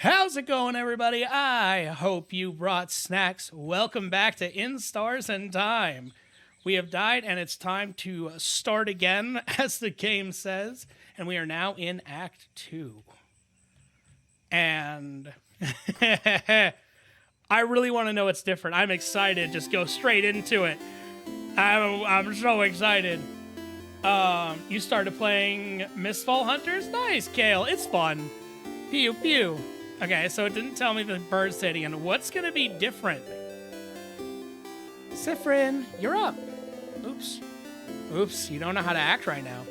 How's it going, everybody? I hope you brought snacks. Welcome back to In Stars and Time. We have died, and it's time to start again, as the game says. And we are now in Act 2. And I really want to know what's different. I'm excited. Just go straight into it. I'm so excited. You started playing Mistfall Hunters? Nice, Kale. It's fun. Pew, pew. Okay, so it didn't tell me the bird city, and what's going to be different? Sifrin, you're up. Oops, you don't know how to act right now.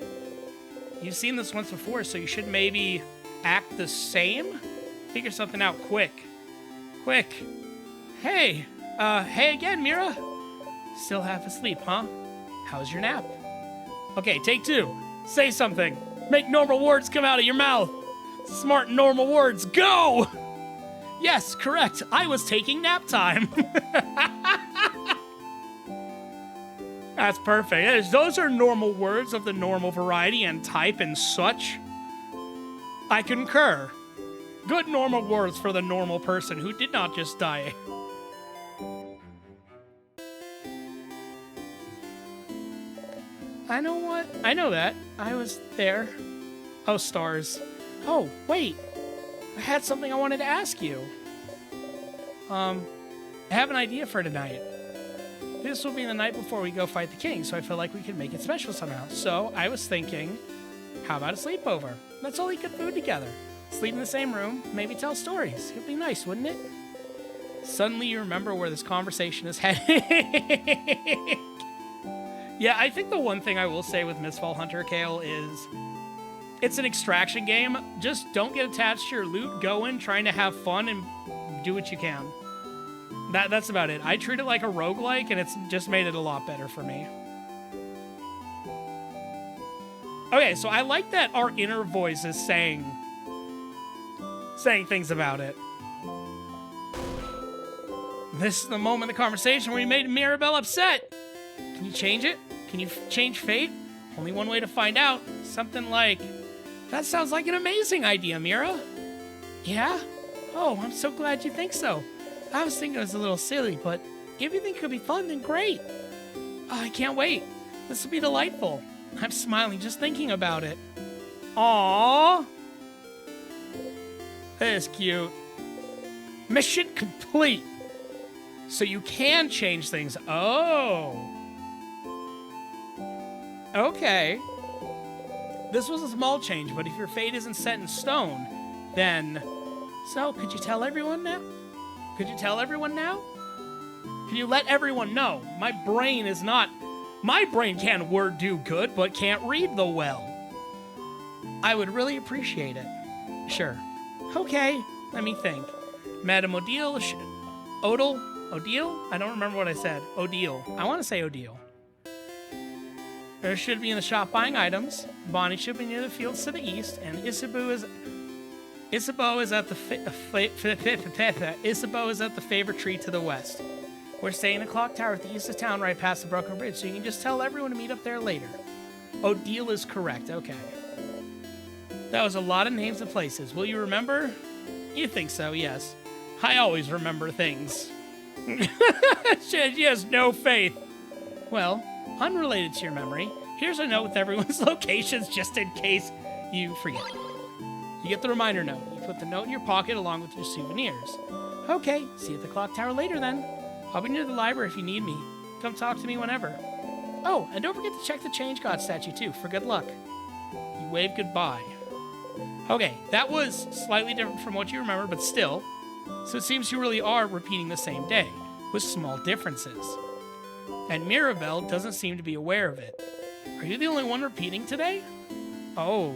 You've seen this once before, so you should maybe act the same? Figure something out quick. Hey again, Mira. Still half asleep, huh? How's your nap? Okay, take 2. Say something. Make normal words come out of your mouth. Smart, normal words. Go! Yes, correct. I was taking nap time. That's perfect. Those are normal words of the normal variety and type and such. I concur. Good normal words for the normal person who did not just die. I know what? I know that. I was there. Oh, stars. Oh, wait. I had something I wanted to ask you. I have an idea for tonight. This will be the night before we go fight the king, so I feel like we could make it special somehow. So I was thinking, how about a sleepover? Let's all eat good food together. Sleep in the same room, maybe tell stories. It'd be nice, wouldn't it? Suddenly you remember where this conversation is heading. Yeah, I think the one thing I will say with Mistfall Hunter, Kale, is it's an extraction game. Just don't get attached to your loot. Go in trying to have fun and do what you can. That's about it. I treat it like a roguelike, and it's just made it a lot better for me. Okay, so I like that our inner voice is saying things about it. This is the moment of the conversation where you made Mirabelle upset. Can you change it? Can you change fate? Only one way to find out. Something like, that sounds like an amazing idea, Mira. Yeah? Oh, I'm so glad you think so. I was thinking it was a little silly, but if you think it could be fun, then great. Oh, I can't wait. This will be delightful. I'm smiling just thinking about it. Aww. That is cute. Mission complete. So you can change things. Oh. Okay. This was a small change, but if your fate isn't set in stone, then... So, could you tell everyone now? Can you let everyone know? My brain can't word do good, but can't read the well. I would really appreciate it. Sure. Okay, let me think. Madame Odile, Odile? I don't remember what I said. Odile. I want to say Odile. There should be in the shop buying items. Bonnie should be near the fields to the east, and Isabeau is at the favorite tree to the west. We're staying in the clock tower at the east of town, right past the broken bridge, so you can just tell everyone to meet up there later. Odile is correct. Okay. That was a lot of names and places. Will you remember? You think so? Yes. I always remember things. She has no faith. Well, unrelated to your memory, here's a note with everyone's locations just in case you forget. You get the reminder note. You put the note in your pocket along with your souvenirs. Okay, see you at the clock tower later then. I'll be near the library if you need me. Come talk to me whenever. Oh, and don't forget to check the Change God statue too, for good luck. You wave goodbye. Okay, that was slightly different from what you remember, but still. So it seems you really are repeating the same day, with small differences. And Mirabelle doesn't seem to be aware of it. Are you the only one repeating today? Oh.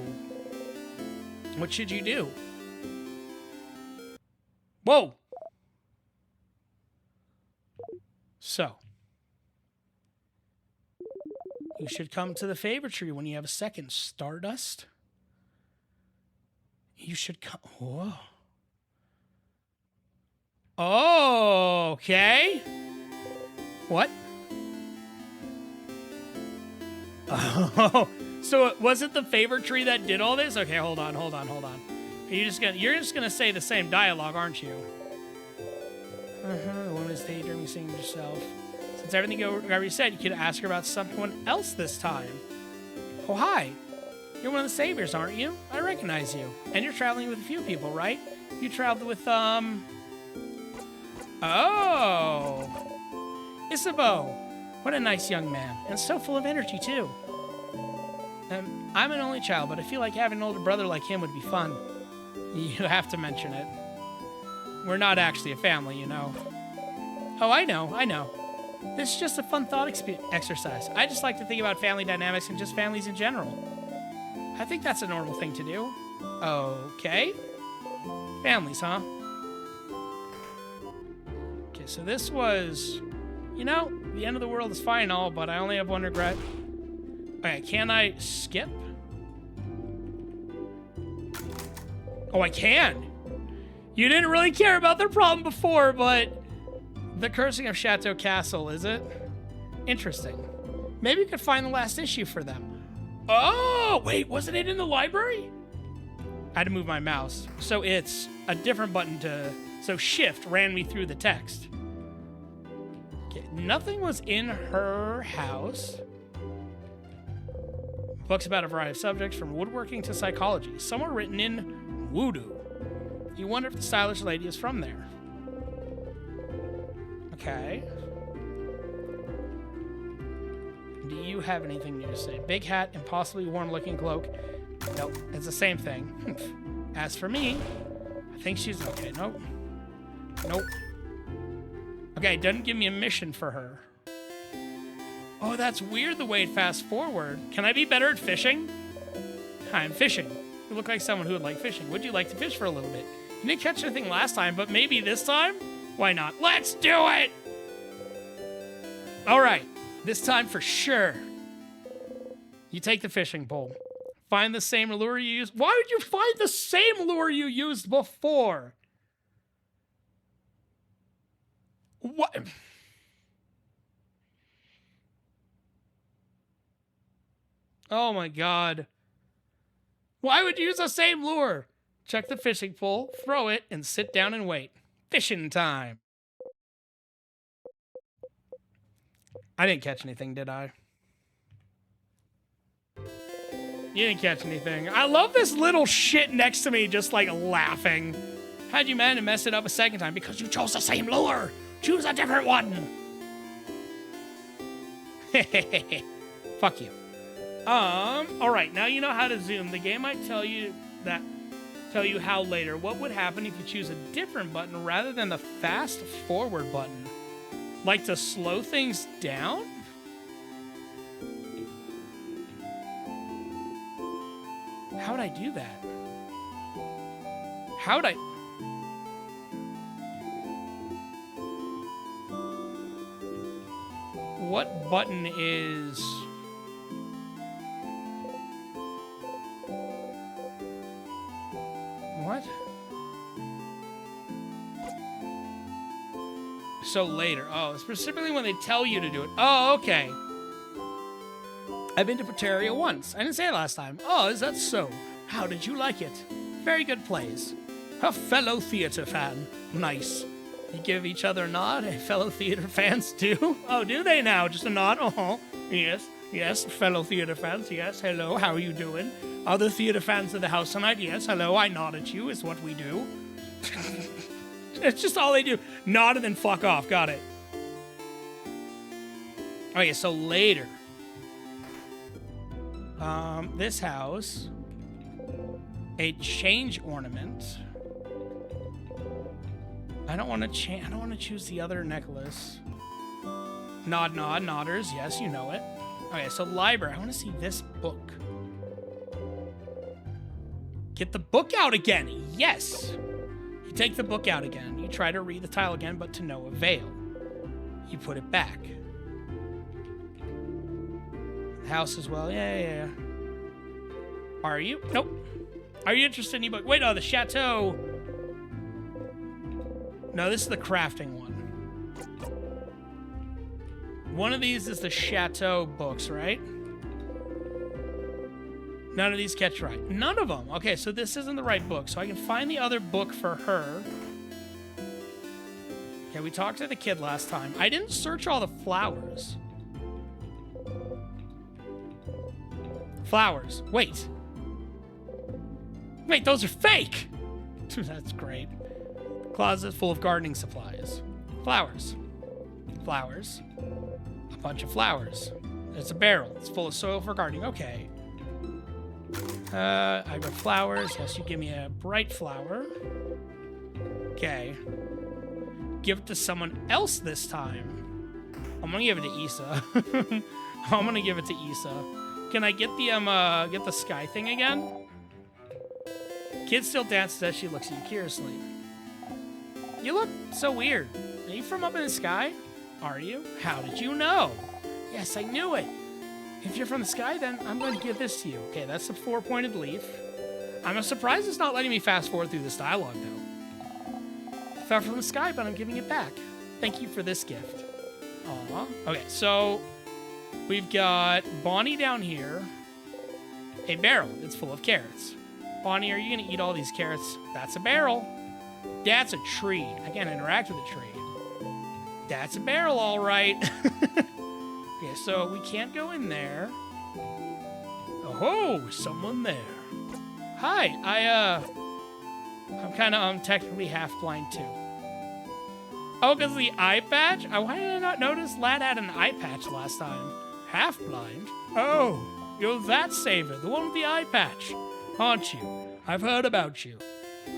What should you do? Whoa! So. You should come to the favorite tree when you have a second. Stardust? You should come... Whoa. Oh, okay. What? Oh, so was it the favorite tree that did all this? Okay, hold on. You're just gonna say the same dialogue, aren't you? The woman is daydreaming, singing to herself. Since everything you already said, you could ask her about someone else this time. Oh, hi. You're one of the saviors, aren't you? I recognize you. And you're traveling with a few people, right? You traveled with, Oh! Isabeau. What a nice young man. And so full of energy, too. I'm an only child, but I feel like having an older brother like him would be fun. You have to mention it. We're not actually a family, you know. Oh, I know. This is just a fun thought exercise. I just like to think about family dynamics and just families in general. I think that's a normal thing to do. Okay. Families, huh? Okay, so this was... You know, the end of the world is fine and all, but I only have one regret. Okay, can I skip? Oh, I can! You didn't really care about their problem before, but... The Cursing of Chateau Castle, is it? Interesting. Maybe we could find the last issue for them. Oh, wait, wasn't it in the library? I had to move my mouse. So it's a different button to... So shift ran me through the text. Okay, nothing was in her house. Books about a variety of subjects, from woodworking to psychology. Some were written in Voodoo. You wonder if the stylish lady is from there. Okay. Do you have anything new to say? Big hat, impossibly worn-looking cloak. Nope, it's the same thing. As for me, I think she's okay. Nope. Nope. Okay, it doesn't give me a mission for her. Oh, that's weird the way it fast forward. Can I be better at fishing? Hi, I'm fishing. You look like someone who would like fishing. Would you like to fish for a little bit? You didn't catch anything last time, but maybe this time? Why not? Let's do it! All right, this time for sure. You take the fishing pole. Find the same lure you used. Why would you find the same lure you used before? What? Oh my god. Why would you use the same lure? Check the fishing pole, throw it, and sit down and wait. Fishing time. I didn't catch anything, did I? You didn't catch anything. I love this little shit next to me just like laughing. How'd you manage to mess it up a second time? Because you chose the same lure. Choose a different one. Fuck you. Alright, now you know how to zoom. The game might tell you how later. What would happen if you choose a different button rather than the fast forward button? Like to slow things down? How would I do that? How would I... What button is... What? So later. Oh, specifically when they tell you to do it. Oh, okay. I've been to Pateria once. I didn't say it last time. Oh, is that so? How did you like it? Very good plays. A fellow theater fan. Nice. You give each other a nod? Fellow theater fans do? Oh, do they now? Just a nod? Oh, yes. Yes, fellow theater fans. Yes, hello, how are you doing? Other theater fans in the house tonight? Yes, hello, I nod at you, is what we do. It's just all they do. Nod and then fuck off. Got it. Okay, so later. This house. A change ornament. I don't want to choose the other necklace. Nod, nod, nodders. Yes, you know it. Okay, so library. I want to see this book. Get the book out again. Yes. You take the book out again. You try to read the title again, but to no avail. You put it back. The house as well. Yeah. Are you? Nope. Are you interested in ebook? Wait, no, the chateau. No, this is the crafting one. One of these is the chateau books, right? None of these catch right. None of them. Okay, so this isn't the right book. So I can find the other book for her. Okay, we talked to the kid last time. I didn't search all the flowers. Flowers. Wait. Wait, those are fake! That's great. Closet full of gardening supplies. Flowers. Flowers. A bunch of flowers. It's a barrel. It's full of soil for gardening. Okay. I got flowers. Yes, you give me a bright flower. Okay. Give it to someone else this time. I'm gonna give it to Issa. I'm gonna give it to Issa. Can I get the sky thing again? Kid still dances as she looks at you curiously. You look so weird. Are you from up in the sky? Are you? How did you know? Yes, I knew it. If you're from the sky, then I'm going to give this to you. Okay, that's the 4-pointed leaf. I'm surprised it's not letting me fast forward through this dialogue, though. I fell from the sky, but I'm giving it back. Thank you for this gift. Aw. Okay, so we've got Bonnie down here. A barrel. It's full of carrots. Bonnie, are you going to eat all these carrots? That's a barrel. That's a tree. I can't interact with a tree. That's a barrel, all right. Okay, so we can't go in there. Oh, someone there. Hi, I'm technically half blind too. Oh, because of the eye patch? Why did I not notice Lad had an eye patch last time? Half blind? Oh, you're that saver, the one with the eye patch, aren't you? I've heard about you.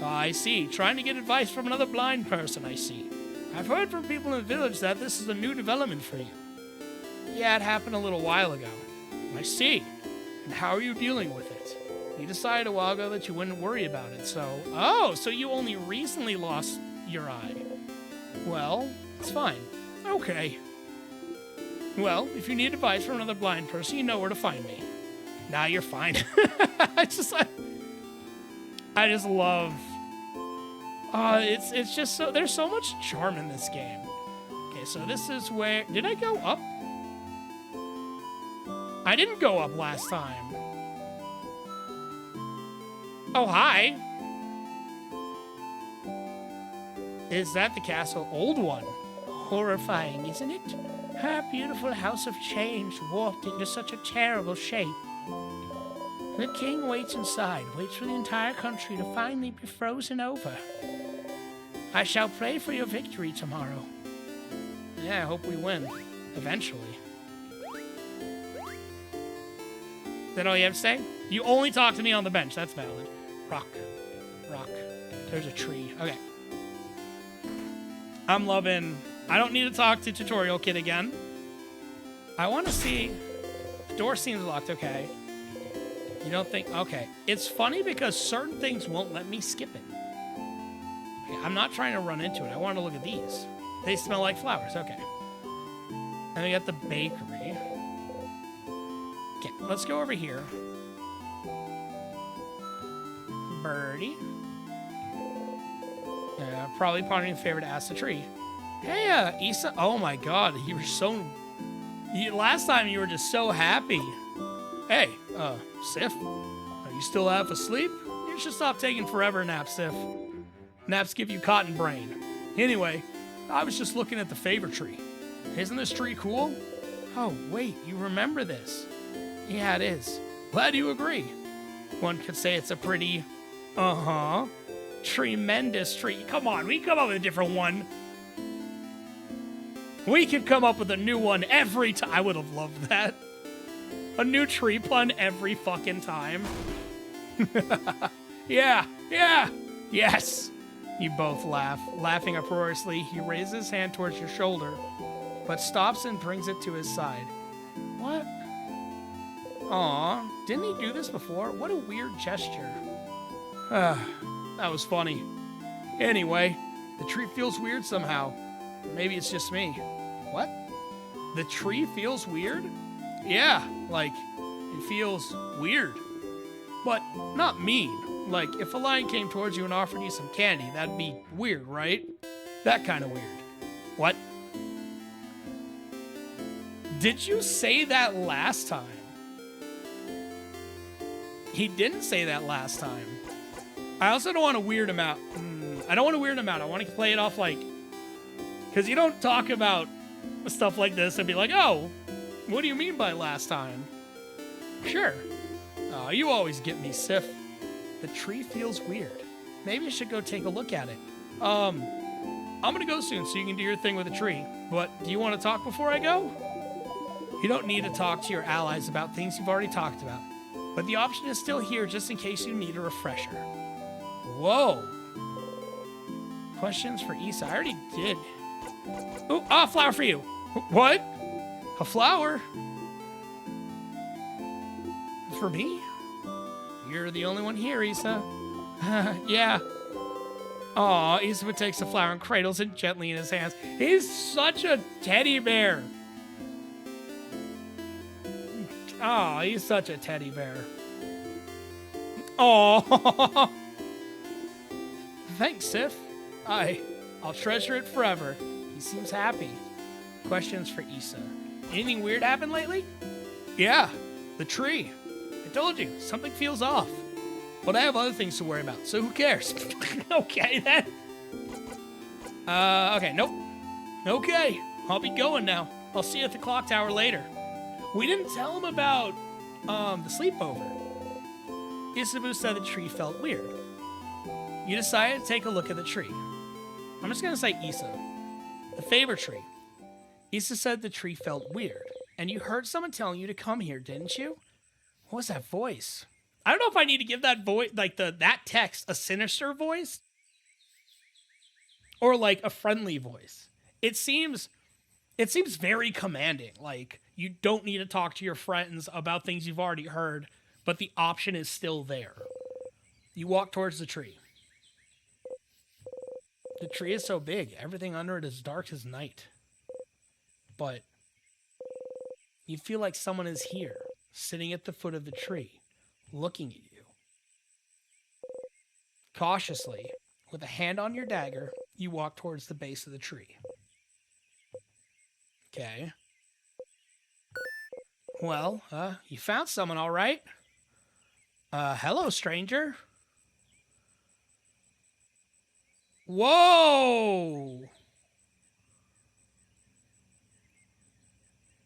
I see. Trying to get advice from another blind person, I see. I've heard from people in the village that this is a new development for you. Yeah, it happened a little while ago. I see. And how are you dealing with it? You decided a while ago that you wouldn't worry about it, so... Oh, so you only recently lost your eye. Well, it's fine. Okay. Well, if you need advice from another blind person, you know where to find me. Nah, you're fine. I just love... it's just so... There's so much charm in this game. Okay, so this is where... Did I go up? I didn't go up last time. Oh, hi. Is that the castle? Old one. Horrifying, isn't it? Her beautiful house of change warped into such a terrible shape. The king waits inside, waits for the entire country to finally be frozen over. I shall pray for your victory tomorrow. Yeah, I hope we win. Eventually. Is that all you have to say? You only talk to me on the bench. That's valid. Rock. Rock. There's a tree. Okay. I'm loving... I don't need to talk to Tutorial Kid again. I want to see... The door seems locked. Okay. You don't think... Okay. It's funny because certain things won't let me skip it. Okay, I'm not trying to run into it. I want to look at these. They smell like flowers. Okay. And we got the bakery. Okay, let's go over here. Birdie. Probably pondering favorite to ask the tree. Hey, Issa. Oh my god, you were so... last time you were just so happy. Hey, Sif. Are you still half asleep? You should stop taking forever naps, Sif. Naps give you cotton brain. Anyway, I was just looking at the favor tree. Isn't this tree cool? Oh, wait, you remember this. Yeah, it is. Glad you agree. One could say it's a pretty... tremendous tree. Come on, we can come up with a different one. We could come up with a new one every time. I would have loved that. A new tree pun every fucking time. Yeah, yes. You both laugh. Laughing uproariously, he raises his hand towards your shoulder, but stops and brings it to his side. What? Aw, didn't he do this before? What a weird gesture. That was funny. Anyway, the tree feels weird somehow. Maybe it's just me. What? The tree feels weird? Yeah, like, it feels weird. But not mean. Like, if a lion came towards you and offered you some candy, that'd be weird, right? That kind of weird. What? Did you say that last time? He didn't say that last time. I also don't want to weird him out. I don't want to weird him out. I want to play it off like... Because you don't talk about stuff like this and be like, oh, what do you mean by last time? Sure. You always get me, Sif. The tree feels weird. Maybe I should go take a look at it. I'm going to go soon so you can do your thing with the tree. But do you want to talk before I go? You don't need to talk to your allies about things you've already talked about. But the option is still here just in case you need a refresher. Whoa. Questions for Issa. I already did. Oh, a flower for you. What? A flower? For me? You're the only one here, Issa. Yeah. Aw, Issa takes the flower and cradles it gently in his hands. He's such a teddy bear. Aw, he's such a teddy bear. Aw. Thanks, Sif. I'll treasure it forever. He seems happy. Questions for Issa. Anything weird happened lately? Yeah, the tree. I told you, something feels off. But I have other things to worry about, so who cares? Okay, then. Okay, nope. Okay, I'll be going now. I'll see you at the clock tower later. We didn't tell him about, the sleepover. Isabu said the tree felt weird. You decided to take a look at the tree. I'm just gonna say Issa. The favor tree. Issa said the tree felt weird, and you heard someone telling you to come here, didn't you? What was that voice? I don't know if I need to give that voice, like that text, a sinister voice, or like a friendly voice. It seems very commanding. Like you don't need to talk to your friends about things you've already heard, but the option is still there. You walk towards the tree. The tree is so big, everything under it is dark as night. But you feel like someone is here, sitting at the foot of the tree, looking at you. Cautiously, with a hand on your dagger, you walk towards the base of the tree. Okay. Well, you found someone, all right? Hello, stranger. Whoa!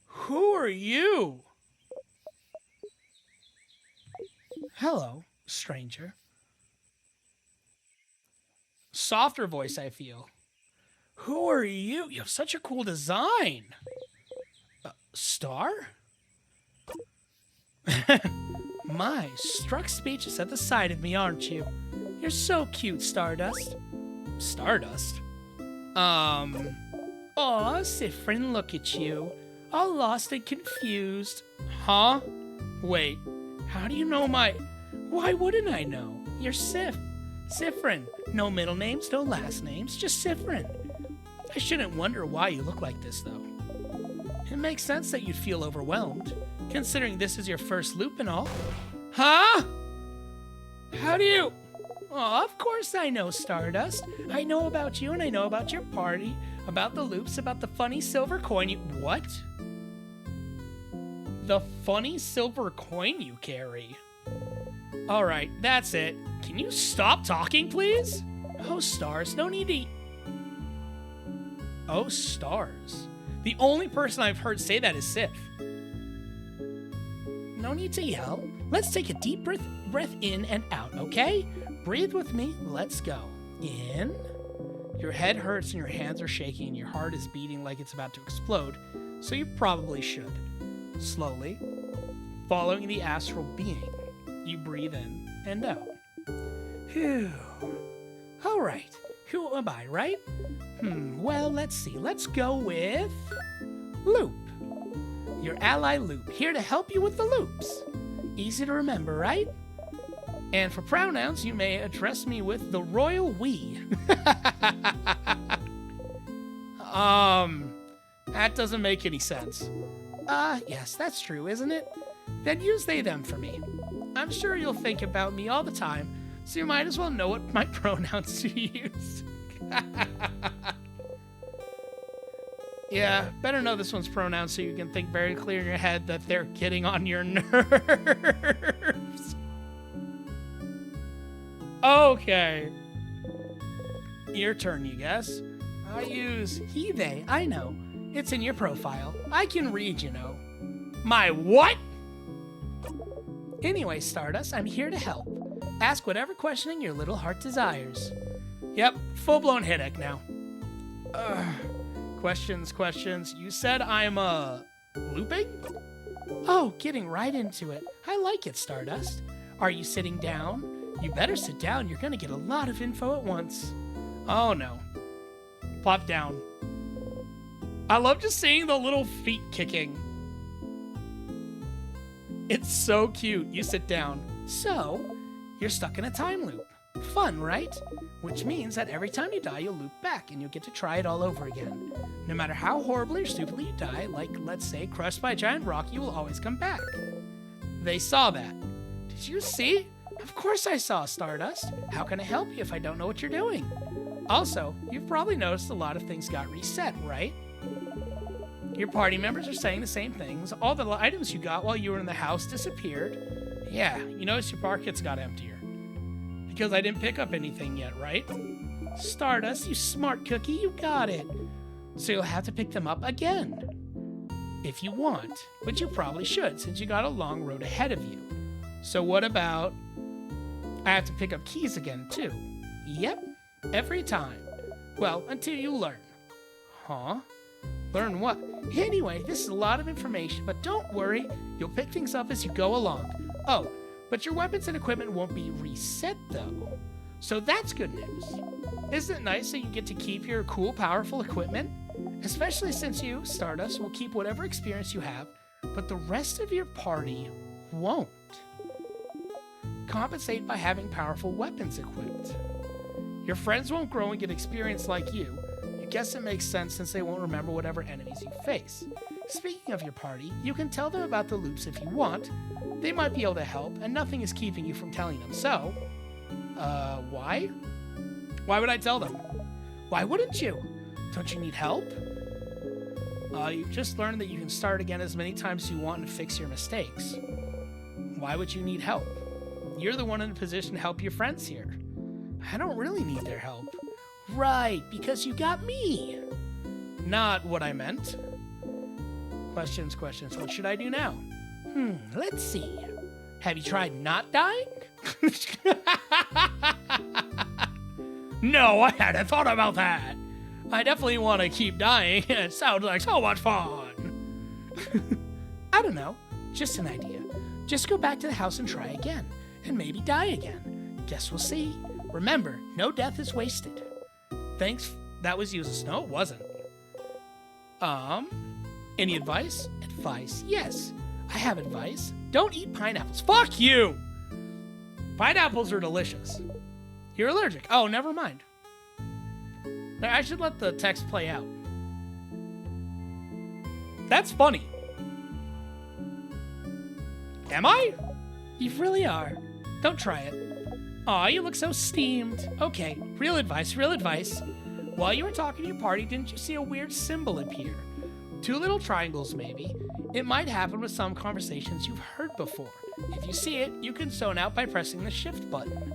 Who are you? Hello, stranger. Softer voice, I feel. Who are you? You have such a cool design. Star? My, struck speechless at the sight of me, aren't you? You're so cute, Stardust. Stardust? Aw, Ciaran, look at you. All lost and confused. Huh? Wait, how do you know my... Why wouldn't I know? You're Sif. Ciaran. No middle names, no last names, just Ciaran. I shouldn't wonder why you look like this, though. It makes sense that you'd feel overwhelmed, considering this is your first loop and all. Huh? How do you... Oh, of course I know, Stardust. I know about you and I know about your party, about the loops, about the funny silver coin you... What? The funny silver coin you carry. Alright, that's it. Can you stop talking, please? Oh, stars, no need to... Oh, stars. The only person I've heard say that is Sif. No need to yell. Let's take a deep breath in and out, okay? Breathe with me. Let's go. In. Your head hurts and your hands are shaking and your heart is beating like it's about to explode, so you probably should. Slowly, following the astral being, you breathe in and out. Phew. All right. Who am I, right? Well, let's see. Let's go with Loop. Your ally Loop, here to help you with the loops. Easy to remember, right? And for pronouns, you may address me with the royal we. That doesn't make any sense. Yes, that's true, isn't it? Then use they, them for me. I'm sure you'll think about me all the time, so you might as well know what my pronouns to use. Yeah, better know this one's pronouns so you can think very clear in your head that they're getting on your nerves. Okay. Your turn, you guess. I use he, they. I know. It's in your profile. I can read, you know. My what? Anyway, Stardust, I'm here to help. Ask whatever questioning your little heart desires. Yep, full-blown headache now. Questions. You said I'm, looping? Oh, getting right into it. I like it, Stardust. Are you sitting down? You better sit down. You're gonna get a lot of info at once. Oh, no. Plop down. I love just seeing the little feet kicking. It's so cute. You sit down. So, you're stuck in a time loop. Fun, right? Which means that every time you die, you'll loop back and you'll get to try it all over again. No matter how horribly or stupidly you die, like, let's say, crushed by a giant rock, you will always come back. They saw that. Did you see? Of course I saw, Stardust. How can I help you if I don't know what you're doing? Also, you've probably noticed a lot of things got reset, right? Your party members are saying the same things. All the items you got while you were in the house disappeared. Yeah, you noticed your pockets got emptier. Because I didn't pick up anything yet, right? Stardust, you smart cookie, you got it. So you'll have to pick them up again. If you want, but you probably should since you got a long road ahead of you. So what about... I have to pick up keys again, too. Yep, every time. Well, until you learn. Huh? Learn what? Anyway, this is a lot of information, but don't worry. You'll pick things up as you go along. Oh, but your weapons and equipment won't be reset, though. So that's good news. Isn't it nice that you get to keep your cool, powerful equipment? Especially since you, Stardust, will keep whatever experience you have, but the rest of your party won't. Compensate by having powerful weapons equipped. Your friends won't grow and get experience like you. You guess it makes sense since they won't remember whatever enemies you face. Speaking of your party, you can tell them about the loops if you want. They might be able to help, and nothing is keeping you from telling them. So, why? Why would I tell them? Why wouldn't you? Don't you need help? You've just learned that you can start again as many times as you want and fix your mistakes. Why would you need help? You're the one in a position to help your friends here. I don't really need their help. Right, because you got me. Not what I meant. Questions. What should I do now? Let's see. Have you tried not dying? No, I hadn't thought about that. I definitely want to keep dying. It sounds like so much fun. I don't know. Just an idea. Just go back to the house and try again. And maybe die again. Guess we'll see. Remember, no death is wasted. Thanks. That was useless. No, it wasn't. Any advice? Advice, yes. I have advice. Don't eat pineapples. Fuck you! Pineapples are delicious. You're allergic. Oh, never mind. I should let the text play out. That's funny. Am I? You really are. Don't try it. Aw, you look so steamed. Okay, real advice. While you were talking to your party, didn't you see a weird symbol appear? 2 little triangles, maybe. It might happen with some conversations you've heard before. If you see it, you can zone out by pressing the shift button.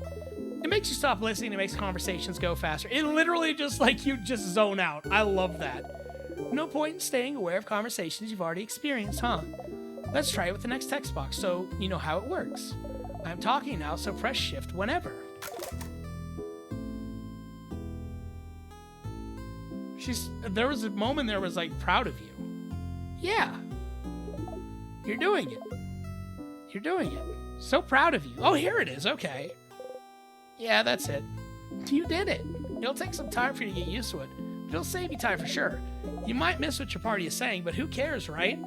It makes you stop listening and makes conversations go faster. It literally just like you just zone out. I love that. No point in staying aware of conversations you've already experienced, huh? Let's try it with the next text box so you know how it works. I'm talking now, so press shift whenever. There was a moment there was like proud of you. Yeah. You're doing it. So proud of you. Oh, here it is. Okay. Yeah, that's it. You did it. It'll take some time for you to get used to it, but it'll save you time for sure. You might miss what your party is saying, but who cares, right?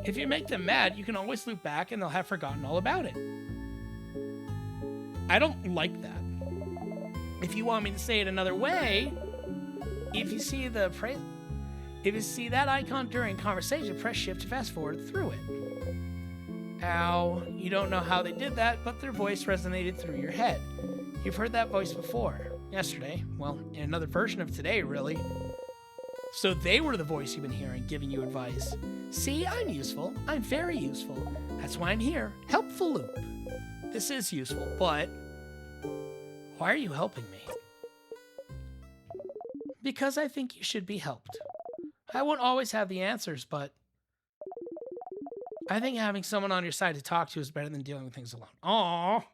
If you make them mad, you can always loop back and they'll have forgotten all about it. I don't like that. If you want me to say it another way, if you see that icon during conversation, press shift to fast forward through it. Ow, you don't know how they did that, but their voice resonated through your head. You've heard that voice before. Yesterday. Well, in another version of today, really. So they were the voice you've been hearing, giving you advice. See, I'm useful. I'm very useful. That's why I'm here. Helpful loop. This is useful, but Why are you helping me? Because I think you should be helped. I won't always have the answers, but I think having someone on your side to talk to is better than dealing with things alone. Aww.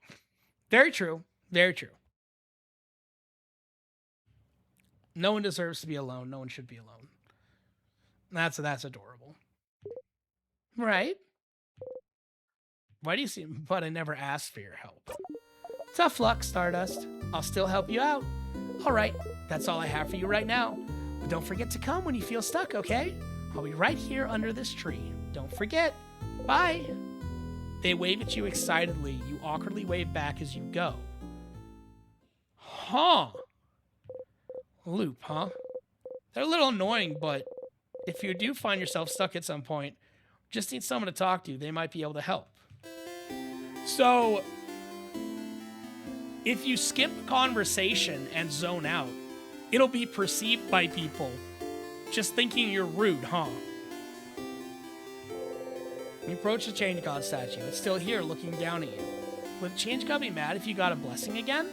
Very true. Very true. No one deserves to be alone. No one should be alone. That's adorable. Right? Why do you seem... But I never asked for your help. Tough luck, Stardust. I'll still help you out. All right, that's all I have for you right now. But don't forget to come when you feel stuck, okay? I'll be right here under this tree. Don't forget. Bye. They wave at you excitedly. You awkwardly wave back as you go. Huh. Loop, huh? They're a little annoying, but if you do find yourself stuck at some point, just need someone to talk to. They might be able to help. So, if you skip conversation and zone out, it'll be perceived by people just thinking you're rude, huh? You approach the Change God statue. It's still here looking down at you. Would Change God be mad if you got a blessing again?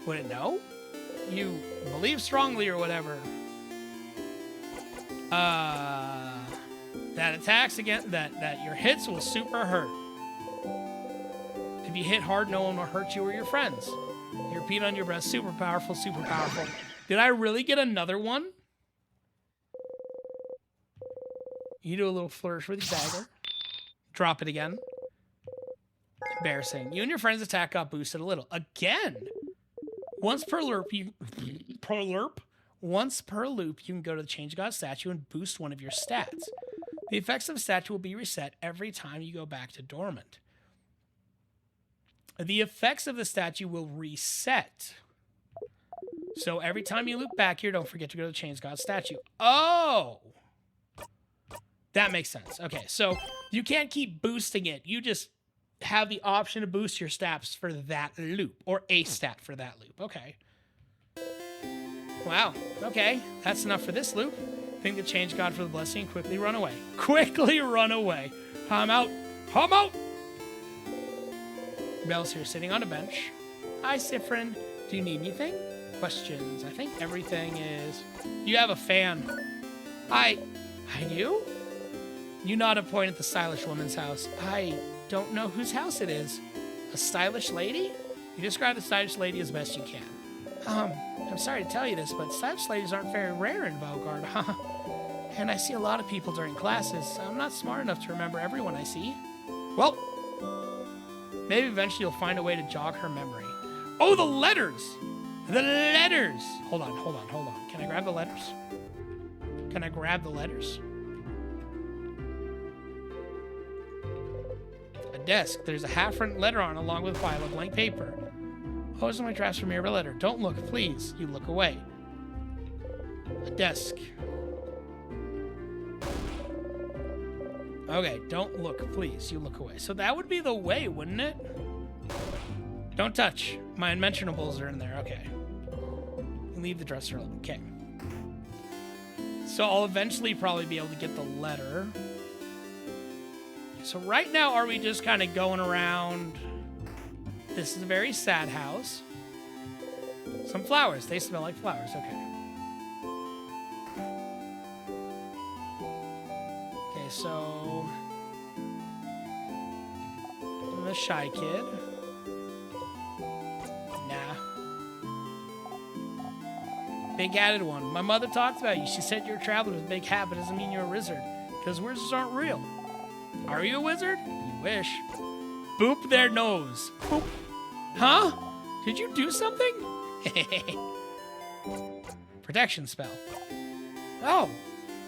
Would it know? You believe strongly or whatever. That attacks again, that your hits will super hurt. If you hit hard, no one will hurt you or your friends. You repeat on your breath, super powerful, super powerful. Did I really get another one? You do a little flourish with your dagger. Drop it again. Embarrassing. You and your friend's attack got boosted a little. Again! Once per loop, you can go to the Change God statue and boost one of your stats. The effects of the statue will be reset every time you go back to dormant. The effects of the statue will reset. So every time you loop back here, don't forget to go to the Change God statue. Oh! That makes sense. Okay, so you can't keep boosting it. You just have the option to boost your stats for that loop, or a stat for that loop. Okay. Wow. Okay, that's enough for this loop. Think the Change God for the blessing and quickly run away. Quickly run away. I'm out. I'm out. Belle's here sitting on a bench. Hi, Ciaran. Do you need anything? Questions. I think everything is... You have a fan. I do? You nod a point at the stylish woman's house. I don't know whose house it is. A stylish lady? You describe the stylish lady as best you can. I'm sorry to tell you this, but stylish ladies aren't very rare in Vaugarde, huh? And I see a lot of people during classes. I'm not smart enough to remember everyone I see. Well, maybe eventually you'll find a way to jog her memory. Oh, the letters! The letters! Hold on. Can I grab the letters? Can I grab the letters? A desk. There's a half-written letter on along with a file of blank paper. Oh, this is my drafts from your letter. Don't look, please. You look away. A desk. Okay, don't look, please. You look away. So that would be the way, wouldn't it? Don't touch. My unmentionables are in there. Okay. Leave the dresser alone. Okay. So I'll eventually probably be able to get the letter. So right now, are we just kind of going around... This is a very sad house. Some flowers. They smell like flowers. Okay. Okay, so... The shy kid. Nah. Big-hatted one. My mother talked about you. She said you're a traveler with a big hat, but doesn't mean you're a wizard. Because wizards aren't real. Are you a wizard? You wish. Boop their nose. Boop. Huh? Did you do something? Protection spell. Oh,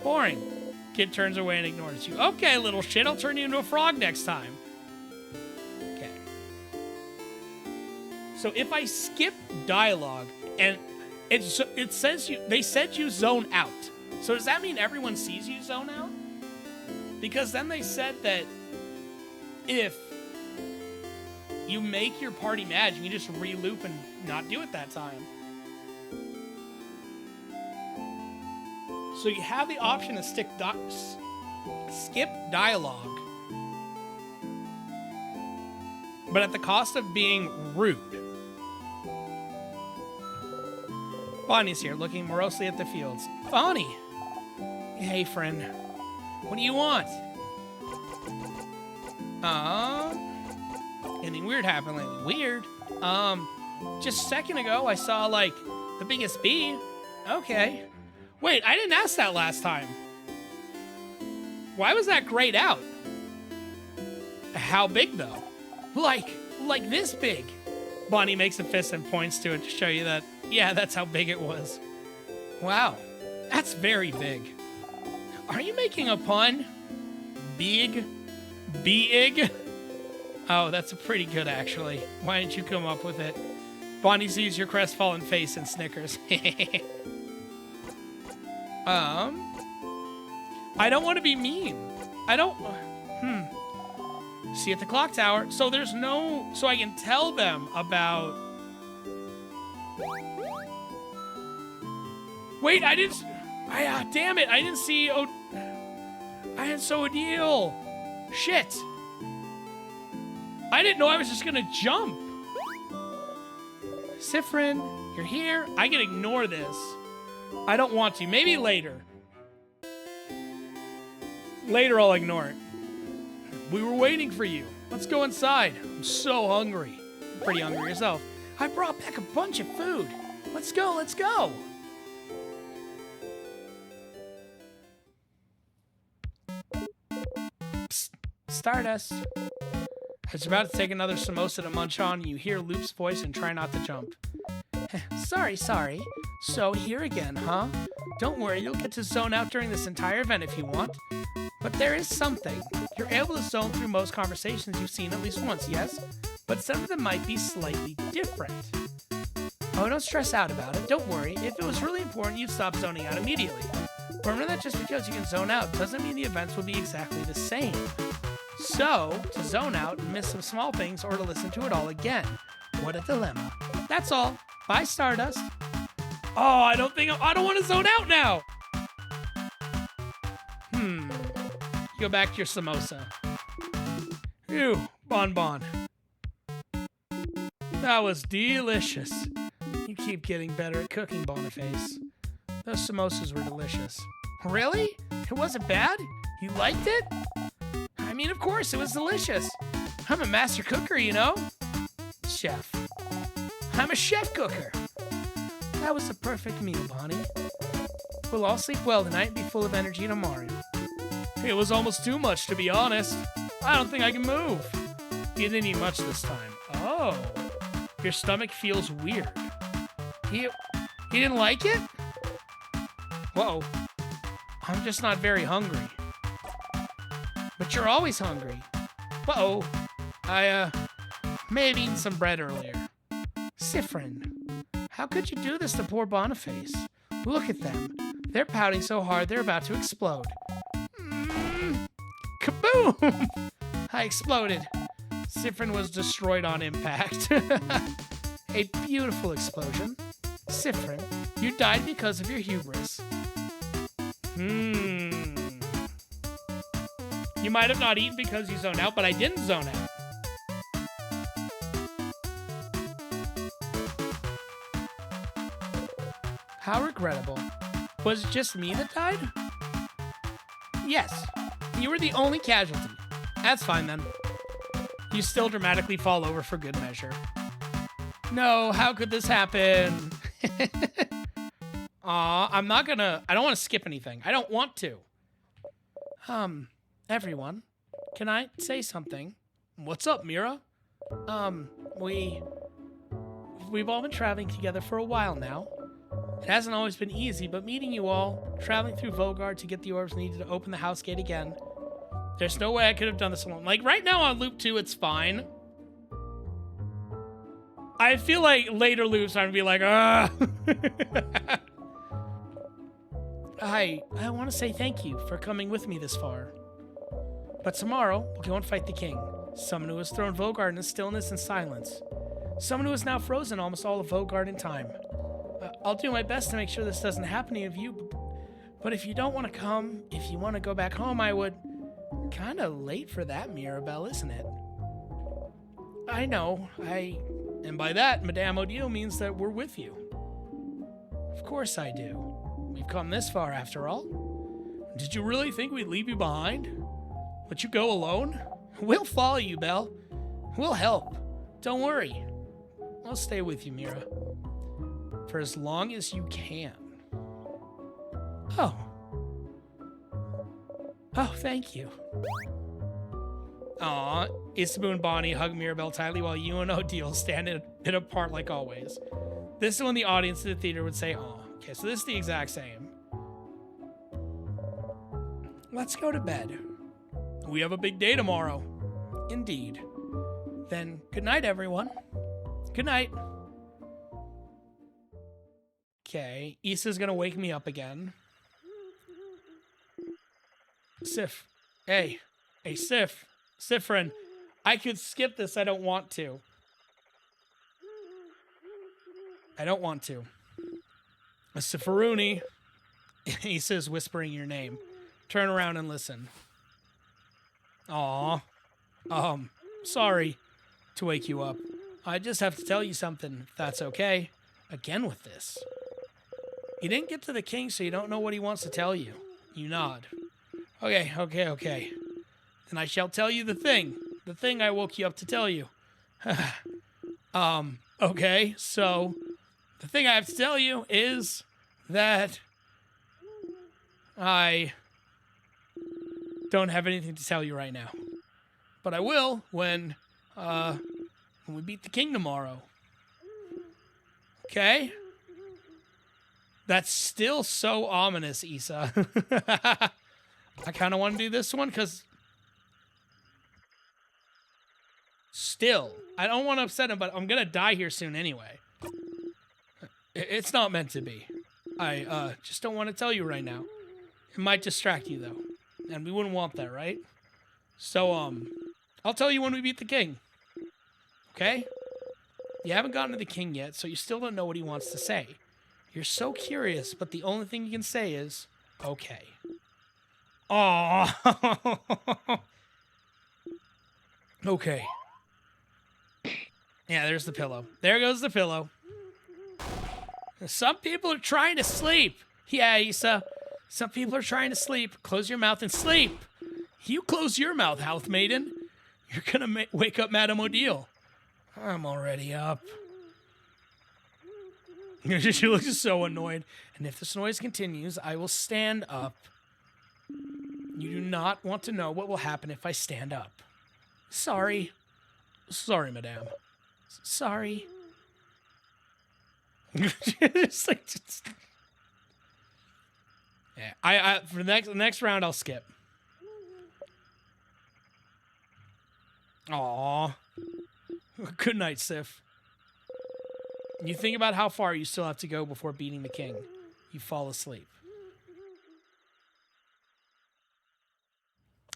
boring. Kid turns away and ignores you. Okay, little shit, I'll turn you into a frog next time. Okay. So if I skip dialogue and it says they said you zone out. So does that mean everyone sees you zone out? Because then they said that if you make your party mad, you can just re-loop and not do it that time. So you have the option to skip dialogue. but at the cost of being rude. Bonnie's here, looking morosely at the fields. Bonnie! Hey, friend. What do you want? Anything weird happened lately? Weird? Just a second ago, I saw, like, the biggest bee. Okay. Wait, I didn't ask that last time. Why was that grayed out? How big, though? Like this big. Bonnie makes a fist and points to it to show you that, yeah, that's how big it was. Wow, that's very big. Are you making a pun? Big? Big? Oh, that's pretty good, actually. Why didn't you come up with it? Bonnie sees your crestfallen face and snickers. I don't want to be mean. I don't... See you at the clock tower. So there's no... So I can tell them about... Wait, I didn't... damn it, I didn't see... I didn't see Odile. Shit. I didn't know I was just gonna jump. Ciaran, you're here. I can ignore this. I don't want to. Maybe later. Later I'll ignore it. We were waiting for you. Let's go inside. I'm so hungry. You're pretty hungry yourself. I brought back a bunch of food. Let's go, let's go. Psst, Stardust. I was about to take another samosa to munch on, and you hear Loop's voice and try not to jump. Sorry. So here again, huh? Don't worry, you'll get to zone out during this entire event if you want. But there is something. You're able to zone through most conversations you've seen at least once, yes? But some of them might be slightly different. Oh, don't stress out about it. Don't worry. If it was really important, you'd stop zoning out immediately. But remember that just because you can zone out doesn't mean the events will be exactly the same. So, to zone out and miss some small things or to listen to it all again. What a dilemma. That's all. Bye, Stardust. Oh, I don't want to zone out now. Go back to your samosa. Ew, bonbon. That was delicious. You keep getting better at cooking, Boniface. Those samosas were delicious. Really? It wasn't bad? You liked it? I mean, of course, it was delicious. I'm a master cooker, you know? Chef. I'm a chef cooker. That was the perfect meal, Bonnie. We'll all sleep well tonight and be full of energy tomorrow. It was almost too much, to be honest. I don't think I can move. You didn't eat much this time. Oh. Your stomach feels weird. You didn't like it? Whoa. I'm just not very hungry. But you're always hungry. Uh-oh. I may have eaten some bread earlier. Ciaran, how could you do this to poor Boniface? Look at them. They're pouting so hard they're about to explode. Kaboom! I exploded. Ciaran was destroyed on impact. A beautiful explosion. Ciaran, you died because of your hubris. You might have not eaten because you zoned out, but I didn't zone out. How regrettable. Was it just me that died? Yes. You were the only casualty. That's fine then. You still dramatically fall over for good measure. No, how could this happen? Aw, I don't want to skip anything. I don't want to. Everyone, can I say something? What's up, Mira? We've all been traveling together for a while now. It hasn't always been easy, but meeting you all, traveling through Vogard to get the orbs needed to open the house gate again. There's no way I could have done this alone. Like, right now on Loop 2, it's fine. I feel like later loops I'm gonna be like, I want to say thank you for coming with me this far. But tomorrow, we'll go and fight the king. Someone who has thrown Vogard into stillness and silence. Someone who has now frozen almost all of Vogard in time. I'll do my best to make sure this doesn't happen to any of you, but if you don't want to come, if you want to go back home, I would... Kind of late for that, Mirabelle, isn't it? I know. And by that, Madame Odile means that we're with you. Of course I do. We've come this far after all. Did you really think we'd leave you behind? Let you go alone? We'll follow you, Belle. We'll help. Don't worry. I'll stay with you, Mira. For as long as you can. Oh. Oh, thank you. Aw, Isabu and Bonnie hug Mirabelle tightly while you and Odile stand a bit apart like always. This is when the audience in the theater would say, aw. Okay, so this is the exact same. Let's go to bed. We have a big day tomorrow. Indeed. Then, good night, everyone. Good night. Okay, Issa's gonna wake me up again. Sif. Hey, Sif. Sifrin. I could skip this. I don't want to. I don't want to. Sifaruni. Issa's whispering your name. Turn around and listen. Aw. Sorry to wake you up. I just have to tell you something, if that's okay. Again with this. You didn't get to the king, so you don't know what he wants to tell you. You nod. Okay. Then I shall tell you the thing. The thing I woke you up to tell you. Okay, so the thing I have to tell you is that I don't have anything to tell you right now. But I will when we beat the king tomorrow. Okay? That's still so ominous, Issa. I kind of want to do this one because still, I don't want to upset him, but I'm going to die here soon anyway. It's not meant to be. I just don't want to tell you right now. It might distract you, though. And we wouldn't want that, right? So, I'll tell you when we beat the king. Okay? You haven't gotten to the king yet, so you still don't know what he wants to say. You're so curious, but the only thing you can say is, okay. Aww. Okay. Yeah, there's the pillow. There goes the pillow. Some people are trying to sleep. Yeah, Issa. Some people are trying to sleep. Close your mouth and sleep. You close your mouth, Health Maiden. You're gonna wake up Madame Odile. I'm already up. She looks so annoyed. And if this noise continues, I will stand up. You do not want to know what will happen if I stand up. Sorry. Sorry, madame. Sorry. Just like... Yeah, I for the next round, I'll skip. Aww. Good night, Sif. You think about how far you still have to go before beating the king. You fall asleep.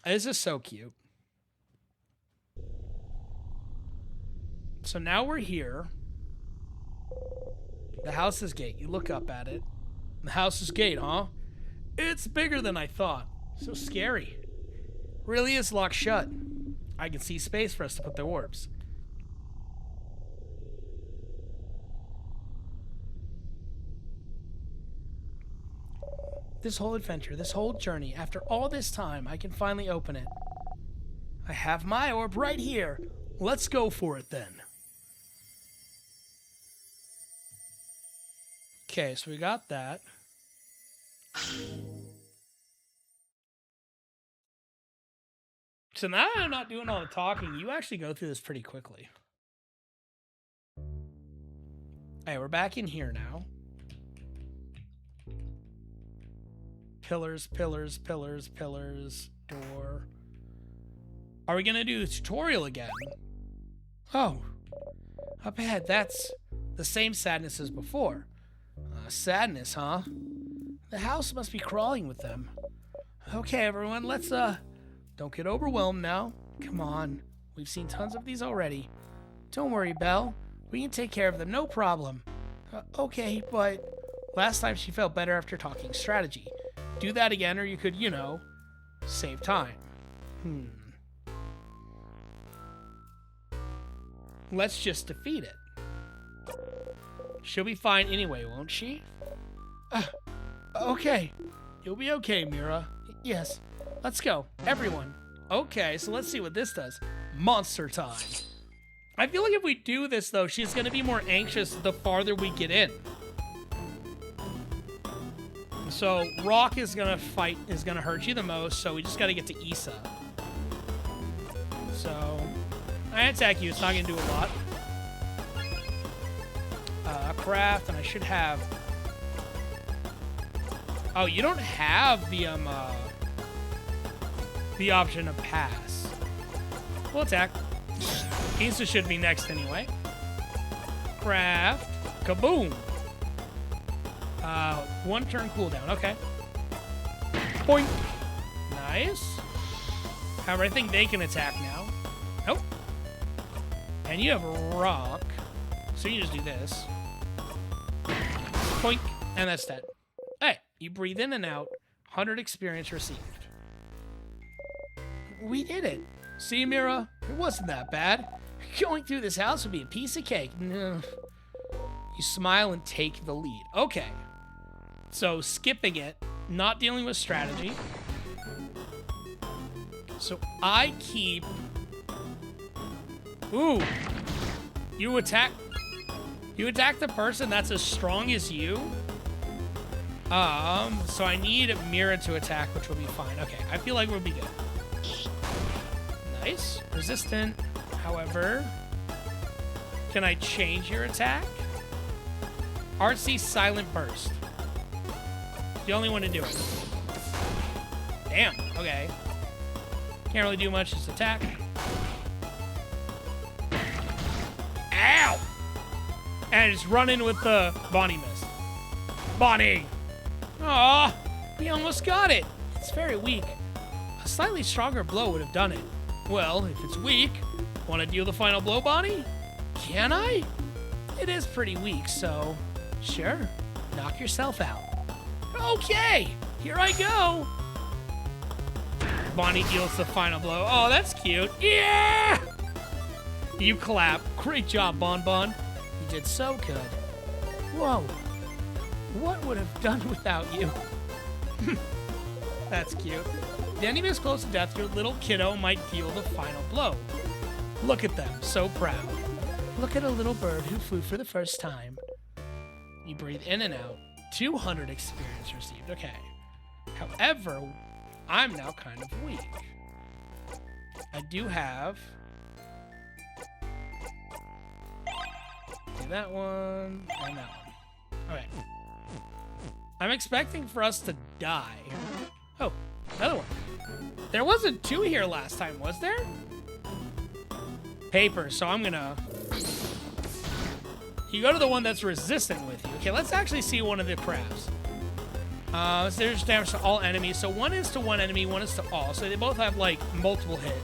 This is so cute. So now we're here. The house's gate. You look up at it. The house's gate, huh? It's bigger than I thought. So scary. Really is locked shut. I can see space for us to put the orbs. This whole adventure, this whole journey, after all this time, I can finally open it. I have my orb right here. Let's go for it then. Okay, so we got that. So now I'm not doing all the talking. You actually go through this pretty quickly. Hey, we're back in here now. Pillars, pillars, pillars, pillars, door. Are we gonna do the tutorial again? Oh, up ahead, that's the same sadness as before. Sadness, huh? The house must be crawling with them. Okay, everyone, let's, don't get overwhelmed now. Come on, we've seen tons of these already. Don't worry, Belle. We can take care of them, no problem. Okay, but last time she felt better after talking strategy. Do that again, or you could, you know, save time. Let's just defeat it. She'll be fine anyway, won't she? Okay. You'll be okay, Mira. Yes. Let's go. Everyone. Okay, so let's see what this does. Monster time. I feel like if we do this, though, she's going to be more anxious the farther we get in. So, rock is going to hurt you the most, so we just got to get to Issa. So, I attack you. It's not going to do a lot. Craft, and I should have... Oh, you don't have the option of pass. We'll attack. Issa should be next anyway. Craft. Kaboom. 1 turn cooldown. Okay. Boink. Nice. However, I think they can attack now. Nope. And you have rock. So you just do this. Boink. And that's dead. Hey, you breathe in and out. 100 experience received. We did it. See, Mira? It wasn't that bad. Going through this house would be a piece of cake. No. You smile and take the lead. Okay. So, skipping it. Not dealing with strategy. So, I keep... Ooh. You attack the person that's as strong as you. So I need Mira to attack, which will be fine. Okay, I feel like we'll be good. Nice. Resistant. However, can I change your attack? Artsy Silent Burst. The only one to do it. Damn. Okay. Can't really do much. Just attack. Ow! And just run in with the Bonnie Mist. Bonnie! Aw, we almost got it. It's very weak. A slightly stronger blow would have done it. Well, if it's weak, want to deal the final blow, Bonnie? Can I? It is pretty weak, so sure. Knock yourself out. Okay, here I go. Bonnie deals the final blow. Oh, that's cute. Yeah! You clap. Great job, Bon Bon. You did so good. Whoa. What would have done without you? That's cute. The enemy is close to death. Your little kiddo might deal the final blow. Look at them, so proud. Look at a little bird who flew for the first time. You breathe in and out. 200 experience received. Okay. However, I'm now kind of weak. I do have... Do that one and that one. Okay. I'm expecting for us to die. Oh, another one. There wasn't 2 here last time, was there? Paper, so I'm gonna... You go to the one that's resistant with you. Okay, let's actually see one of the crafts. There's damage to all enemies. So one is to one enemy, one is to all. So they both have, like, multiple hit.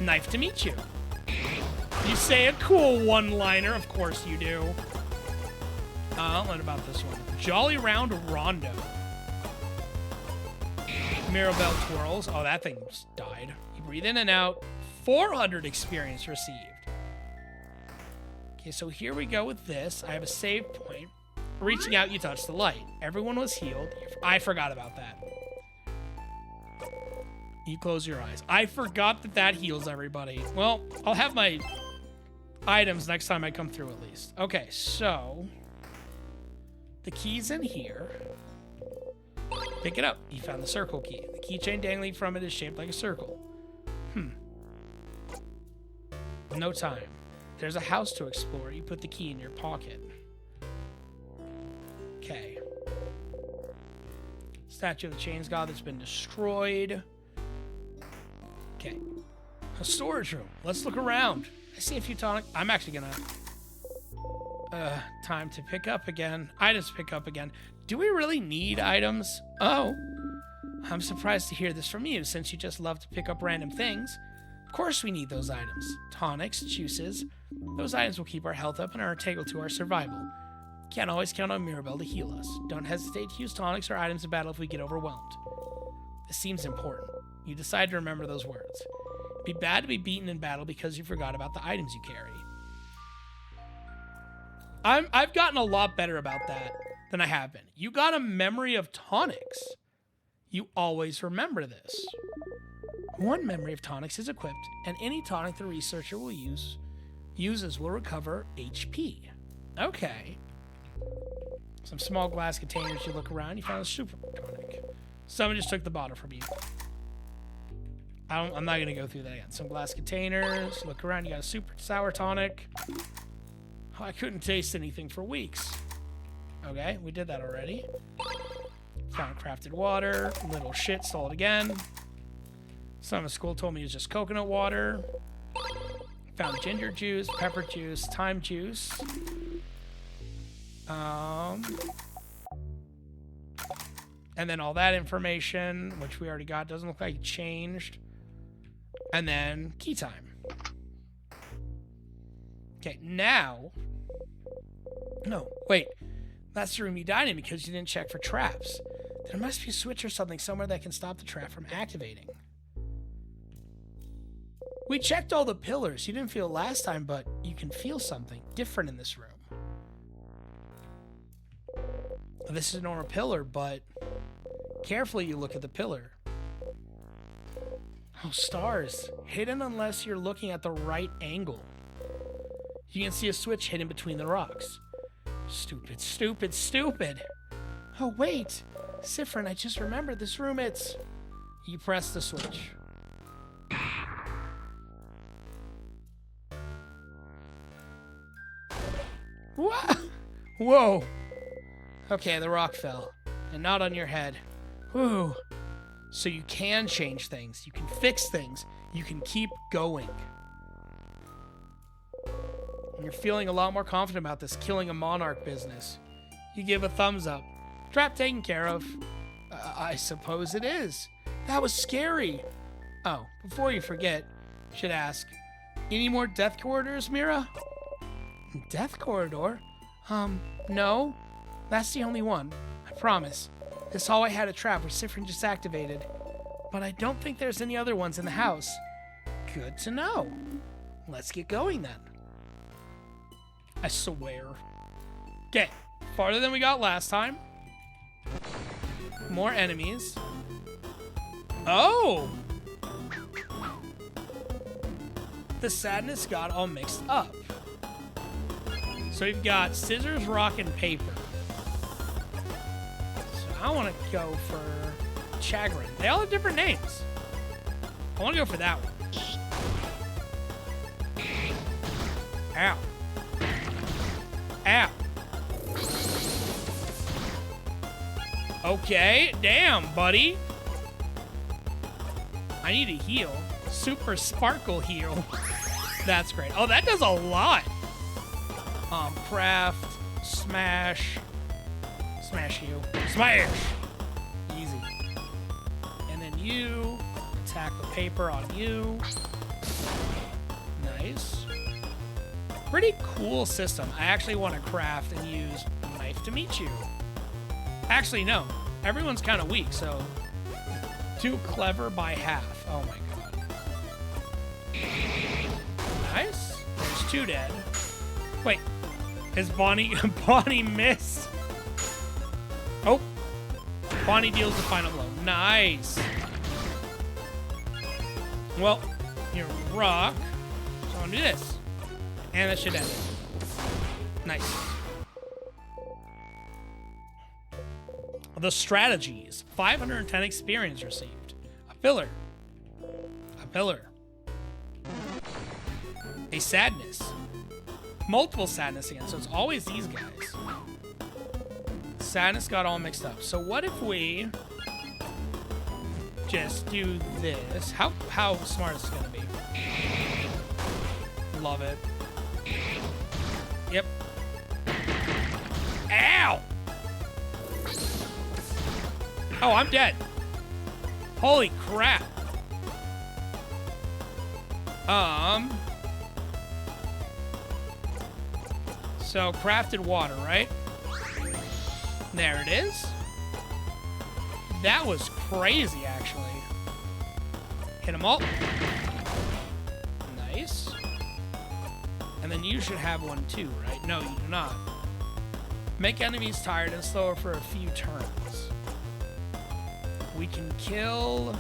Knife to meet you. You say a cool one-liner. Of course you do. What about this one? Jolly Round Rondo. Mirabelle Twirls. Oh, that thing just died. You breathe in and out. 400 experience received. Okay, so here we go with this. I have a save point. Reaching out, you touch the light. Everyone was healed. I forgot about that. You close your eyes. I forgot that that heals everybody. Well, I'll have my items next time I come through at least. Okay, so... The key's in here. Pick it up. You found the circle key. The keychain dangling from it is shaped like a circle. No time. There's a house to explore. You put the key in your pocket. Okay. Statue of the Chains God that's been destroyed. Okay. A storage room. Let's look around. I see a few tonic. I'm actually gonna... time to pick up again. Items to pick up again. Do we really need items? Oh. I'm surprised to hear this from you, since you just love to pick up random things. Of course we need those items. Tonics, juices. Those items will keep our health up and are integral to our survival. Can't always count on Mirabelle to heal us. Don't hesitate to use tonics or items in battle if we get overwhelmed. This seems important. You decide to remember those words. It'd be bad to be beaten in battle because you forgot about the items you carry. I've gotten a lot better about that than I have been. You got a memory of tonics. You always remember this. One memory of tonics is equipped, and any tonic the researcher will uses will recover HP. Okay. Some small glass containers. You look around, you found a super tonic. Someone just took the bottle from you. I'm not going to go through that again. Some glass containers. Look around, you got a super sour tonic. Oh, I couldn't taste anything for weeks. Okay, we did that already. Found crafted water. Little shit, stole it again. Some of school told me it was just coconut water. Found ginger juice, pepper juice, thyme juice. And then all that information, which we already got, doesn't look like it changed. And then key time. Okay, now... No, wait. That's the room you died in because you didn't check for traps. There must be a switch or something somewhere that can stop the trap from activating. We checked all the pillars. You didn't feel it last time, but you can feel something different in this room. This is a normal pillar, but carefully you look at the pillar. Oh, stars. Hidden unless you're looking at the right angle. You can see a switch hidden between the rocks. Stupid, stupid, stupid. Oh, wait. Ciaran, I just remembered this room. It's... You press the switch. What? Whoa. Okay, the rock fell. And not on your head. Whew. So you can change things. You can fix things. You can keep going. And you're feeling a lot more confident about this killing a monarch business. You give a thumbs up. Trap taken care of. I suppose it is. That was scary. Oh, before you forget, I should ask. Any more death corridors, Mira? Death corridor? No. That's the only one. I promise. This hallway had a trap which Ciaran just activated. But I don't think there's any other ones in the house. Good to know. Let's get going then. I swear. Okay. Farther than we got last time. More enemies. Oh! The sadness got all mixed up. So we've got scissors, rock, and paper. So I want to go for Ciaran. They all have different names. I want to go for that one. Ow. Ow. Okay, damn, buddy. I need a heal. Super sparkle heal. That's great. Oh, that does a lot. Craft, smash, smash you, smash. Easy. And then you attack the paper on you. Nice. Pretty cool system. I actually want to craft and use a knife to meet you. Actually, no. Everyone's kind of weak, so... Too clever by half. Oh my god. Nice. There's two dead. Wait. Is Bonnie... Bonnie missed? Oh. Bonnie deals the final blow. Nice. Well, you're rock. So I'm gonna do this. And that should end it. Nice. The strategies. 510 experience received. A pillar. A pillar. A sadness. Multiple sadness again, so it's always these guys. Sadness got all mixed up. So what if we just do this? How smart is this gonna be? Love it. Yep. Ow! Oh, I'm dead. Holy crap. So crafted water, right? There it is. That was crazy, actually. Hit them all. Nice. And And then you should have one too, right? No, you do not. Make enemies tired and slower for a few turns. We can kill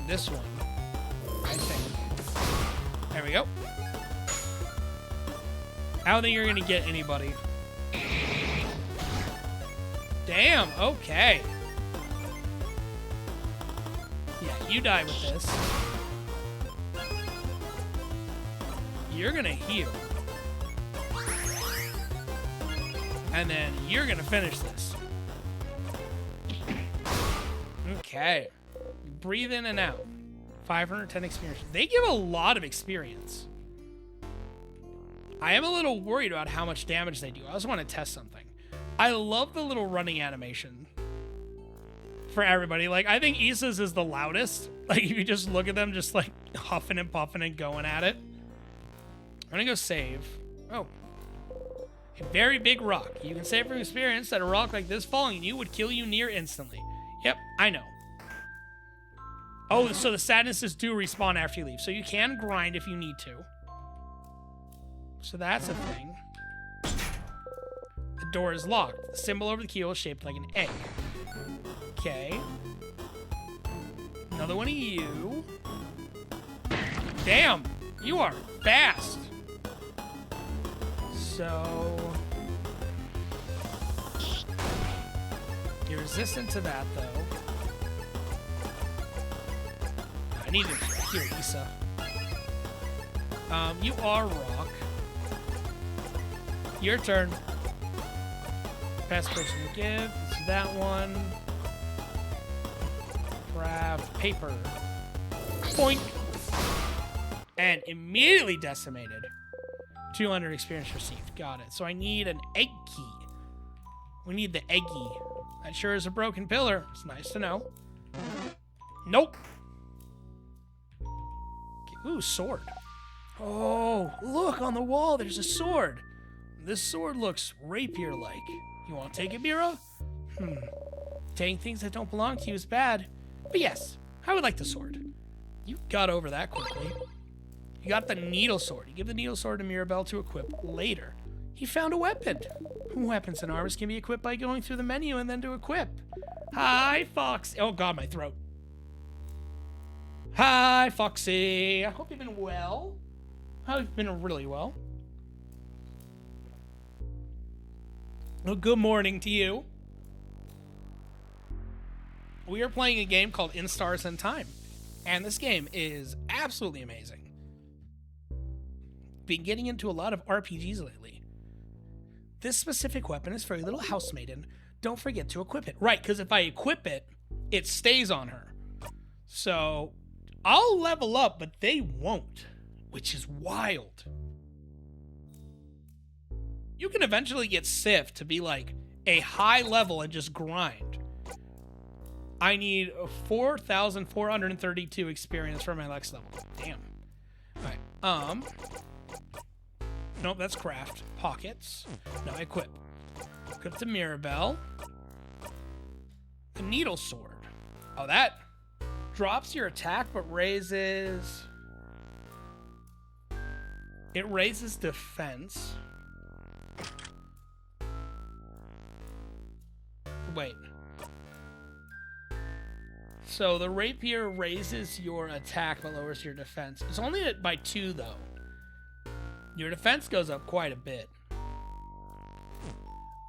this one, I think. There we go. I don't think you're gonna get anybody. Damn, okay. Yeah, you die with this. You're gonna heal. And then you're gonna finish this. Okay. Breathe in and out. 510 experience. They give a lot of experience. I am a little worried about how much damage they do. I also want to test something. I love the little running animation for everybody. Like, I think Issa's is the loudest. Like, you just look at them just, like, huffing and puffing and going at it. I'm gonna go save. Oh. A very big rock. You can say from experience that a rock like this falling on you would kill you near instantly. Yep, I know. Oh, so the sadnesses do respawn after you leave. So you can grind if you need to. So that's a thing. The door is locked. The symbol over the keyhole is shaped like an egg. Okay. Another one of you. Damn, you are fast. So you're resistant to that, though. I need to heal Issa. You are rock. Your turn. Best person to give. It's that one. Grab paper. Boink. And immediately decimated. 200 experience received. Got it. So I need an egg key. We need the egg key. That sure is a broken pillar. It's nice to know. Nope. Ooh, sword. Oh, look on the wall. There's a sword. This sword looks rapier-like. You want to take it, Mira? Taking things that don't belong to you is bad. But yes, I would like the sword. You got over that quickly. You got the needle sword. You give the needle sword to Mirabelle to equip later. He found a weapon. Weapons and armors can be equipped by going through the menu and then to equip. Hi, Foxy. Oh, God, my throat. Hi, Foxy. I hope you've been well. I've been really well. Well, good morning to you. We are playing a game called In Stars and Time. And this game is absolutely amazing. Been getting into a lot of RPGs lately. This specific weapon is for a little housemaiden. Don't forget to equip it. Right, because if I equip it, it stays on her. So I'll level up, but they won't, which is wild. You can eventually get Sif to be like a high level and just grind. I need 4,432 experience for my next level. Damn. Alright, nope, that's craft. Pockets. No, equip. Equip to Mirabelle. The needle sword. Oh, that drops your attack, but raises... It raises defense. Wait. So the rapier raises your attack but lowers your defense. It's only by 2 though. Your defense goes up quite a bit.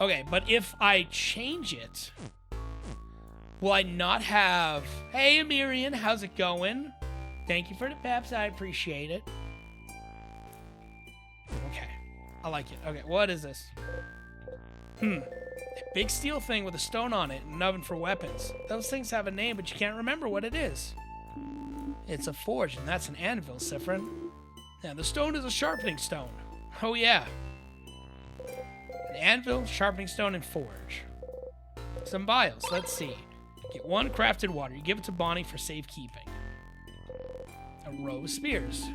Okay, but if I change it, will I not have... Hey, Amirian, how's it going? Thank you for the peps. I appreciate it. Okay. I like it. Okay, what is this? A big steel thing with a stone on it and an oven for weapons. Those things have a name, but you can't remember what it is. It's a forge, and that's an anvil, Ciaran. And the stone is a sharpening stone. Oh, yeah. An anvil, sharpening stone, and forge. Some bios. Let's see. Get 1 crafted water. You give it to Bonnie for safekeeping. A row of spears.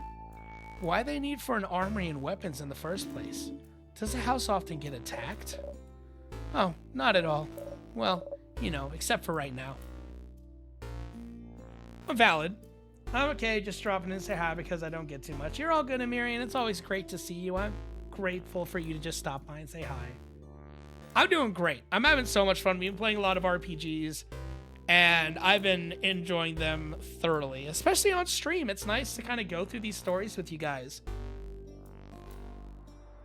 Why they need for an armory and weapons in the first place? Does the house often get attacked? Oh, not at all. Well, you know, except for right now. Valid. I'm okay, just dropping in to say hi because I don't get too much. You're all good, Amiri, and it's always great to see you. I'm grateful for you to just stop by and say hi. I'm doing great. I'm having so much fun. We've been playing a lot of RPGs, and I've been enjoying them thoroughly, especially on stream. It's nice to kind of go through these stories with you guys.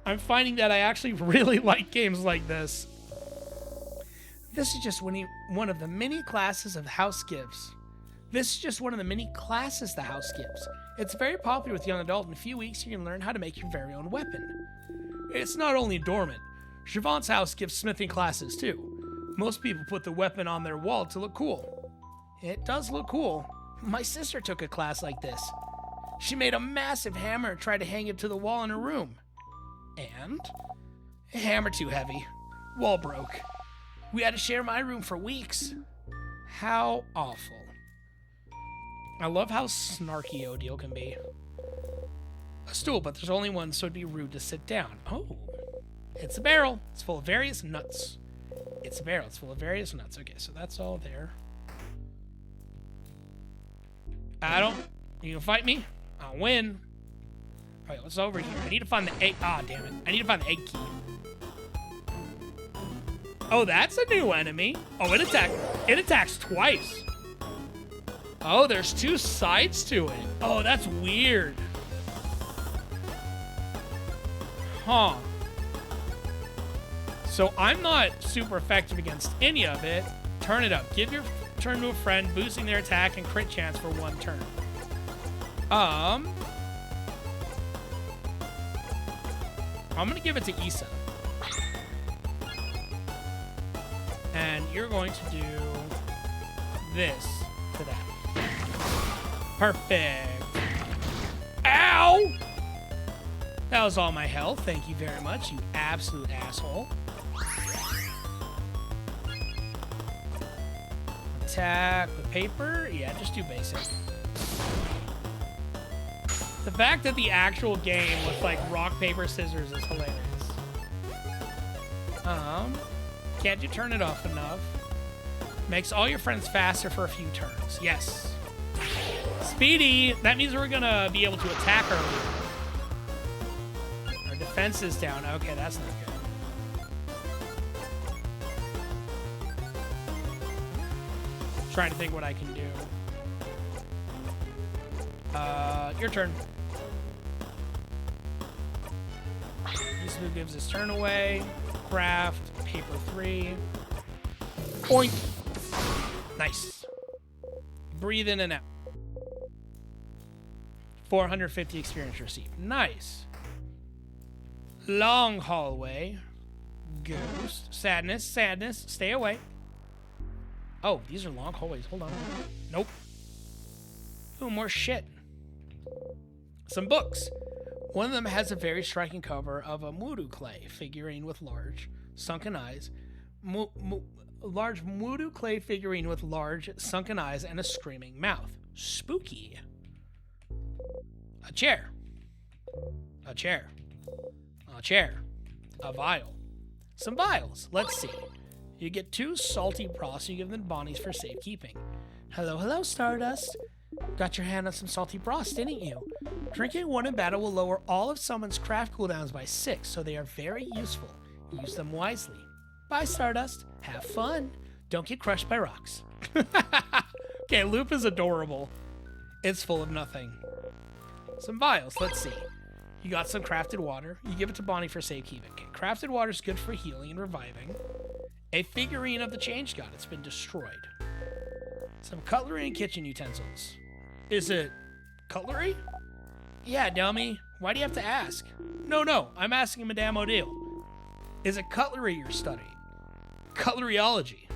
I'm finding that I actually really like games like this. This is just one of the many classes of house gives. This is just one of the many classes the house gives. It's very popular with young adults. In a few weeks, you can learn how to make your very own weapon. It's not only dormant. Siobhan's house gives smithing classes too. Most people put the weapon on their wall to look cool. It does look cool. My sister took a class like this. She made a massive hammer and tried to hang it to the wall in her room. And? A hammer too heavy. Wall broke. We had to share my room for weeks. How awful. I love how snarky Odile can be. A stool, but there's only one, so it'd be rude to sit down. Oh. It's a barrel. It's full of various nuts. It's a barrel. It's full of various nuts. Okay, so that's all there. You can fight me? I'll win. All right, what's over here? I need to find the egg. Ah, damn it. I need to find the egg key. Oh, that's a new enemy. Oh, it attacks twice. Oh, there's two sides to it. Oh, that's weird. Huh. So I'm not super effective against any of it. Turn it up. Give your turn to a friend, boosting their attack and crit chance for one turn. I'm gonna give it to Issa. And you're going to do this to that. Perfect. Ow! That was all my health. Thank you very much, you absolute asshole. Attack with paper? Yeah, just do basic. The fact that the actual game was like rock, paper, scissors is hilarious. Can't you turn it off enough? Makes all your friends faster for a few turns. Yes. Speedy! That means we're gonna be able to attack earlier. Our defense is down. Okay, that's not good. Trying to think what I can do. Your turn. Yusufu gives his turn away. Craft. Paper 3. Point. Nice. Breathe in and out. 450 experience received. Nice. Long hallway. Ghost. Sadness. Sadness. Stay away. Oh, these are long hallways. Hold on. Nope. Ooh, more shit. Some books. One of them has a very striking cover of a Mudu clay figurine with large, sunken eyes. Large Mudu clay figurine with large, sunken eyes and a screaming mouth. Spooky. A chair. A chair. A chair. A vial. Some vials. Let's see. You get 2 salty broths. You give them Bonnies for safekeeping. Hello, hello, Stardust. Got your hand on some salty broths, didn't you? Drinking one in battle will lower all of someone's craft cooldowns by 6, so they are very useful. Use them wisely. Bye, Stardust. Have fun. Don't get crushed by rocks. Okay, Loop is adorable. It's full of nothing. Some vials. Let's see. You got some crafted water. You give it to Bonnie for safekeeping. Okay, crafted water is good for healing and reviving. A figurine of the Change God. It's been destroyed. Some cutlery and kitchen utensils. Is it cutlery? Yeah, dummy. Why do you have to ask? No. I'm asking Madame Odile. Is it cutlery you're studying? Cutleryology.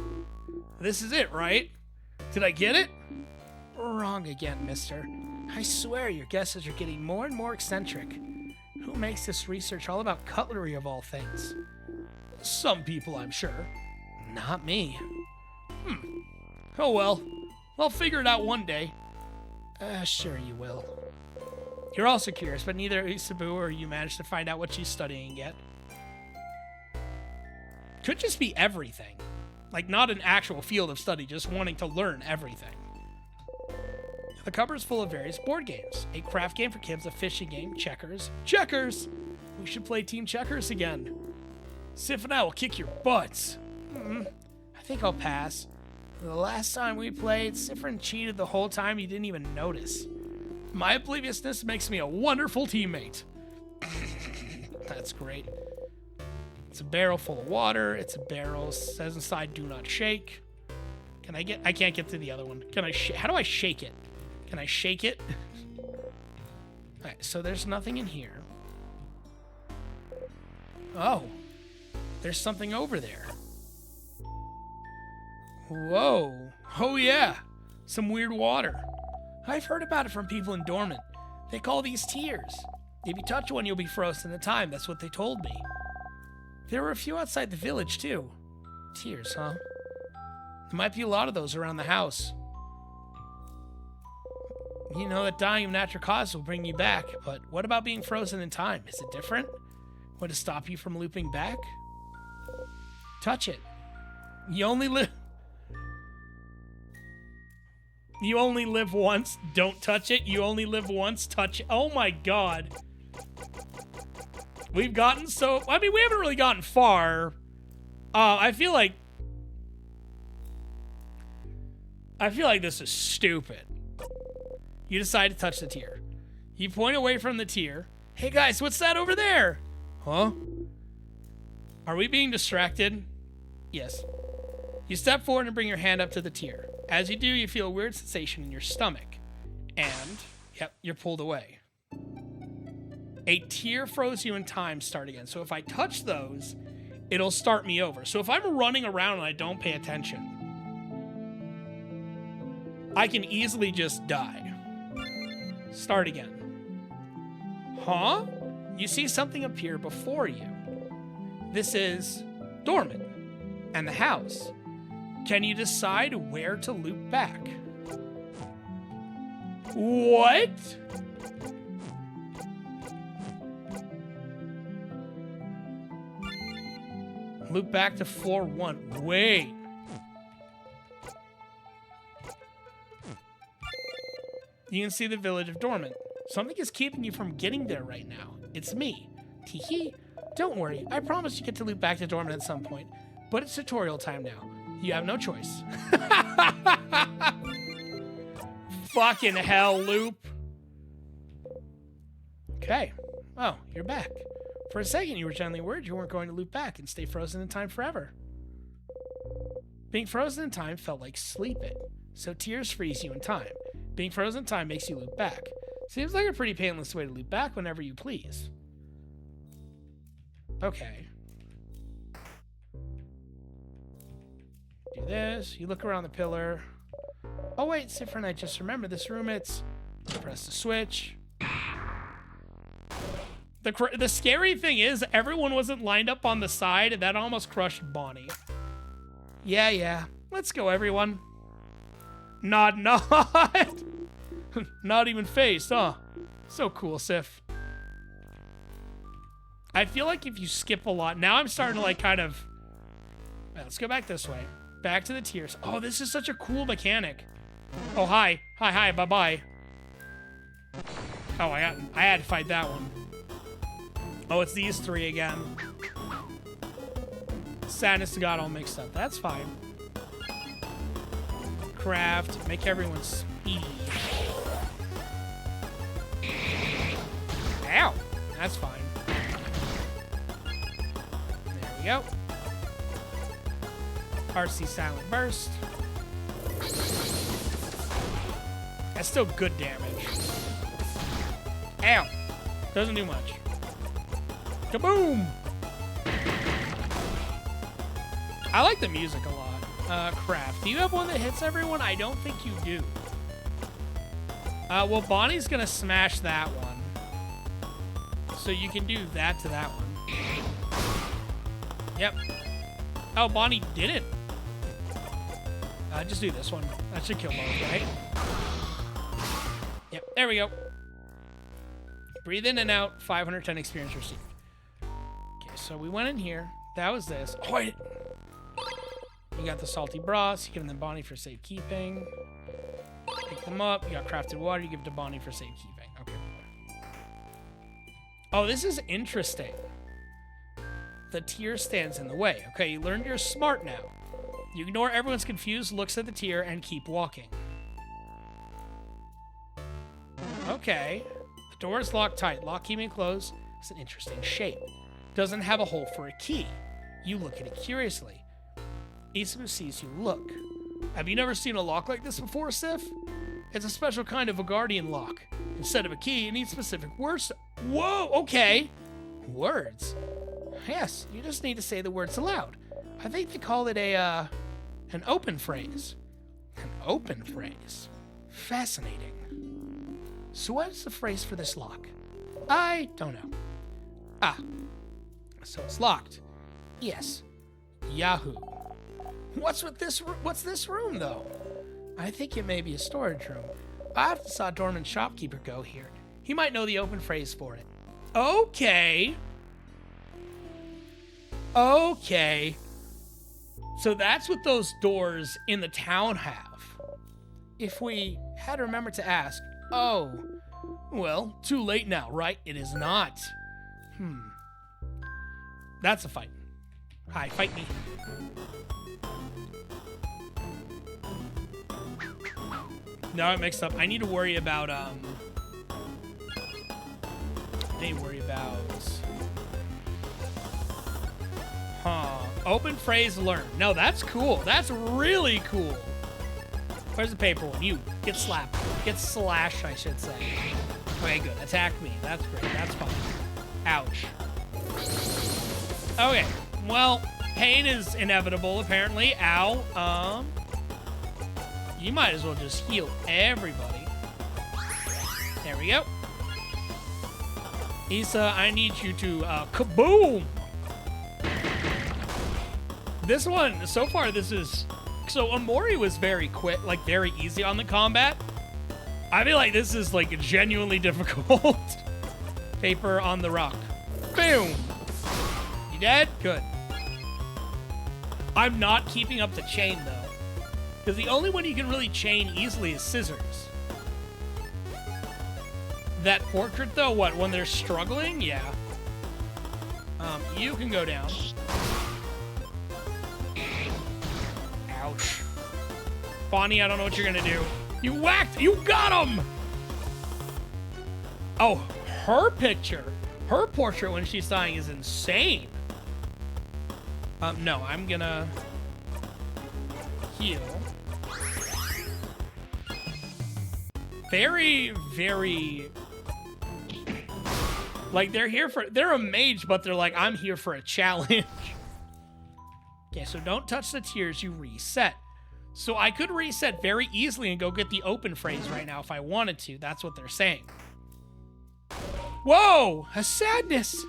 This is it, right? Did I get it? Wrong again, mister. I swear your guesses are getting more and more eccentric. Who makes this research all about cutlery of all things? Some people, I'm sure. Not me. Oh well. I'll figure it out one day. Sure you will. You're also curious, but neither Isabu or you managed to find out what she's studying yet. Could just be everything. Like, not an actual field of study, just wanting to learn everything. The cupboard's full of various board games. A craft game for kids, a fishing game, checkers. Checkers! We should play team checkers again. Sif and I will kick your butts. I think I'll pass. The last time we played, Sifrin cheated the whole time. You didn't even notice. My obliviousness makes me a wonderful teammate. That's great. It's a barrel full of water. It's a barrel. Says inside, do not shake. Can I get... I can't get to the other one. Can I... How do I shake it? Can I shake it? Alright, so there's nothing in here. Oh. There's something over there. Whoa. Oh, yeah. Some weird water. I've heard about it from people in Dormant. They call these tears. If you touch one, you'll be frozen in time. That's what they told me. There were a few outside the village, too. Tears, huh? There might be a lot of those around the house. You know that dying of natural causes will bring you back, but what about being frozen in time? Is it different? Would it stop you from looping back? Touch it. You only live... You only live once. Don't touch it. You only live once. Touch it. Oh my god. We've gotten so... I mean, we haven't really gotten far. I feel like this is stupid. You decide to touch the tear. You point away from the tear. Hey guys, what's that over there? Huh? Are we being distracted? Yes. You step forward and bring your hand up to the tear. As you do, you feel a weird sensation in your stomach. And, yep, you're pulled away. A tear froze you in time start again. So if I touch those, it'll start me over. So if I'm running around and I don't pay attention, I can easily just die. Start again. Huh? You see something appear before you. This is Dormant and the house. Can you decide where to loop back? What? Loop back to floor 1. Wait. You can see the village of Dormant. Something is keeping you from getting there right now. It's me. Teehee. Don't worry. I promise you get to loop back to Dormant at some point. But it's tutorial time now. You have no choice. Fucking hell, Loop. Okay. Oh, you're back. For a second, you were genuinely worried you weren't going to loop back and stay frozen in time forever. Being frozen in time felt like sleeping, so tears freeze you in time. Being frozen in time makes you loop back. Seems like a pretty painless way to loop back whenever you please. Okay. Do this. You look around the pillar. Oh wait, Sifrin, I just remembered this room. It's... Press the switch. The scary thing is, everyone wasn't lined up on the side, and that almost crushed Bonnie. Yeah. Let's go, everyone. Nod. Not even face, huh? So cool, Sif. I feel like if you skip a lot... Now I'm starting to, like, kind of... Right, let's go back this way. Back to the tears. Oh, this is such a cool mechanic. Oh, hi. Hi, bye-bye. Oh, I had to fight that one. Oh, it's these three again. Sadness got all mixed up. That's fine. Craft. Make everyone speedy. Ow. That's fine. There we go. RC Silent Burst. That's still good damage. Ow. Doesn't do much. Kaboom! I like the music a lot. Craft. Do you have one that hits everyone? I don't think you do. Well, Bonnie's gonna smash that one. So you can do that to that one. Yep. Oh, Bonnie didn't. Just do this one. That should kill both, right? Yep, there we go. Breathe in and out. 510 experience received. Okay, so we went in here. That was this. Oh, wait. You got the salty broths. You give them Bonnie for safekeeping. Pick them up. You got crafted water. You give it to Bonnie for safekeeping. Okay. Oh, this is interesting. The tier stands in the way. Okay, you learned you're smart now. You ignore everyone's confused looks at the tier and keep walking. Okay. The door is locked tight. Lock keeping closed. It's an interesting shape. Doesn't have a hole for a key. You look at it curiously. Isamu sees you look. Have you never seen a lock like this before, Sif? It's a special kind of a guardian lock. Instead of a key, it needs specific words. Whoa, okay. Words? Yes, you just need to say the words aloud. I think they call it an open phrase. An open phrase? Fascinating. So what is the phrase for this lock? I don't know. Ah, so it's locked. Yes. Yahoo. What's this room, though? I think it may be a storage room. I often saw a dormant shopkeeper go here. He might know the open phrase for it. Okay. Okay. So that's what those doors in the town have. If we had remembered to ask, oh, well, too late now, right? It is not. That's a fight. Hi, fight me. No, I mixed up. I need to worry about, open phrase learn. No, that's cool. That's really cool. Where's the paper one? You. Get slapped. Get slashed, I should say. Okay, good. Attack me. That's great. That's fine. Ouch. Okay. Well, pain is inevitable, apparently. Ow. You might as well just heal everybody. There we go. Issa, I need you to, kaboom! This one, so far, this is... So, Omori was very quick, like, very easy on the combat. I feel like this is, like, genuinely difficult. Paper on the rock. Boom! You dead? Good. I'm not keeping up the chain, though. Because the only one you can really chain easily is scissors. That portrait, though, what, when they're struggling? Yeah. You can go down. Ouch. Bonnie, I don't know what you're gonna do. You whacked! You got him! Oh, her picture. Her portrait when she's dying is insane. No, I'm gonna heal. Very, very... Like, they're a mage, but they're like, I'm here for a challenge. Okay, so don't touch the tiers, you reset. So I could reset very easily and go get the open phrase right now if I wanted to. That's what they're saying. Whoa! A sadness!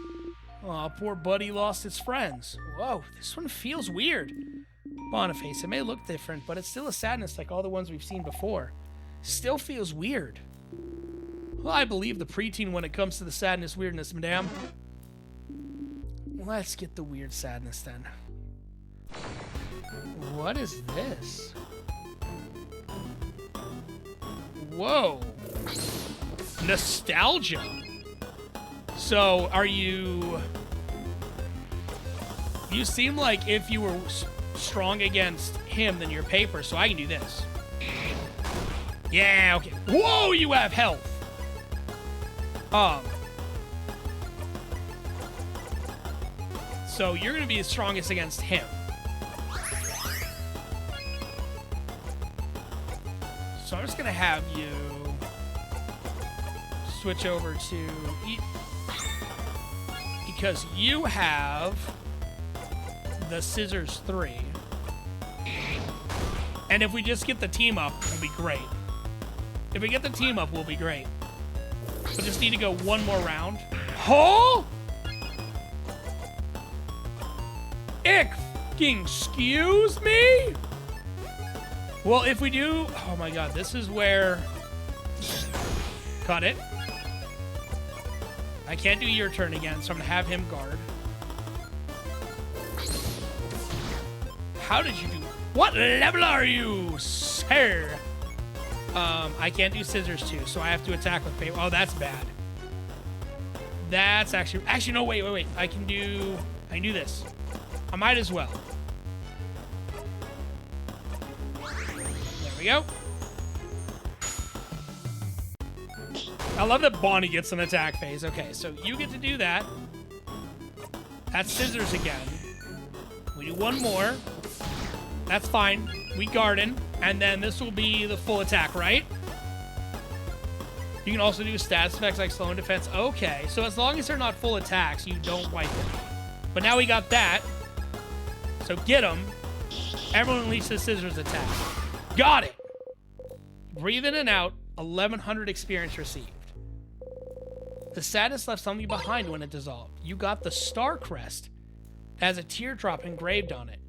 Aw, poor buddy lost his friends. Whoa, this one feels weird. Boniface, it may look different, but it's still a sadness like all the ones we've seen before. Still feels weird. Well, I believe the preteen when it comes to the sadness weirdness, madame. Let's get the weird sadness then. What is this? Whoa. Nostalgia. So, are you... You seem like if you were strong against him, then you're paper, so I can do this. Yeah, okay. Whoa, you have health. So you're going to be the strongest against him. So I'm just going to have you switch over to eat. Because you have the scissors 3. And if we just get the team up, it'll be great. If we get the team up, we'll be great. We just need to go one more round. Oh! Excuse me? Well, if we do... Oh my god, this is where... Cut it. I can't do your turn again, so I'm gonna have him guard. How did you do... What level are you, sir? I can't do scissors too, so I have to attack with paper. Oh, that's bad. That's actually no, wait. I can do this. I might as well. There we go. I love that Bonnie gets an attack phase. Okay, so you get to do that. That's scissors again. We do one more. That's fine. We garden. And then this will be the full attack, right? You can also do stats effects like slow and defense. Okay, so as long as they're not full attacks, you don't wipe them. But now we got that. So get them. Everyone unleash the scissors attack. Got it. Breathe in and out. 1,100 experience received. The status left something behind when it dissolved. You got the star crest. It has a teardrop engraved on it.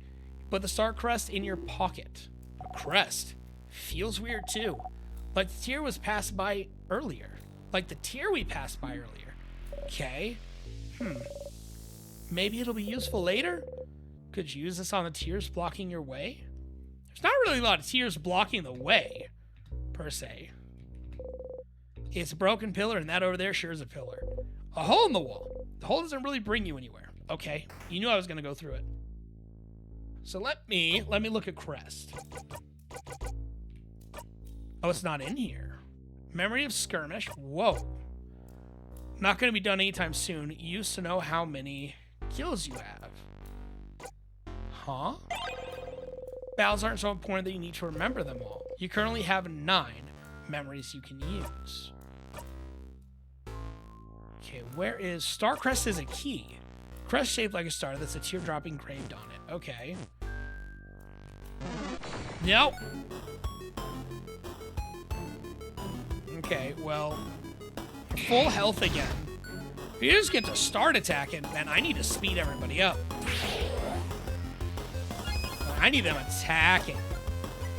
Put the star crest in your pocket. A crest. Feels weird too. Like the tier was passed by earlier. Like the tier we passed by earlier. Okay. Maybe it'll be useful later? Could you use this on the tiers blocking your way? There's not really a lot of tiers blocking the way, per se. It's a broken pillar, and that over there sure is a pillar. A hole in the wall. The hole doesn't really bring you anywhere. Okay, you knew I was going to go through it. So let me look at Crest. Oh, it's not in here. Memory of Skirmish. Whoa. Not going to be done anytime soon. You used to know how many kills you have. Huh? Battles aren't so important that you need to remember them all. You currently have 9 memories you can use. Okay, where is... Starcrest is a key. Crest shaped like a star that's a teardrop engraved on it. Okay. Nope. Okay, well... Full health again. If you just get to start attacking, man, I need to speed everybody up. I need them attacking.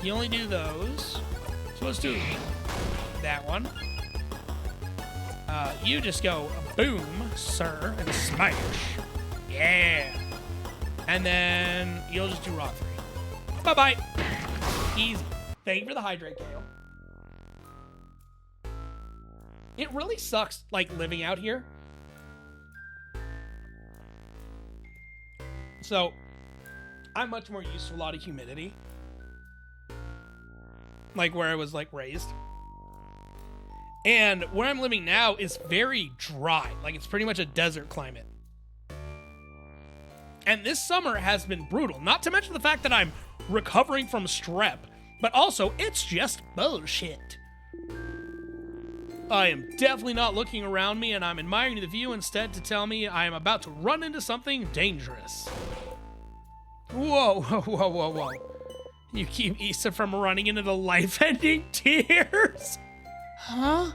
You only do those. So let's do that one. You just go boom, sir, and smash. Yeah. And then you'll just do Rock 3. Bye-bye. Easy. Thank you for the hydrate, Kale. It really sucks, like, living out here. So, I'm much more used to a lot of humidity. Like, where I was, like, raised. And where I'm living now is very dry. Like, it's pretty much a desert climate. And this summer has been brutal. Not to mention the fact that I'm recovering from strep. But also, it's just bullshit. I am definitely not looking around me, and I'm admiring the view instead to tell me I am about to run into something dangerous. Whoa, whoa, whoa, whoa, whoa. You keep Issa from running into the life-ending tears? Huh?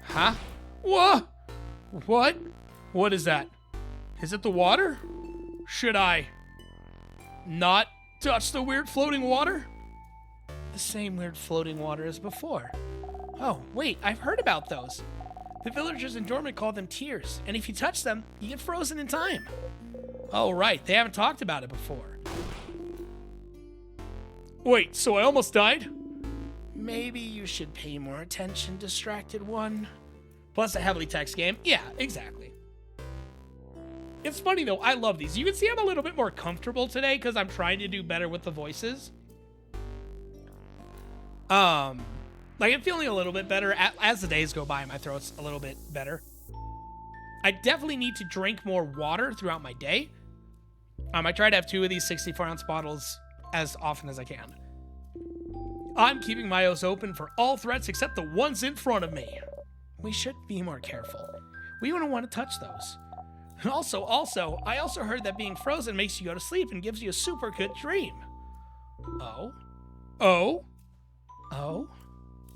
Huh? What? What? What is that? Is it the water? Should I not touch the weird floating water? The same weird floating water as before. Oh, wait, I've heard about those. The villagers in Dormant call them tears, and if you touch them, you get frozen in time. Oh, right, they haven't talked about it before. Wait, so I almost died? Maybe you should pay more attention, distracted one. Plus a heavily text game. Yeah, exactly. It's funny, though, I love these. You can see I'm a little bit more comfortable today because I'm trying to do better with the voices. Like, I'm feeling a little bit better. As the days go by, my throat's a little bit better. I definitely need to drink more water throughout my day. I try to have 2 of these 64-ounce bottles as often as I can. I'm keeping my eyes open for all threats except the ones in front of me. We should be more careful. We wouldn't want to touch those. Also, I also heard that being frozen makes you go to sleep and gives you a super good dream. Oh? Oh? Oh?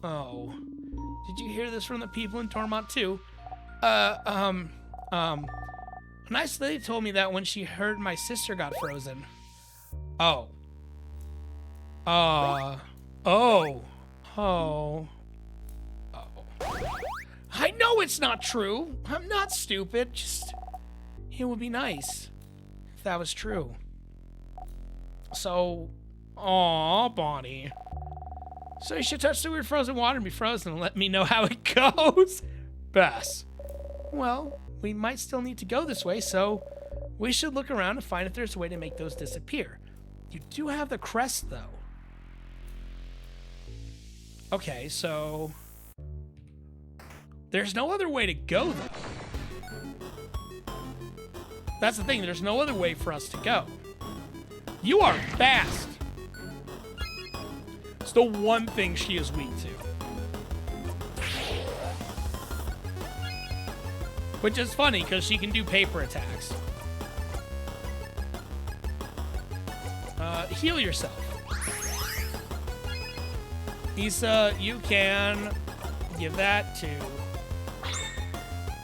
Oh. Did you hear this from the people in Tormont too? A nice lady told me that when she heard my sister got frozen. Oh. Oh. Oh. Oh. I know it's not true. I'm not stupid. Just, it would be nice if that was true. So, aw, Bonnie. So you should touch the weird frozen water and be frozen and let me know how it goes. Bass. Well, we might still need to go this way, so we should look around and find if there's a way to make those disappear. You do have the crest, though. Okay, so there's no other way to go, though. That's the thing. There's no other way for us to go. You are fast. It's the one thing she is weak to. Which is funny, because she can do paper attacks. Heal yourself. Issa, you can give that to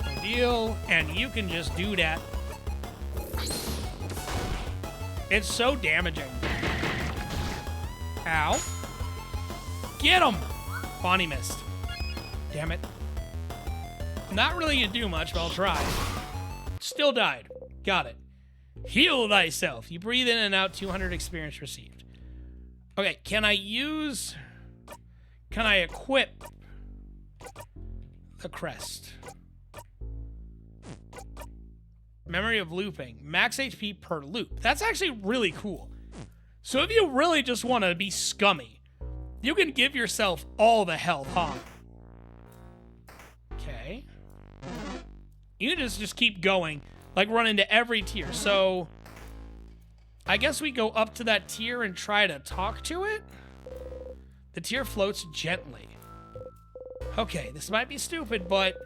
Odile, and you can just do that. It's so damaging. Ow. Get him! Bonnie missed. Damn it. Not really gonna do much, but I'll try. Still died. Got it. Heal thyself. You breathe in and out, 200 experience received. Okay, can I equip the crest? Memory of looping. Max HP per loop. That's actually really cool. So if you really just want to be scummy, you can give yourself all the health, huh? Okay. You can just keep going, like run into every tier. So I guess we go up to that tier and try to talk to it. The tier floats gently. Okay, this might be stupid, but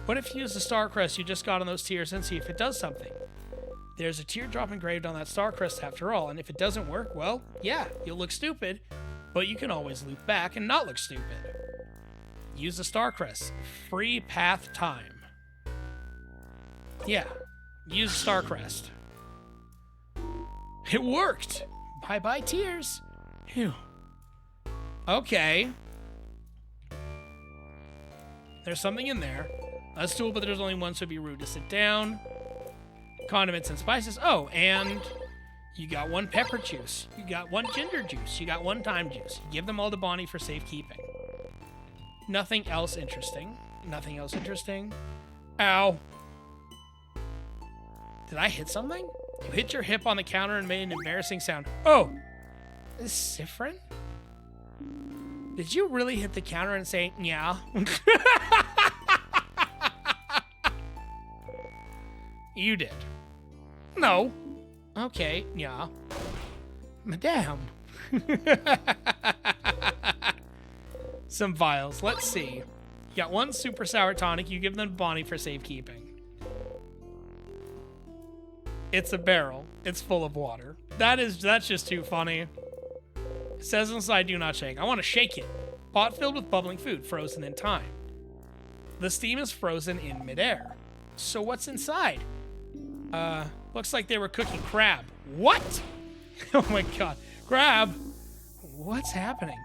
what if you use the star crest you just got on those tiers and see if it does something? There's a teardrop engraved on that star crest after all, and if it doesn't work, well, yeah, you'll look stupid, but you can always loop back and not look stupid. Use the star crest. Free path time. Yeah, use the star crest. It worked! Bye-bye tears. Phew. Okay. There's something in there. A stool, but there's only one, so it'd be rude to sit down. Condiments and spices. Oh, and you got one pepper juice. You got one ginger juice. You got one thyme juice. You give them all to Bonnie for safekeeping. Nothing else interesting. Nothing else interesting. Ow. Did I hit something? You hit your hip on the counter and made an embarrassing sound. Oh! Is Siffrin? Did you really hit the counter and say, yeah? You did. No. Okay, yeah. Madame. Some vials. Let's see. You got one super sour tonic. You give them to Bonnie for safekeeping. It's a barrel. It's full of water. That's just too funny. It says inside, do not shake. I want to shake it. Pot filled with bubbling food, frozen in time. The steam is frozen in midair. So what's inside? Looks like they were cooking crab. What? Oh my god. Crab? What's happening?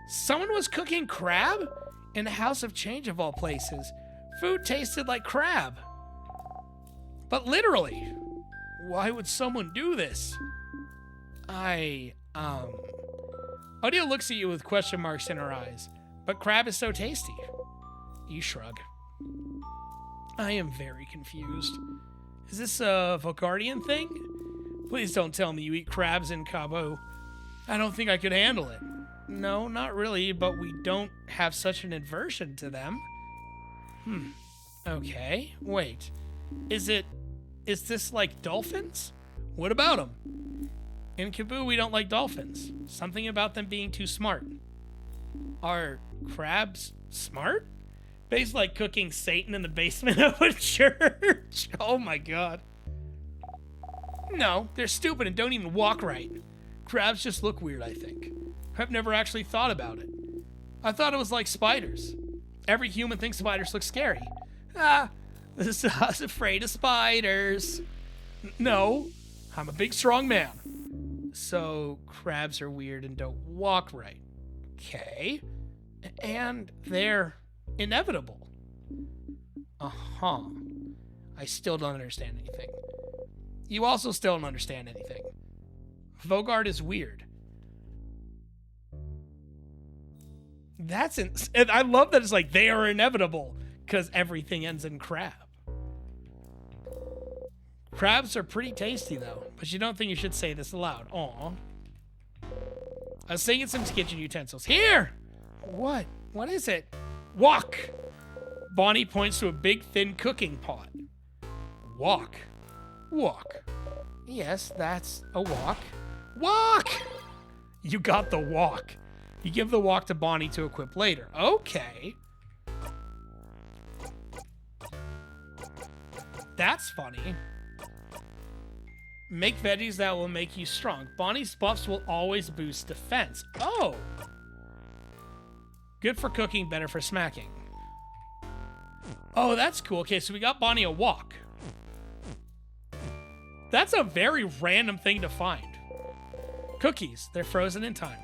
Someone was cooking crab? In the House of Change of all places. Food tasted like crab. But literally. Why would someone do this? Odile looks at you with question marks in her eyes. But crab is so tasty. You shrug. I am very confused. Is this a Vogardian thing? Please don't tell me you eat crabs in Cabo. I don't think I could handle it. No, not really, but we don't have such an aversion to them. Okay, wait. Is this like dolphins? What about them? In Cebu, we don't like dolphins. Something about them being too smart. Are crabs smart? Based like cooking Satan in the basement of a church. Oh my god. No, they're stupid and don't even walk right. Crabs just look weird, I think. I've never actually thought about it. I thought it was like spiders. Every human thinks spiders look scary. I was afraid of spiders. No, I'm a big, strong man. So, crabs are weird and don't walk right. Okay. And they're inevitable. Uh-huh. I still don't understand anything. You also still don't understand anything. Vogard is weird. And I love that it's like they are inevitable because everything ends in crab. Crabs are pretty tasty though, but you don't think you should say this aloud. Aw. I was saying some kitchen utensils. Here! What? What is it? Wok! Bonnie points to a big, thin cooking pot. Wok. Wok. Yes, that's a wok. Wok! You got the wok. You give the wok to Bonnie to equip later. Okay. That's funny. Make veggies that will make you strong. Bonnie's buffs will always boost defense. Oh! Good for cooking, better for smacking. Oh, that's cool. Okay, so we got Bonnie a wok. That's a very random thing to find. Cookies. They're frozen in time.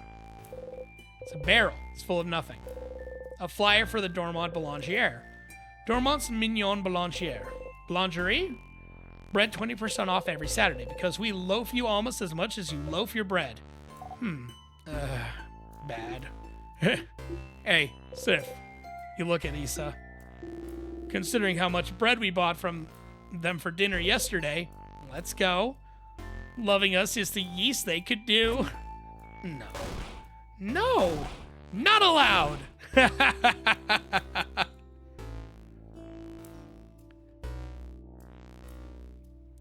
It's a barrel. It's full of nothing. A flyer for the Dormont Boulangère. Dormont's Mignon Boulangère. Boulangerie? Bread 20% off every Saturday because we loaf you almost as much as you loaf your bread. Bad. Hey, Sif. You look at Issa. Considering how much bread we bought from them for dinner yesterday, let's go. Loving us is the yeast they could do. No. No! Not allowed!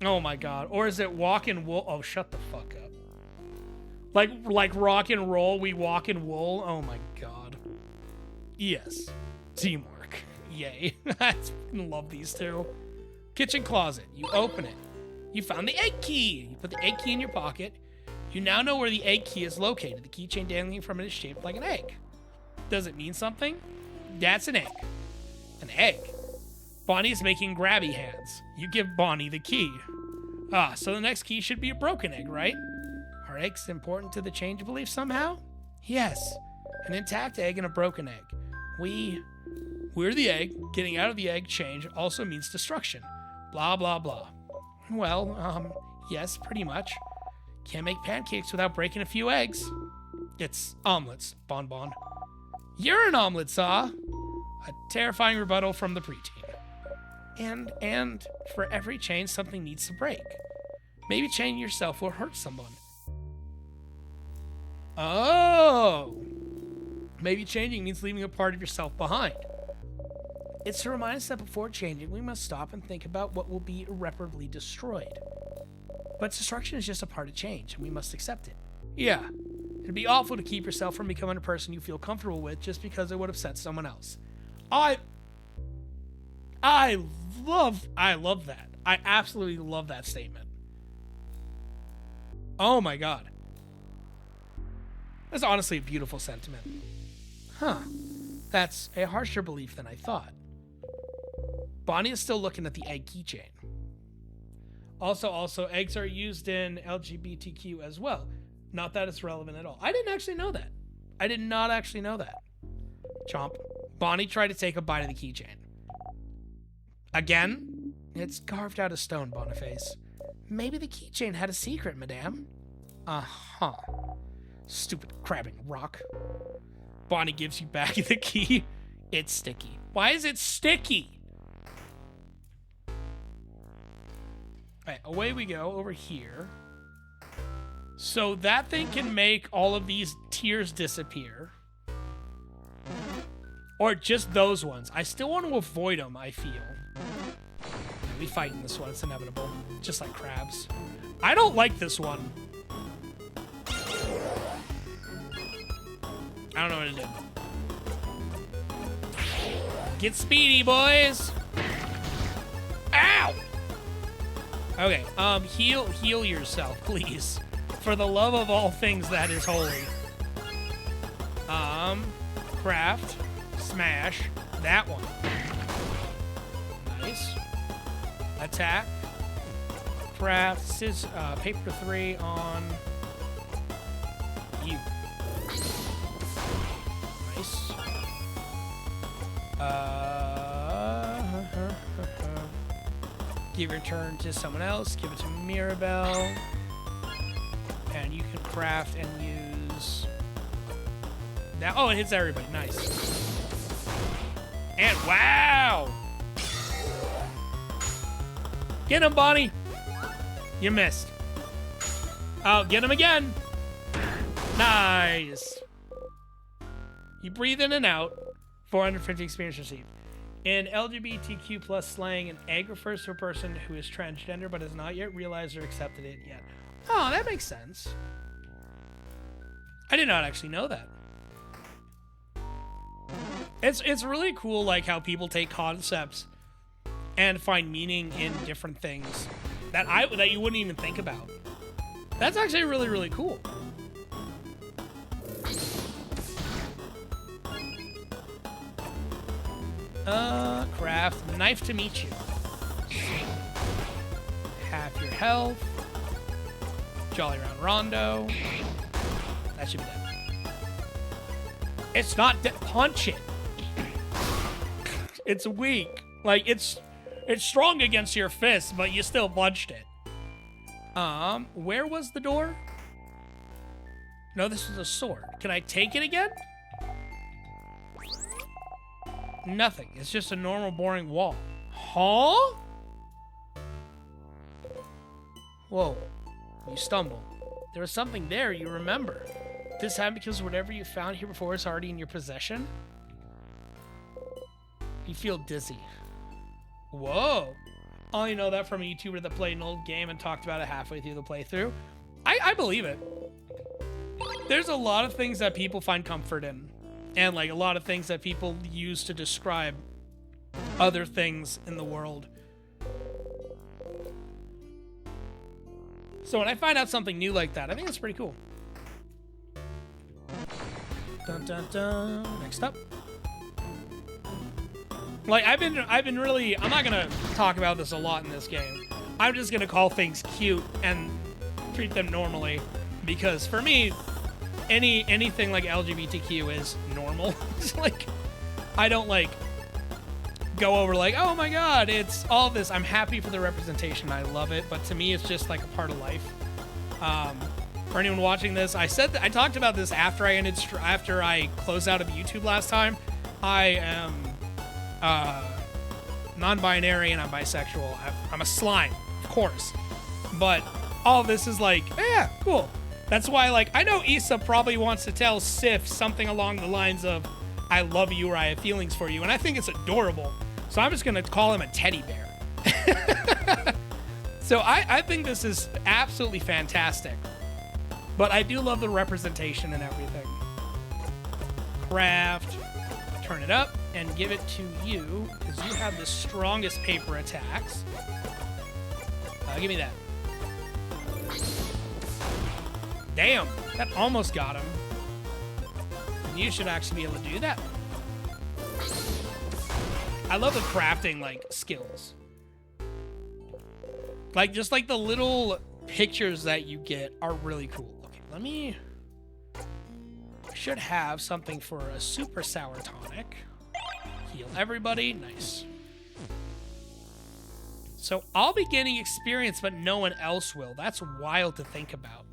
Oh my god. Or is it walk and wool? Oh, shut the fuck up. Like rock and roll, we walk in wool? Oh my god. Yes. Teamwork. Yay. I love these two. Kitchen closet. You open it. You found the egg key. You put the egg key in your pocket. You now know where the egg key is located. The keychain dangling from it is shaped like an egg. Does it mean something? That's an egg. An egg. Bonnie is making grabby hands. You give Bonnie the key. Ah, so the next key should be a broken egg, right? Are eggs important to the change belief somehow? Yes. An intact egg and a broken egg. We're the egg. Getting out of the egg change also means destruction. Blah, blah, blah. Well, yes, pretty much. Can't make pancakes without breaking a few eggs. It's omelets, Bon Bon. You're an omelet, Saw. A terrifying rebuttal from the preteen. And for every chain, something needs to break. Maybe chaining yourself will hurt someone. Oh! Maybe changing means leaving a part of yourself behind. It's to remind us that before changing, we must stop and think about what will be irreparably destroyed. But destruction is just a part of change, and we must accept it. Yeah, it'd be awful to keep yourself from becoming a person you feel comfortable with just because it would upset someone else. I love that. I absolutely love that statement. Oh my god. That's honestly a beautiful sentiment. Huh. That's a harsher belief than I thought. Bonnie is still looking at the egg keychain. Also, eggs are used in LGBTQ as well. Not that it's relevant at all. I didn't actually know that. I did not actually know that. Chomp. Bonnie tried to take a bite of the keychain. Again? It's carved out of stone, Boniface. Maybe the keychain had a secret, madame. Uh-huh. Stupid crabbing rock. Bonnie gives you back the key. It's sticky. Why is it sticky? Alright, away we go over here. So that thing can make all of these tears disappear. Or just those ones. I still want to avoid them, I feel. We fight in this one, it's inevitable. Just like crabs. I don't like this one. I don't know what to do. Get speedy, boys! Ow! Okay, heal yourself, please. For the love of all things that is holy. Craft. Smash. That one. Nice. Attack. Craft. Paper 3 on you. Nice. Give your turn to someone else. Give it to Mirabelle. And you can craft and use That, oh, it hits everybody. Nice. And wow! Get him, Bonnie! You missed. Oh, get him again! Nice! You breathe in and out. 450 experience received. In LGBTQ plus slang, an egg refers to a person who is transgender but has not yet realized or accepted it yet. Oh, that makes sense. I did not actually know that. It's really cool, like, how people take concepts and find meaning in different things that you wouldn't even think about. That's actually really, really cool. Craft knife to meet you. Half your health. Jolly Round Rondo. That should be dead. It's not dead. Punch it. It's weak. Like, it's strong against your fist, but you still punched it. Where was the door? No, this was a sword. Can I take it again? Nothing. It's just a normal, boring wall. Huh? Whoa. You stumble. There was something there you remember. This happened because whatever you found here before is already in your possession? You feel dizzy. Whoa. Oh, you know that from a YouTuber that played an old game and talked about it halfway through the playthrough? I believe it. There's a lot of things that people find comfort in. And, like, a lot of things that people use to describe other things in the world. So when I find out something new like that, I think that's pretty cool. Dun dun dun. Next up. Like, I've been really, I'm not gonna talk about this a lot in this game. I'm just gonna call things cute and treat them normally, because for me, anything like LGBTQ is normal. It's like, I don't like go over like, oh my god, it's all this. I'm happy for the representation. I love it, but to me, it's just like a part of life. For anyone watching this, I talked about this after I closed out of YouTube last time. I am non-binary and I'm bisexual. I'm a slime, of course, but all this is like, yeah, cool. That's why, like, I know Issa probably wants to tell Sif something along the lines of, I love you or I have feelings for you, and I think it's adorable. So I'm just going to call him a teddy bear. So I think this is absolutely fantastic. But I do love the representation and everything. Craft, turn it up, and give it to you, because you have the strongest paper attacks. Give me that. Damn, that almost got him. You should actually be able to do that. I love the crafting, like, skills. Like, just like the little pictures that you get are really cool. Okay, let me... I should have something for a super sour tonic. Heal everybody. Nice. So I'll be getting experience, but no one else will. That's wild to think about.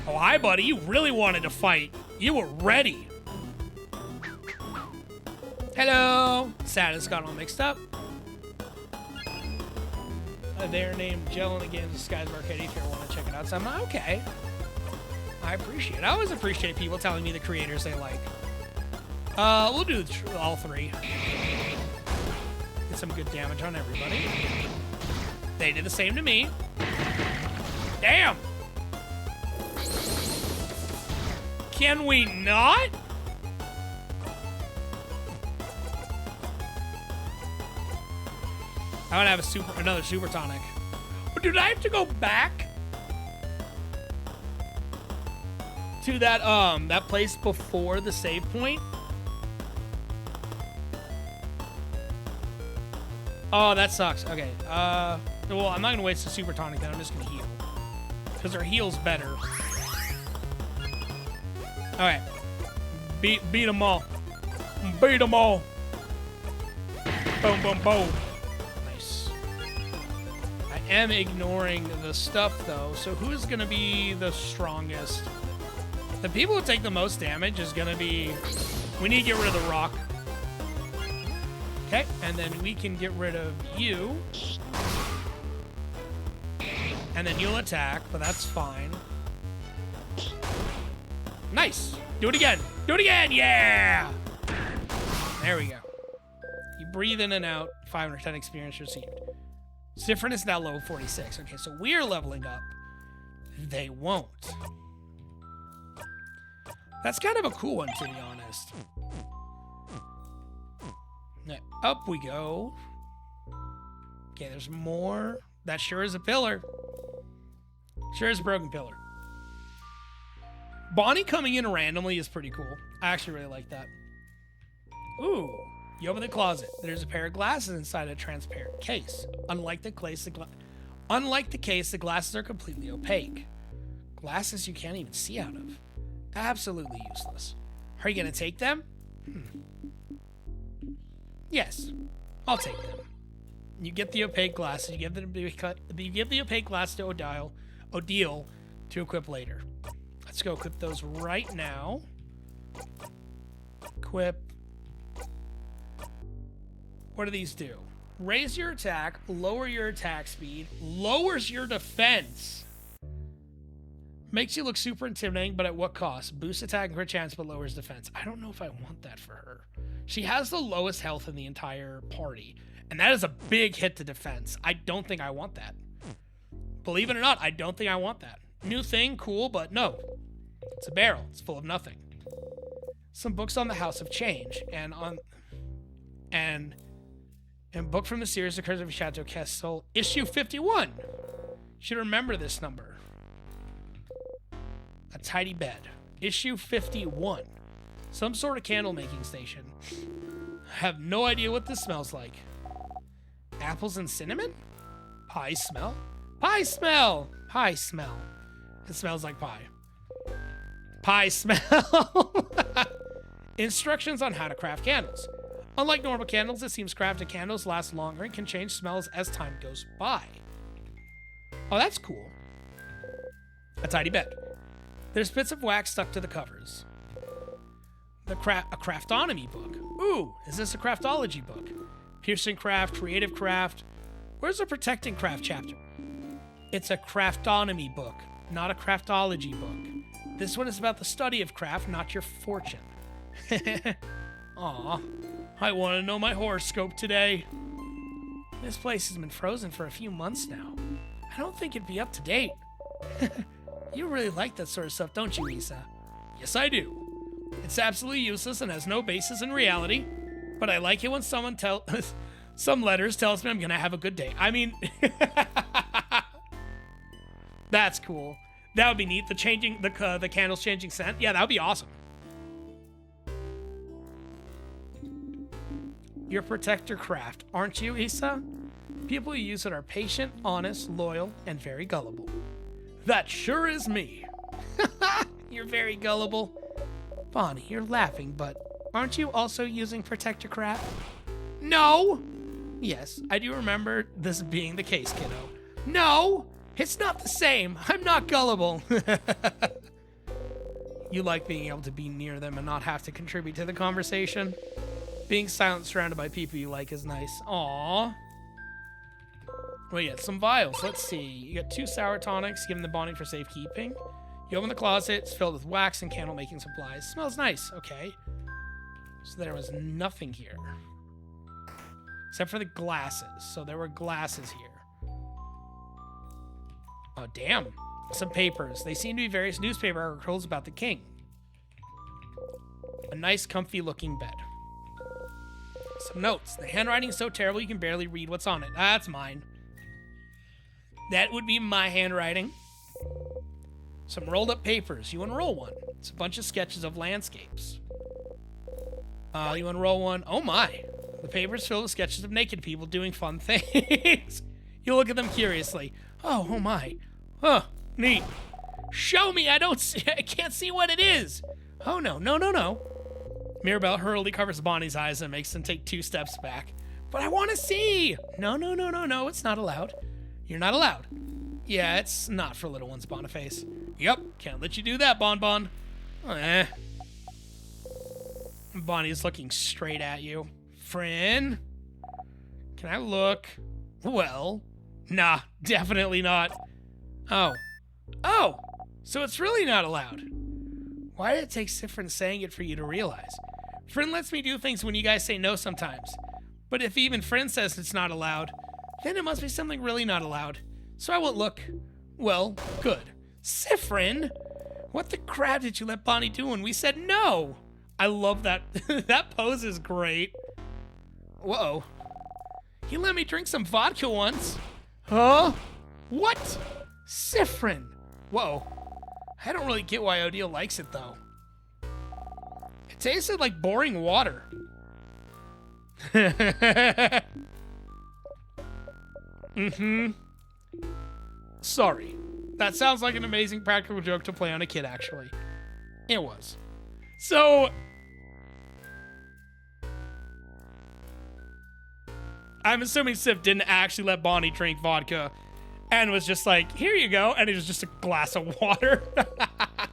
Oh, hi, buddy. You really wanted to fight. You were ready. Hello. Satis got all mixed up. They're named Jellin again. Skies Arcade if you want to check it out. So I'm like, okay. I appreciate it. I always appreciate people telling me the creators they like. We'll do all three. Get some good damage on everybody. They did the same to me. Damn! Can we not? I'm gonna have another super tonic. But dude, I have to go back to that place before the save point. Oh, that sucks. Okay. Well, I'm not gonna waste a super tonic then. I'm just gonna heal, because her heal's better. All right. Beat them all. Beat them all. Boom, boom, boom. Nice. I am ignoring the stuff though. So who's gonna be the strongest? The people who take the most damage is gonna be... We need to get rid of the rock. Okay, and then we can get rid of you. And then you'll attack, but that's fine. Nice! Do it again! Do it again! Yeah! There we go. You breathe in and out, 510 experience received. Different is now level 46. Okay, so we're leveling up. They won't. That's kind of a cool one, to be honest. Now, up we go. Okay, there's more. That sure is a pillar. Sure is a broken pillar. Bonnie coming in randomly is pretty cool. I actually really like that. Ooh. You open the closet. There's a pair of glasses inside a transparent case. Unlike the case, the glasses are completely opaque. Glasses you can't even see out of. Absolutely useless. Are you going to take them? Yes. I'll take them. You get the opaque glasses. You give the opaque glass to Odile to equip later. Let's go equip those right now. Equip. What do these do? Raise your attack, lower your attack speed, lowers your defense. Makes you look super intimidating, but at what cost? Boosts attack and crit chance, but lowers defense. I don't know if I want that for her. She has the lowest health in the entire party, and that is a big hit to defense. I don't think I want that. Believe it or not, I don't think I want that. New thing, cool, but no. It's a barrel. It's full of nothing. Some books on the House of Change, and book from the series The Curse of Chateau Castle, issue 51. You should remember this number. A tidy bed. Issue 51. Some sort of candle making station. I have no idea what this smells like. Apples and cinnamon? Pie smell? Pie smell! Pie smell. It smells like pie. Pie smell! Instructions on how to craft candles. Unlike normal candles, it seems crafted candles last longer and can change smells as time goes by. Oh, that's cool. A tidy bed. There's bits of wax stuck to the covers. A craftonomy book. Ooh, is this a craftology book? Piercing craft, creative craft. Where's the protecting craft chapter? It's a craftonomy book, not a craftology book. This one is about the study of craft, not your fortune. Aw, I want to know my horoscope today. This place has been frozen for a few months now. I don't think it'd be up to date. You really like that sort of stuff, don't you, Isa? Yes, I do. It's absolutely useless and has no basis in reality, but I like it when someone some letters tells me I'm gonna have a good day. I mean, that's cool. That would be neat. The candles changing scent. Yeah, that would be awesome. You're Protector Craft, aren't you, Isa? People who use it are patient, honest, loyal, and very gullible. That sure is me. You're very gullible. Bonnie, you're laughing, but aren't you also using Protector Craft? No! Yes, I do remember this being the case, kiddo. No! It's not the same. I'm not gullible. You like being able to be near them and not have to contribute to the conversation? Being silent surrounded by people you like is nice. Aww. Well, yeah, some vials. Let's see. You got 2 sour tonics, given the bonding for safekeeping. You open the closet. It's filled with wax and candle-making supplies. Smells nice. Okay. So there was nothing here. Except for the glasses. So there were glasses here. Oh, damn. Some papers. They seem to be various newspaper articles about the king. A nice, comfy-looking bed. Some notes. The handwriting's so terrible you can barely read what's on it. That's mine. That would be my handwriting. Some rolled up papers. You unroll one. It's a bunch of sketches of landscapes. You unroll one. Oh my. The paper's filled with sketches of naked people doing fun things. You look at them curiously. Oh my. Huh. Neat. Show me. I can't see what it is. Oh no. Mirabelle hurriedly covers Bonnie's eyes and makes them take 2 steps back. But I want to see. No. It's not allowed. You're not allowed. Yeah, it's not for little ones, Boniface. Yep, can't let you do that, Bonbon. Eh. Bonnie's looking straight at you. Friend? Can I look? Well, nah, definitely not. Oh. Oh! So it's really not allowed. Why did it take Ciaran saying it for you to realize? Friend lets me do things when you guys say no sometimes. But if even Friend says it's not allowed, then it must be something really not allowed. So I won't look. Well, good. Ciaran! What the crap did you let Bonnie do when we said no? I love that. That pose is great. Whoa. He let me drink some vodka once. Huh? What? Ciaran! Whoa. I don't really get why Odile likes it, though. It tasted like boring water. Sorry. That sounds like an amazing practical joke to play on a kid, actually. It was. So... I'm assuming Sif didn't actually let Bonnie drink vodka and was just like, here you go, and it was just a glass of water. A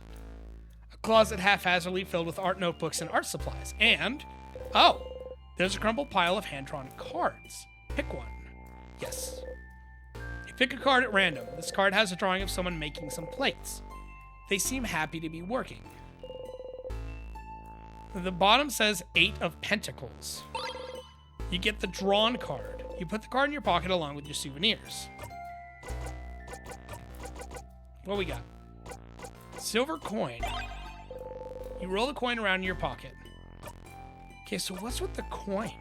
closet haphazardly filled with art notebooks and art supplies. And, oh, there's a crumpled pile of hand-drawn cards. Pick one. Yes. You pick a card at random. This card has a drawing of someone making some plates. They seem happy to be working. The bottom says 8 of Pentacles. You get the drawn card. You put the card in your pocket along with your souvenirs. What we got? Silver coin. You roll the coin around in your pocket. Okay, so what's with the coin?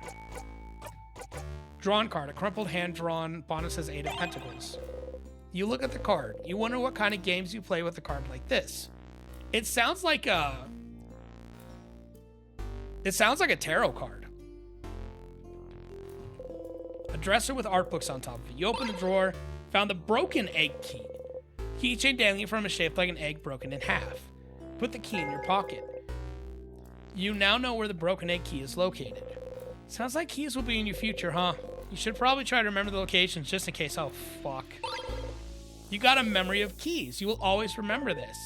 Drawn card. A crumpled hand drawn. Bottom says 8 of Pentacles. You look at the card. You wonder what kind of games you play with a card like this. It sounds like a tarot card. A dresser with art books on top of it. You open the drawer, found the broken egg key. Keychain dangling from a shape like an egg broken in half. Put the key in your pocket. You now know where the broken egg key is located. Sounds like keys will be in your future, huh? You should probably try to remember the locations just in case. Oh, fuck. You got a memory of keys. You will always remember this.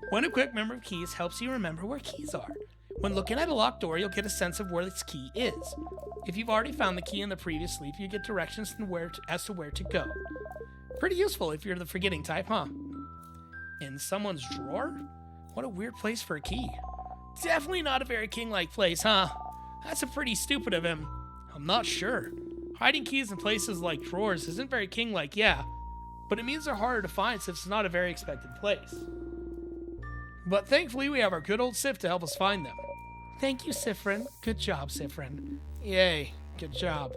One quick memory of keys helps you remember where keys are. When looking at a locked door, you'll get a sense of where this key is. If you've already found the key in the previous sleep, you get directions as to where to go. Pretty useful if you're the forgetting type, huh? In someone's drawer? What a weird place for a key. Definitely not a very king-like place, huh? That's a pretty stupid of him. I'm not sure. Hiding keys in places like drawers isn't very king-like, yeah. But it means they're harder to find since it's not a very expected place. But thankfully, we have our good old Sif to help us find them. Thank you, Ciaran. Good job, Ciaran. Yay, good job.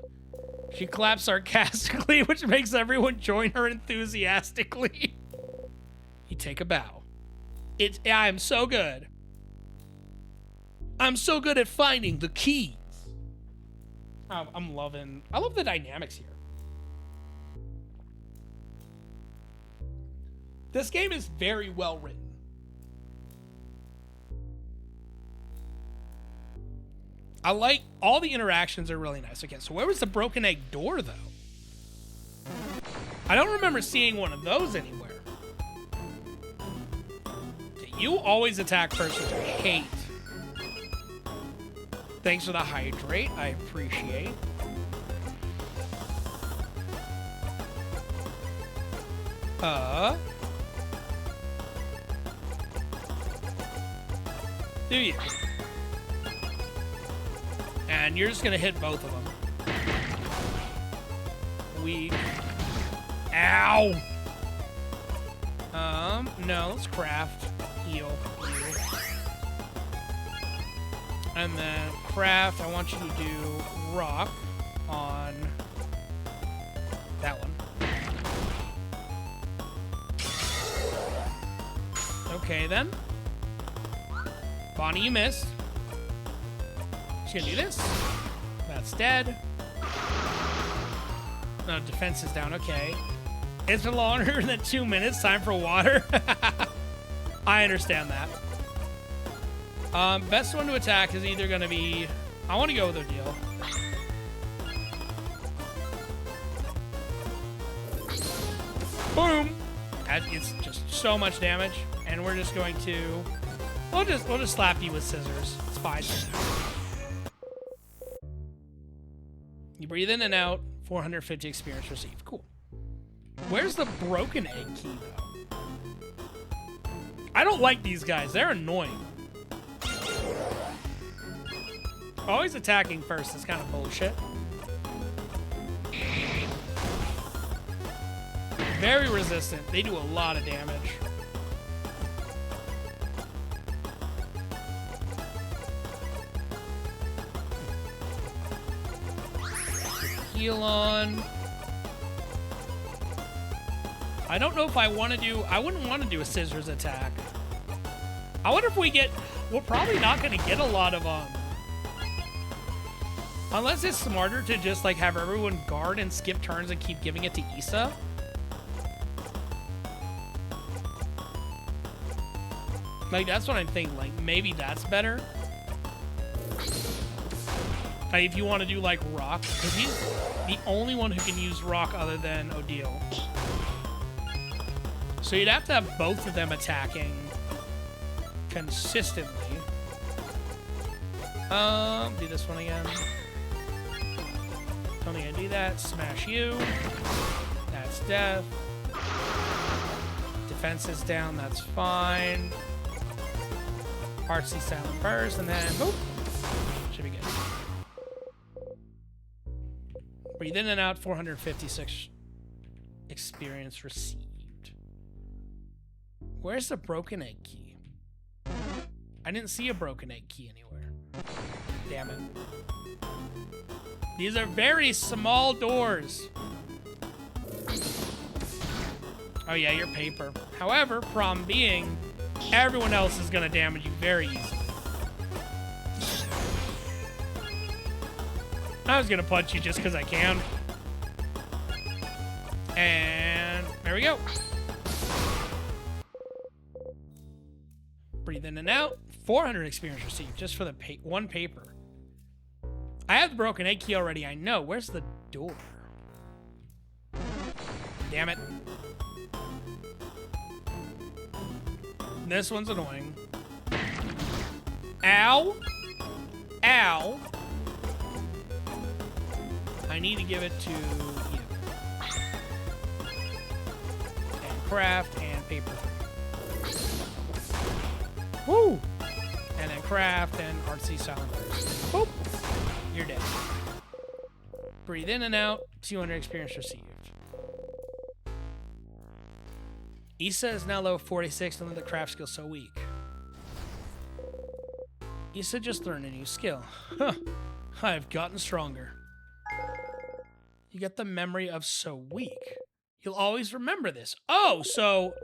She claps sarcastically, which makes everyone join her enthusiastically. You take a bow. I'm so good. I'm so good at finding the keys. I love the dynamics here. This game is very well written. I like all the interactions are really nice. Okay, so where was the broken egg door though? I don't remember seeing one of those anywhere. Okay, you always attack first, which I hate. Thanks for the hydrate. I appreciate. Do you? And you're just gonna hit both of them. Weak. Ow! No, let's craft. Heal. And then craft, I want you to do rock on that one. Okay, then. Bonnie, you missed. She's gonna do this. That's dead. No, defense is down. Okay. It's been longer than 2 minutes. Time for water. I understand that. Best one to attack is either gonna be... I want to go with Odile. Boom! It's just so much damage. And we're just going to... Oh we'll just slap you with scissors. It's fine. You breathe in and out. 450 experience received. Cool. Where's the broken egg key, though? I don't like these guys. They're annoying. Always attacking first is kind of bullshit. Very resistant. They do a lot of damage. Heal on. I don't know if I want to do... I wouldn't want to do a scissors attack. I wonder if we get... We're probably not going to get a lot of... Unless it's smarter to just, like, have everyone guard and skip turns and keep giving it to Issa. Like, that's what I'm thinking. Like, maybe that's better. Like, if you want to do, like, Rock. Because he's the only one who can use Rock other than Odile. So you'd have to have both of them attacking consistently. Do this one again. Only gonna do that. Smash you. That's death. Defense is down. That's fine. Artsy silent burst, and then boop. Should be good. Breathe in and out. 456 experience received. Where's the broken egg key? I didn't see a broken egg key anywhere. Damn it. These are very small doors. Oh yeah, you're paper. However, problem being, everyone else is gonna damage you very easily. I was gonna punch you just because I can. And there we go. Breathe in and out. 400 experience received just for the one paper. I have the broken egg key already, I know. Where's the door? Damn it. This one's annoying. Ow. Ow. I need to give it to you. And craft and paper. Woo! And then craft and artsy silent burst. Boop. You're dead. Breathe in and out. 200 experience received. Issa is now level 46 and the craft skill so weak. Issa just learned a new skill. Huh. I've gotten stronger. You get the memory of so weak. You'll always remember this. Oh, so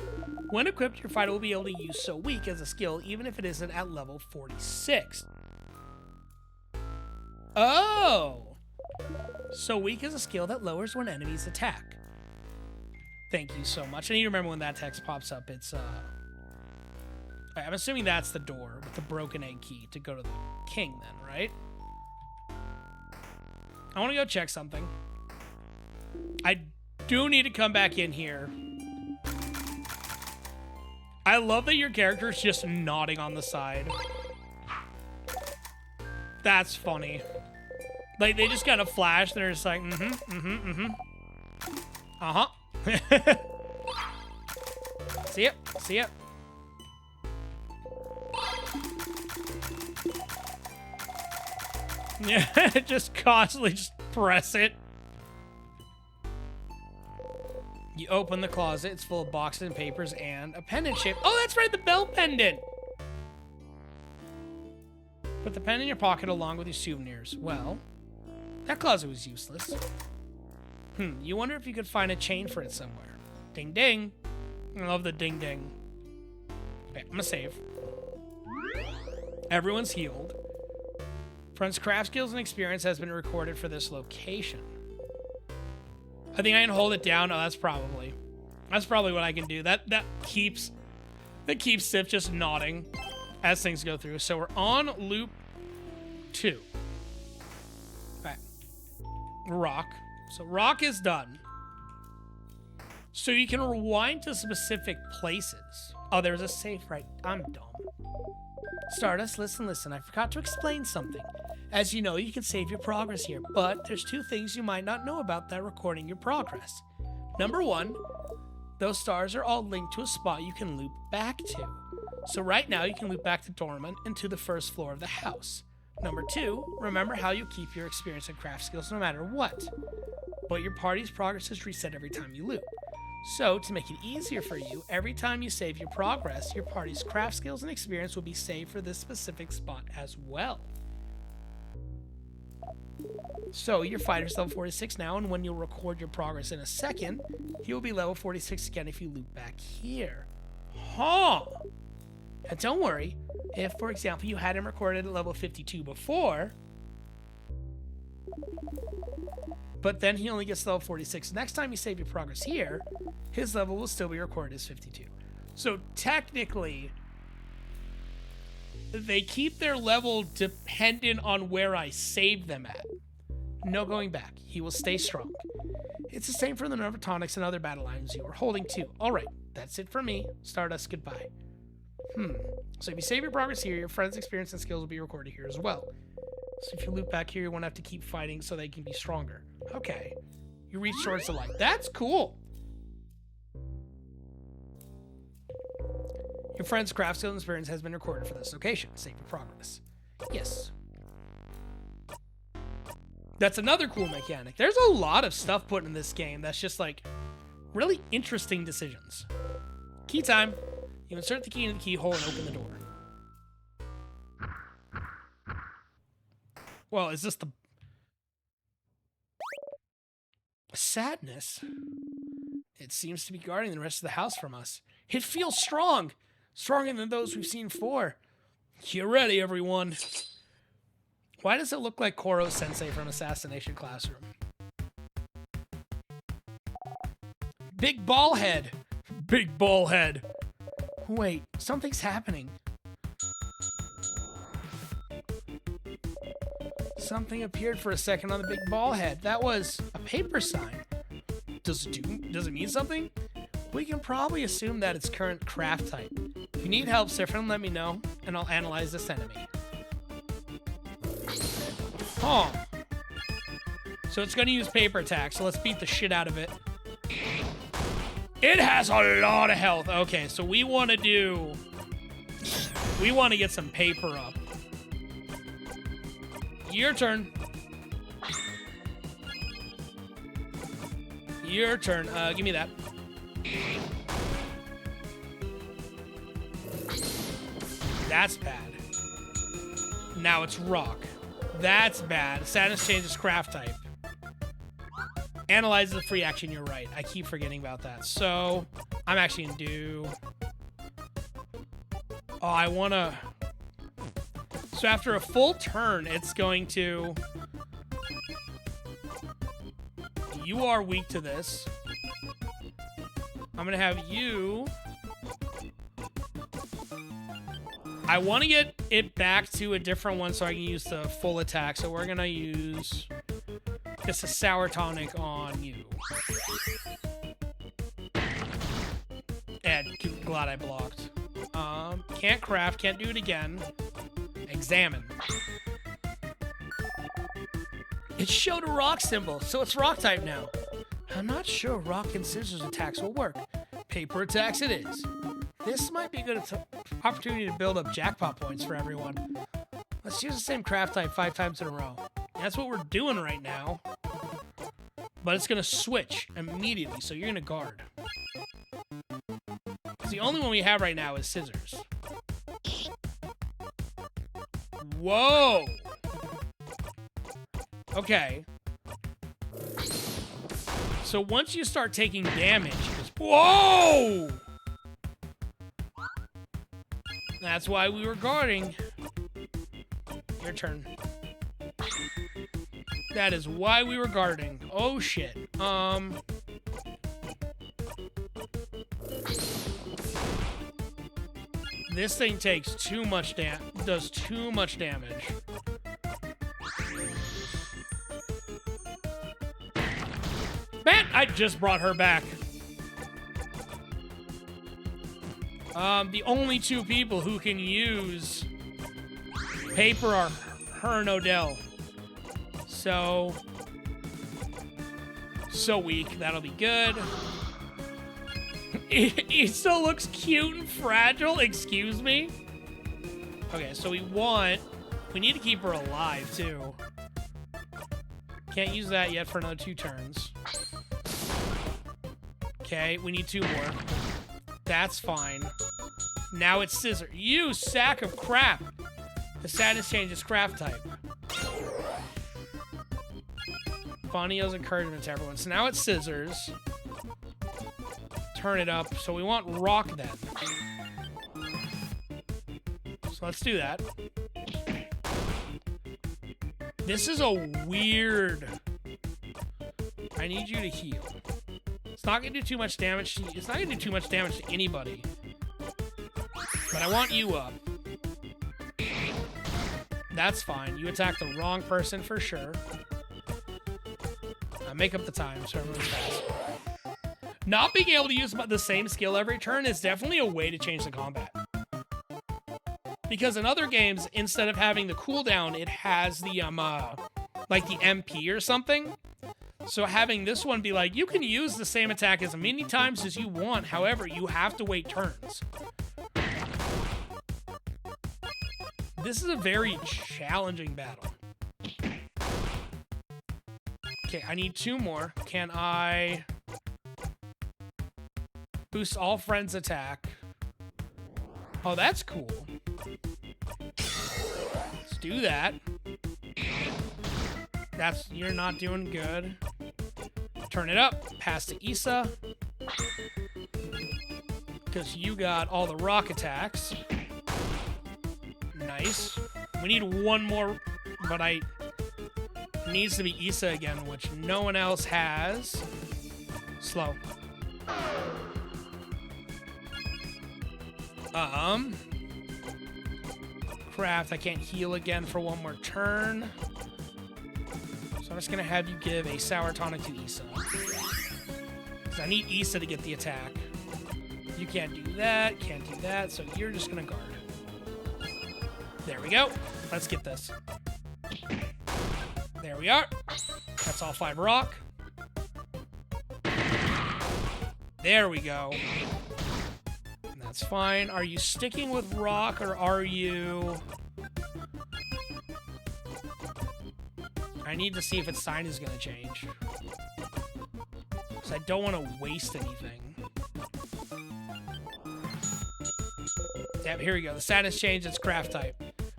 when equipped, your fighter will be able to use so weak as a skill even if it isn't at level 46. Oh! So weak is a skill that lowers when enemies attack. Thank you so much. I need to remember when that text pops up. It's, I'm assuming that's the door with the broken egg key to go to the king then, right? I want to go check something. I do need to come back in here. I love that your character is just nodding on the side. That's funny. Like, they just kind of flash, and they're just like, Uh-huh. See it? See it? Yeah, just constantly just press it. You open the closet. It's full of boxes and papers and a pendant shape. Oh, that's right, the bell pendant. Put the pen in your pocket along with your souvenirs. Well, that closet was useless. You wonder if you could find a chain for it somewhere. Ding ding. I love the ding ding. Okay, I'm gonna save. Everyone's healed. Friend's craft skills and experience has been recorded for this location. I think I can hold it down. Oh, that's probably what I can do. That keeps Sif just nodding as things go through. So we're on loop 2. Okay. Rock. So rock is done. So you can rewind to specific places. Oh, there's a safe right. I'm dumb. Stardust, listen. I forgot to explain something. As you know, you can save your progress here, but there's 2 things you might not know about that recording your progress. Number 1, those stars are all linked to a spot you can loop back to. So right now, you can loop back to Dormant and to the first floor of the house. Number 2, remember how you keep your experience and craft skills no matter what. But your party's progress is reset every time you loop. So, to make it easier for you, every time you save your progress, your party's craft skills and experience will be saved for this specific spot as well. So, your fighter's level 46 now, and when you'll record your progress in a second, he will be level 46 again if you loop back here. Huh! And don't worry, if, for example, you had him recorded at level 52 before, but then he only gets level 46. Next time you save your progress here, his level will still be recorded as 52. So technically, they keep their level dependent on where I save them at. No going back. He will stay strong. It's the same for the Nervatonics and other battle items you were holding too. Alright, that's it for me. Stardust, goodbye. So if you save your progress here, your friend's experience and skills will be recorded here as well. So if you loop back here, you won't have to keep fighting so they can be stronger. Okay. You reach Swords of Light. That's cool! Your friend's craft skill and experience has been recorded for this location. Save your progress. Yes. That's another cool mechanic. There's a lot of stuff put in this game that's just like really interesting decisions. Key time. You insert the key into the keyhole and open the door. Well, is this the... Sadness? It seems to be guarding the rest of the house from us. It feels strong! Stronger than those we've seen before. Get ready, everyone. Why does it look like Koro-sensei from Assassination Classroom? Big ball head! Big ball head! Wait, something's happening. Something appeared for a second on the big ball head. That was a paper sign. Does it mean something? We can probably assume that it's current craft type. If you need help, Ciaran, let me know, and I'll analyze this enemy. Huh. So it's gonna use paper attack, so let's beat the shit out of it. It has a lot of health. Okay, so we want to get some paper up. Your turn. Your turn. Give me that. That's bad. Now it's rock. That's bad. Sadness changes craft type. Analyze the free action, you're right. I keep forgetting about that. So, I'm actually gonna do... Oh, I wanna... So after a full turn, it's going to... You are weak to this. I'm gonna have you... I want to get it back to a different one so I can use the full attack. So we're gonna use... Just a sour tonic on you. Ed, glad I blocked. Can't craft, can't do it again. Examine. It showed a rock symbol, so it's rock type now. I'm not sure rock and scissors attacks will work. Paper attacks it is. This might be a good opportunity to build up jackpot points for everyone. Let's use the same craft type 5 times in a row. That's what we're doing right now. But it's going to switch immediately, so you're going to guard. The only one we have right now is scissors. Whoa! Okay. So once you start taking damage... Whoa! That's why we were guarding. Your turn. That is why we were guarding. Oh, shit. This thing takes too much does too much damage. Man, I just brought her back. The only 2 people who can use Paper are her and Odell. So weak. That'll be good. He still looks cute and fragile. Excuse me? Okay, so we need to keep her alive, too. Can't use that yet for another 2 turns. Okay, we need 2 more. That's fine. Now it's Scissor. You sack of crap! The status change is craft type. Bonnie yells encouragement to everyone. So now it's Scissors. Turn it up. So we want Rock then. So let's do that. This is a weird... I need you to heal. It's not going to do too much damage to... It's not going to do too much damage to anybody. But I want you up. That's fine. You attack the wrong person for sure. Make up the time so everyone's fast. Not being able to use the same skill every turn is definitely a way to change the combat. Because in other games, instead of having the cooldown, it has the, like the MP or something. So having this one be like, you can use the same attack as many times as you want, however, you have to wait turns. This is a very challenging battle. Okay, I need 2 more. Can I boost all friends' attack? Oh, that's cool. Let's do that. You're not doing good. Turn it up. Pass to Issa. Because you got all the rock attacks. Nice. We need 1 more, but it needs to be Issa again, which no one else has. Slow. Craft, I can't heal again for 1 more turn. So I'm just gonna have you give a sour tonic to Issa. Because I need Issa to get the attack. You can't do that, so you're just gonna guard. There we go. Let's get this. There we are. That's all 5 rock. There we go. That's fine. Are you sticking with rock or are you... I need to see if its sign is going to change. Because I don't want to waste anything. Yep, here we go. The status changed its craft type.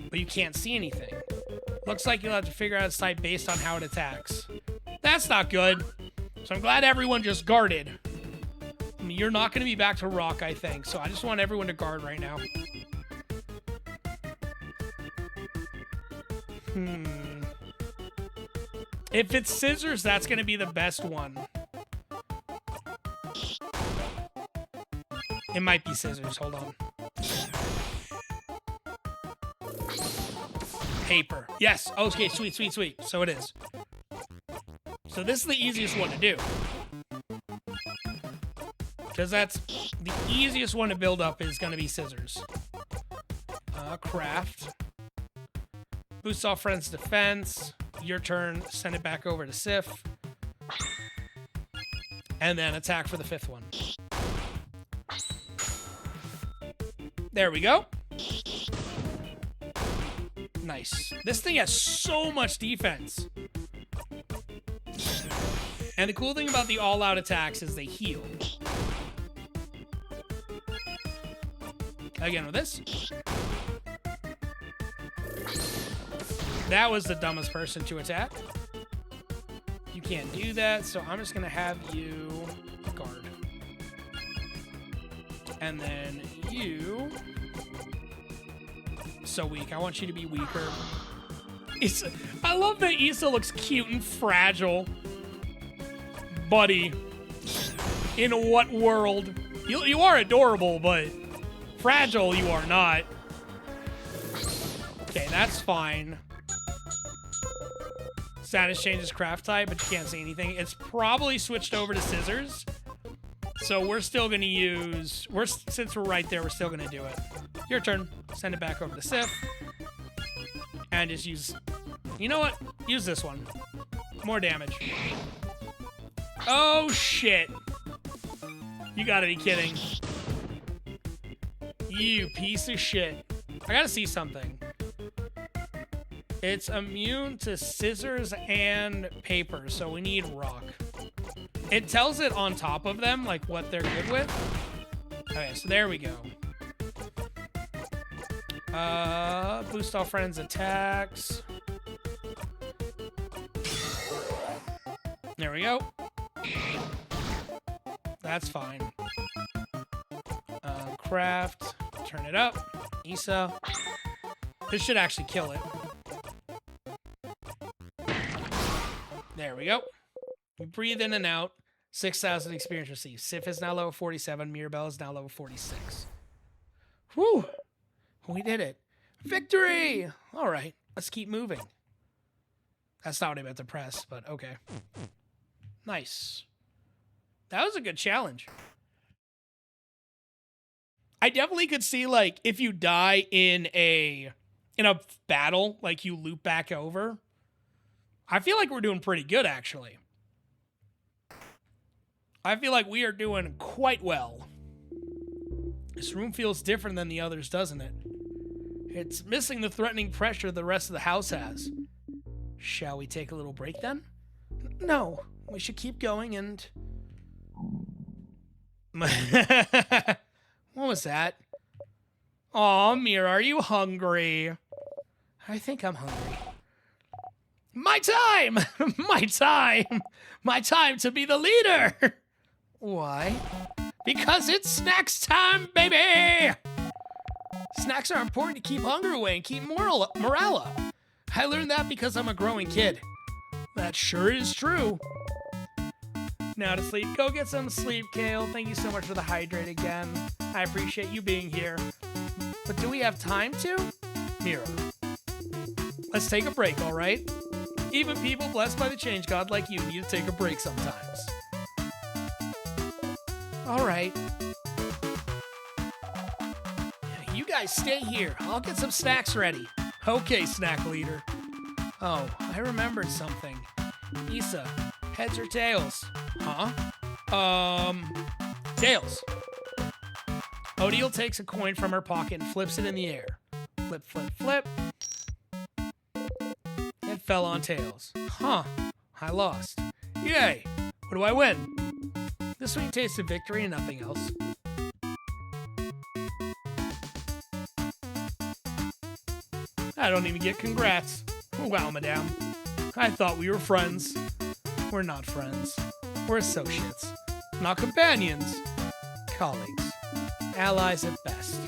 But you can't see anything. Looks like you'll have to figure out its type based on how it attacks. That's not good. So I'm glad everyone just guarded. I mean, you're not going to be back to rock, I think. So I just want everyone to guard right now. If it's scissors, that's going to be the best one. It might be scissors. Hold on. Paper. Yes. Okay, sweet, sweet, sweet. So it is. So this is the easiest one to do. Because that's the easiest one to build up is going to be scissors. Craft. Boost all friends' defense. Your turn. Send it back over to Sif. And then attack for the 5th one. There we go. Nice. This thing has so much defense. And the cool thing about the all-out attacks is they heal. Again with this. That was the dumbest person to attack. You can't do that, so I'm just going to have you guard. And then you... So weak. I want you to be weaker. I love that Issa looks cute and fragile. Buddy. In what world? You are adorable, but fragile you are not. Okay, that's fine. Status changes craft type, but you can't see anything. It's probably switched over to scissors. So we're still going to use... Since we're right there, we're still going to do it. Your turn. Send it back over to Sif. And just use... You know what? Use this one. More damage. Oh, shit. You gotta be kidding. You piece of shit. I gotta see something. It's immune to scissors and paper, so we need rock. It tells it on top of them, like, what they're good with. Okay, so there we go. Boost all friends' attacks. There we go. That's fine. Craft. Turn it up. Isa. This should actually kill it. There we go. We breathe in and out. 6,000 experience received. Sif is now level 47. Mirabelle is now level 46. Whew. We did it. Victory! All right. Let's keep moving. That's not what I meant to press, but okay. Nice. That was a good challenge. I definitely could see, like, if you die in a battle, like, you loop back over. I feel like we're doing pretty good, actually. I feel like we are doing quite well. This room feels different than the others, doesn't it? It's missing the threatening pressure the rest of the house has. Shall we take a little break, then? No, we should keep going and... What was that? Aw, Mira, are you hungry? I think I'm hungry. My time! My time! My time to be the leader! Why? Because it's snacks time, baby! Snacks are important to keep hunger away and keep morale up. I learned that because I'm a growing kid. That sure is true. Now to sleep. Go get some sleep, Kale. Thank you so much for the hydrate again. I appreciate you being here. But do we have time to? Mira. Let's take a break, all right? Even people blessed by the change god like you need to take a break sometimes. All right. You guys stay here. I'll get some snacks ready. Okay, snack leader. Oh, I remembered something. Isa, heads or tails? Huh? Tails. Odile takes a coin from her pocket and flips it in the air. Flip, flip, flip. It fell on tails. Huh. I lost. Yay. What do I win? The sweet taste of victory and nothing else. I don't even get congrats. Wow, madame. I thought we were friends. We're not friends. We're associates. Not companions. Colleagues. Allies at best.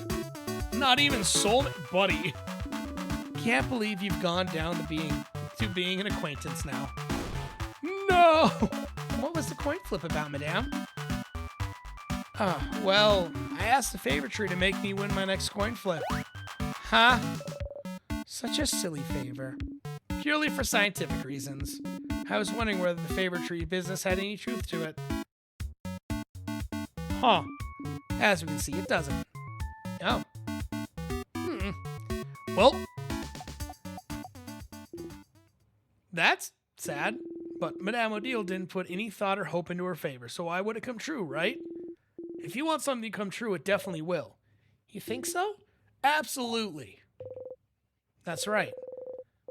Not even soulmate. Buddy. Can't believe you've gone down to being an acquaintance now. No! What was the coin flip about, madame? Well, I asked the favor tree to make me win my next coin flip. Huh? Such a silly favor. Purely for scientific reasons. I was wondering whether the favor tree business had any truth to it. Huh. As we can see, it doesn't. Oh. Well. That's sad. But Madame Odile didn't put any thought or hope into her favor, so why would it come true, right? If you want something to come true, it definitely will. You think so? Absolutely. That's right.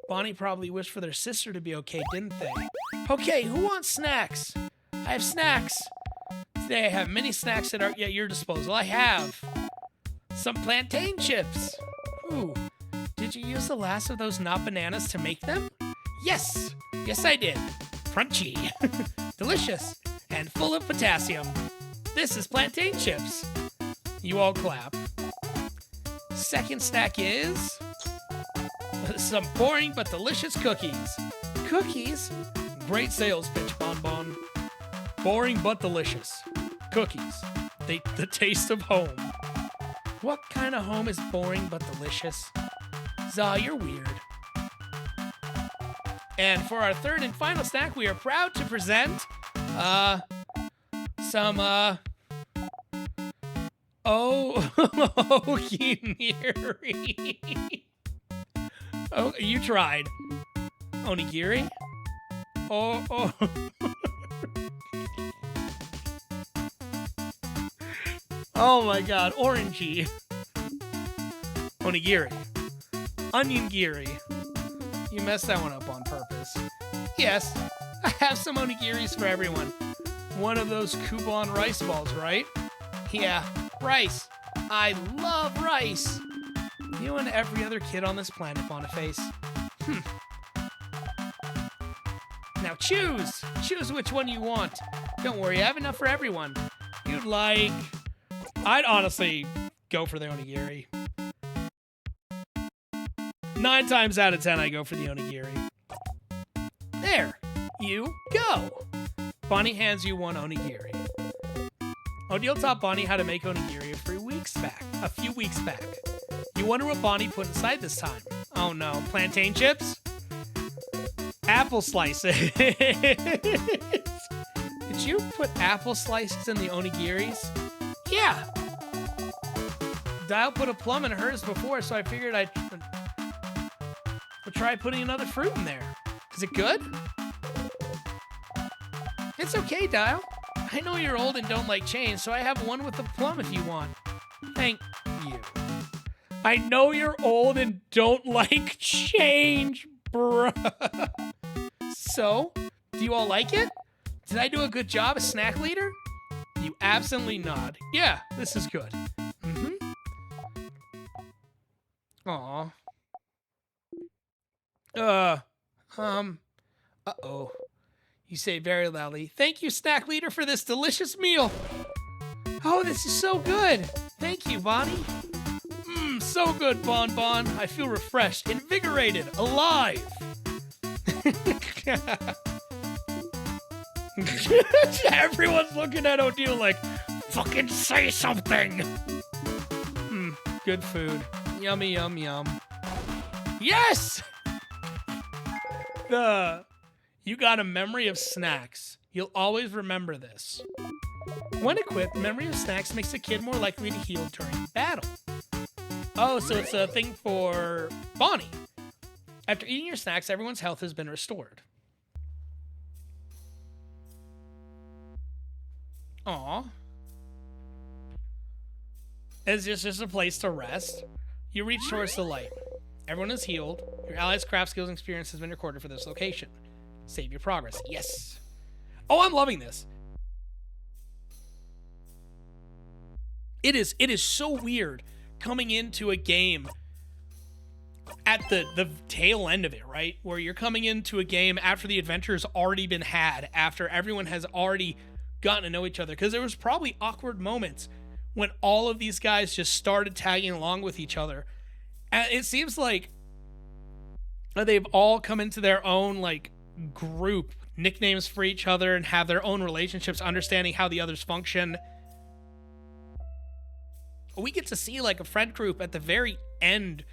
Bonnie probably wished for their sister to be okay, didn't they? Okay, who wants snacks? I have snacks. Today I have many snacks that aren't yet at your disposal. I have some plantain chips. Ooh, did you use the last of those not bananas to make them? Yes, yes I did. Crunchy, delicious, and full of potassium. This is plantain chips. You all clap. Second snack is some boring but delicious cookies. Cookies? Great sales pitch, Bonbon. Boring but delicious. Cookies. The taste of home. What kind of home is boring but delicious? Zah, you're weird. And for our third and final snack, we are proud to present some Okiniri. Oh, you tried. Onigiri? Oh. Oh my god, orangey. Onigiri. Onion-giri. You messed that one up on purpose. Yes, I have some onigiris for everyone. One of those Kuban rice balls, right? Yeah, rice. I love rice. You and every other kid on this planet, Boniface. Now choose! Choose which one you want. Don't worry, I have enough for everyone. You'd like... I'd honestly go for the onigiri. 9 times out of 10, I go for the onigiri. There! You go! Bonnie hands you one onigiri. Odile taught Bonnie how to make onigiri a few weeks back. You wonder what Bonnie put inside this time. Oh no, plantain chips? Apple slices. Did you put apple slices in the onigiris? Yeah. Dial put a plum in hers before, so I figured I'd try putting another fruit in there. Is it good? It's okay, Dial. I know you're old and don't like change, so I have one with a plum if you want. Thank you. I know you're old and don't like change, bruh. So, do you all like it? Did I do a good job as snack leader? You absently nod. Yeah, this is good. Aw. Uh-oh. You say very loudly, thank you, snack leader, for this delicious meal. Oh, this is so good. Thank you, Bonnie. So good, Bon Bon. I feel refreshed, invigorated, alive. Everyone's looking at Odile like, fucking say something. Good food. Yummy, yum, yum. Yes! You got a memory of snacks. You'll always remember this. When equipped, memory of snacks makes a kid more likely to heal during battle. Oh, so it's a thing for Bonnie. After eating your snacks, everyone's health has been restored. Aw. Is this just a place to rest? You reach Source of Light. Everyone is healed. Your allies' craft skills and experience has been recorded for this location. Save your progress. Yes. Oh, I'm loving this. It is so weird coming into a game at the tail end of it, right? Where you're coming into a game after the adventure's already been had, after everyone has already gotten to know each other. Because there was probably awkward moments when all of these guys just started tagging along with each other. And it seems like they've all come into their own, like, group, nicknames for each other, and have their own relationships, understanding how the others function. We get to see, like, a friend group at the very end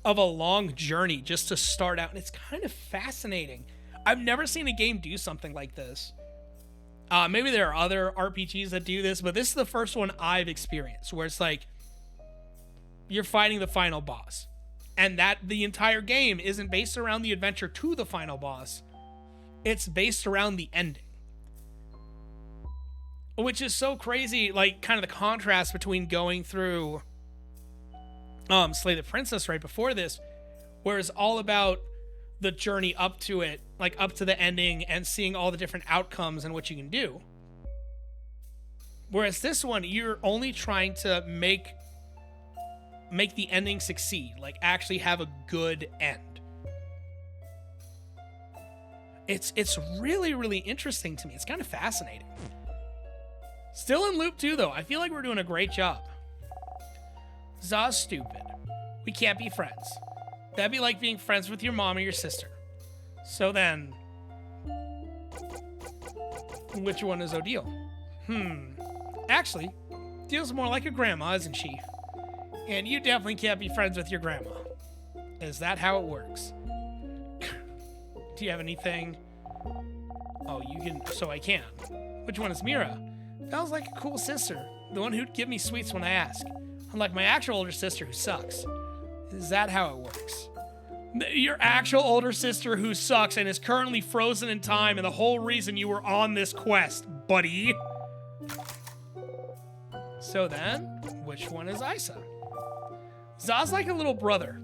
of a long journey just to start out, and it's kind of fascinating. I've never seen a game do something like this. Maybe there are other RPGs that do this, but this is the first one I've experienced, where it's like, you're fighting the final boss. And that the entire game isn't based around the adventure to the final boss. It's based around the ending. Which is so crazy, like, kind of the contrast between going through Slay the Princess right before this, where it's all about the journey up to it, like up to the ending, and seeing all the different outcomes and what you can do. Whereas this one, you're only trying to make the ending succeed, like actually have a good end. It's really, really interesting to me. It's kind of fascinating. Still in loop 2, though. I feel like we're doing a great job. Za's stupid. We can't be friends. That'd be like being friends with your mom or your sister. So then, which one is Odile? Actually, Odile's more like a grandma, isn't she? And you definitely can't be friends with your grandma. Is that how it works? Do you have anything? Oh, you can, so I can. Which one is Mira? That was like a cool sister. The one who'd give me sweets when I ask. Unlike my actual older sister who sucks. Is that how it works? Your actual older sister who sucks and is currently frozen in time and the whole reason you were on this quest, buddy. So then, which one is Isa? Za's like a little brother.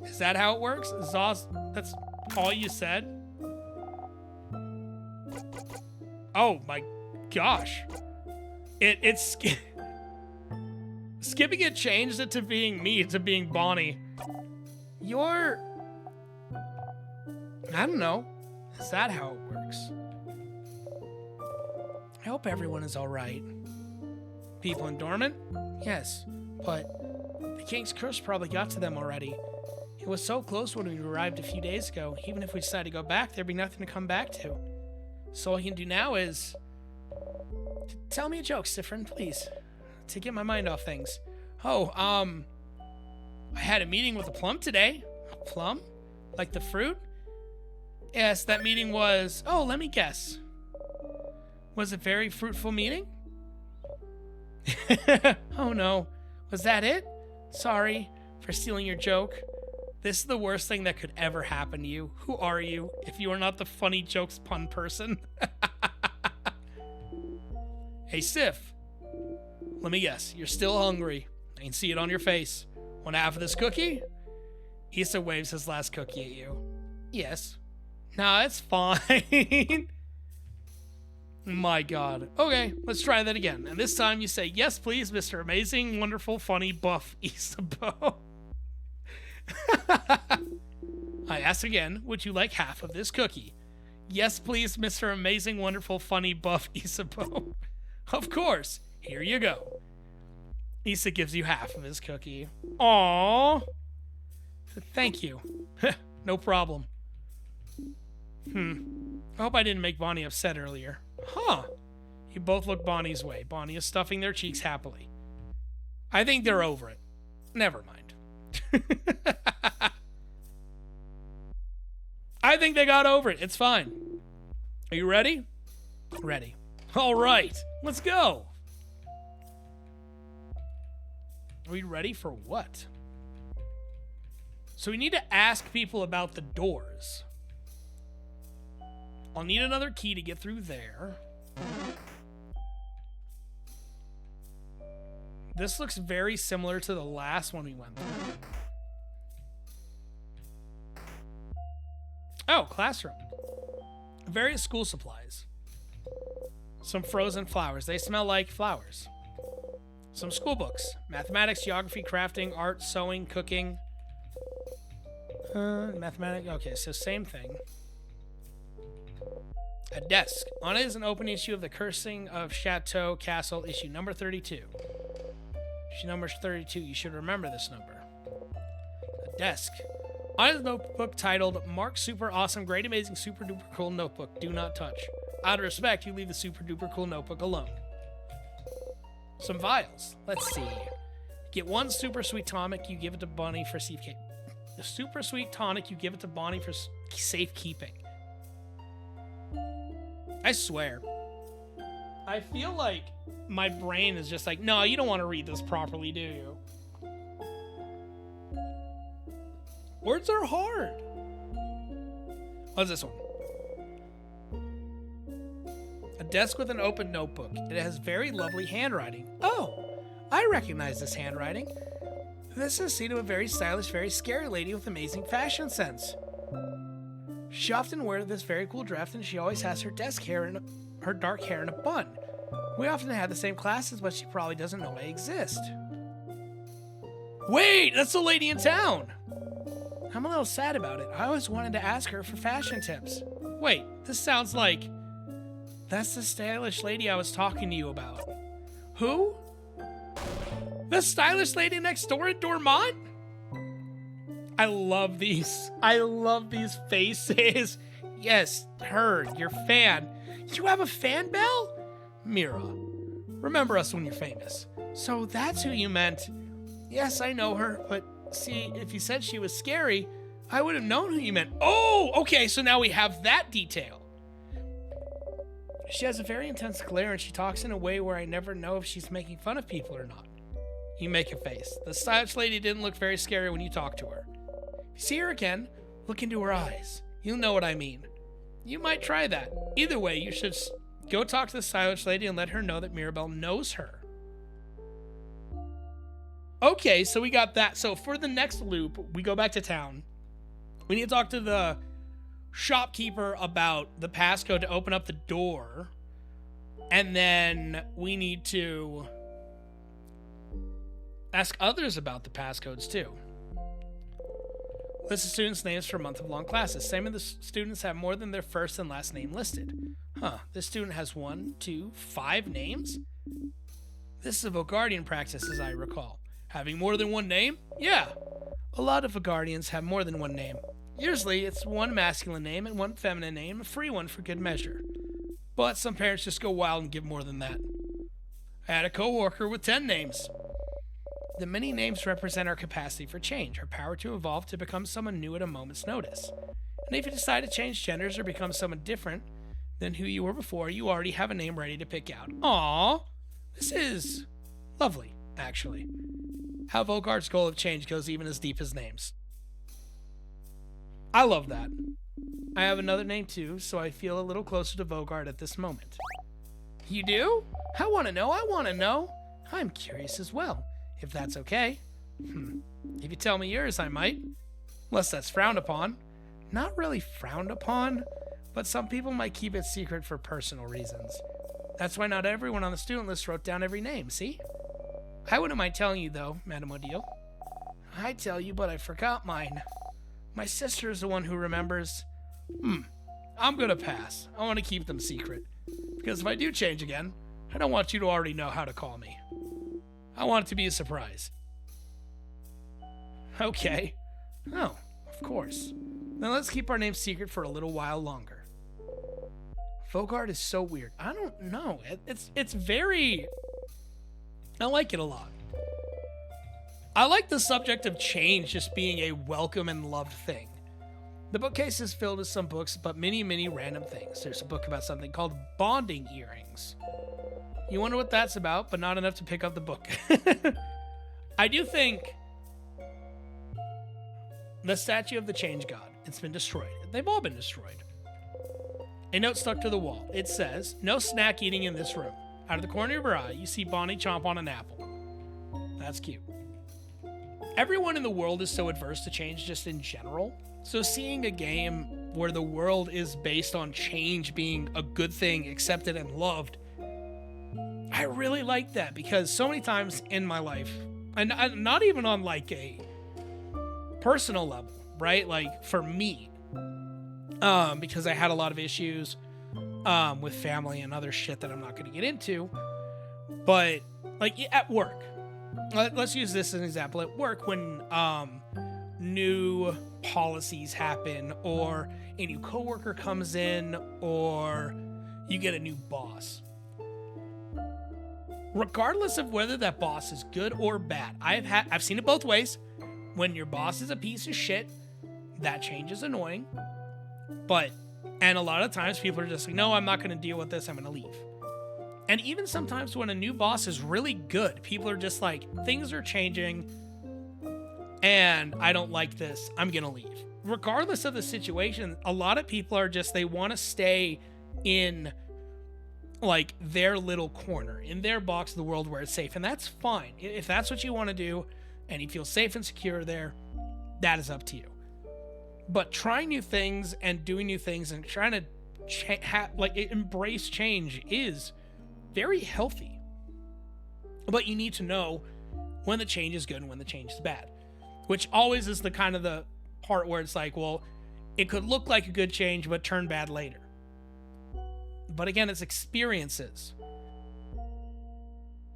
Is that how it works? Za's, that's all you said? Oh my gosh. It's skipping it changed it to being me, to being Bonnie. You're... I don't know. Is that how it works? I hope everyone is alright. People in Dormant? Yes, but the King's Curse probably got to them already. It was so close when we arrived a few days ago. Even if we decided to go back, there'd be nothing to come back to. So all you can do now is... Tell me a joke, Ciaran, please. To get my mind off things. Oh, I had a meeting with a plum today. A plum? Like the fruit? Yes, that meeting was... Oh, let me guess. Was it a very fruitful meeting? Oh no. Was that it? Sorry for stealing your joke. This is the worst thing that could ever happen to you. Who are you, if you are not the funny jokes pun person? Hey, Sif. Let me guess. You're still hungry. I can see it on your face. Want half of this cookie? Issa waves his last cookie at you. Yes. Nah, it's fine. My god. Okay, let's try that again. And this time you say, yes, please, Mr. Amazing, Wonderful, Funny, Buff, Isabeau. I ask again, would you like half of this cookie? Yes, please, Mr. Amazing, Wonderful, Funny, Buff, Isabeau. Of course. Here you go. Issa gives you half of his cookie. Aww. Thank you. No problem. I hope I didn't make Bonnie upset earlier. Huh. You both look Bonnie's way. Bonnie is stuffing their cheeks happily. I think they're over it. Never mind. I think they got over it. It's fine. Are you ready? Ready. All right. Let's go. Are we ready for what? So we need to ask people about the doors. I'll need another key to get through there. This looks very similar to the last one we went through. Oh, classroom. Various school supplies. Some frozen flowers. They smell like flowers. Some school books. Mathematics, geography, crafting, art, sewing, cooking. Mathematics. Okay, so same thing. A desk. On it is an open issue of The Cursing of Chateau Castle, issue number 32. Issue number 32. You should remember this number. A desk. On it is a notebook titled Mark Super Awesome, Great Amazing, Super Duper Cool Notebook. Do not touch. Out of respect, you leave the Super Duper Cool Notebook alone. Some vials. Let's see. Get one super sweet tonic, you give it to Bonnie for safekeeping. The super sweet tonic, you give it to Bonnie for safekeeping. I swear. I feel like my brain is just like, no, you don't want to read this properly, do you? Words are hard. What's this one? A desk with an open notebook. It has very lovely handwriting. Oh, I recognize this handwriting. This is seen of a very stylish, very scary lady with amazing fashion sense. She often wears this very cool dress, and she always has her desk hair and her dark hair in a bun. We often have the same classes, but she probably doesn't know I exist. Wait, that's the lady in town. I'm a little sad about it. I always wanted to ask her for fashion tips. Wait, this sounds like... That's the stylish lady I was talking to you about. Who? The stylish lady next door at Dormont? I love these. I love these faces. Yes, her, your fan. You have a fan bell? Mira, remember us when you're famous. So that's who you meant. Yes, I know her, but see, if you said she was scary, I would have known who you meant. Oh, okay, so now we have that detail. She has a very intense glare, and she talks in a way where I never know if she's making fun of people or not. You make a face. The stylish lady didn't look very scary when you talked to her. If you see her again, Look into her eyes. You'll know what I mean. You might try that. Either way, you should go talk to the Silence Lady and let her know that Mirabelle knows her. Okay, so we got that. So for the next loop, we go back to town. We need to talk to the shopkeeper about the passcode to open up the door. And then we need to ask others about the passcodes too. List of students' names for month-long classes. Same as the students have more than their first and last name listed. Huh, this student has 1, 2, 5 names? This is a Vogardian practice, as I recall. Having more than one name? Yeah. A lot of Vogardians have more than one name. Usually, it's one masculine name and one feminine name, a free one for good measure. But some parents just go wild and give more than that. I had a coworker with 10 names. The many names represent our capacity for change, our power to evolve to become someone new at a moment's notice. And if you decide to change genders or become someone different than who you were before, you already have a name ready to pick out. Aww, this is lovely, actually. How Vogard's goal of change goes even as deep as names. I love that. I have another name too, so I feel a little closer to Vogard at this moment. You do? I want to know. I'm curious as well, if that's okay. If you tell me yours, I might. Unless that's frowned upon. Not really frowned upon, but some people might keep it secret for personal reasons. That's why not everyone on the student list wrote down every name, see? I wouldn't mind telling you, though, Madame Odile. I'd tell you, but I forgot mine. My sister is the one who remembers. I'm gonna pass. I want to keep them secret. Because if I do change again, I don't want you to already know how to call me. I want it to be a surprise. Okay. Oh, of course. Then let's keep our names secret for a little while longer. Vogard is so weird. I don't know. It's very... I like it a lot. I like the subject of change just being a welcome and loved thing. The bookcase is filled with some books, but many random things. There's a book about something called bonding earrings. You wonder what that's about, but not enough to pick up the book. I do think the statue of the Change God, it's been destroyed. They've all been destroyed. A note stuck to the wall. It says, no snack eating in this room. Out of the corner of your eye, you see Bonnie chomp on an apple. That's cute. Everyone in the world is so adverse to change just in general. So seeing a game where the world is based on change being a good thing, accepted and loved, I really like that, because so many times in my life, and not even on like a personal level, right? Like for me, because I had a lot of issues with family and other shit that I'm not going to get into, but like at work, let's use this as an example. At work, when new policies happen, or a new coworker comes in, or you get a new boss, regardless of whether that boss is good or bad, I've seen it both ways. When your boss is a piece of shit, that change is annoying. And a lot of times people are just like, no, I'm not going to deal with this, I'm going to leave. And even sometimes when a new boss is really good, people are just like, things are changing and I don't like this, I'm going to leave. Regardless of the situation, a lot of people are just, they want to stay in like their little corner, in their box of the world where it's safe. And that's fine. If that's what you want to do and you feel safe and secure there, that is up to you. But trying new things and doing new things and trying to embrace change is very healthy. But you need to know when the change is good and when the change is bad, which always is the kind of the part where it's like, well, it could look like a good change but turn bad later. But again, it's experiences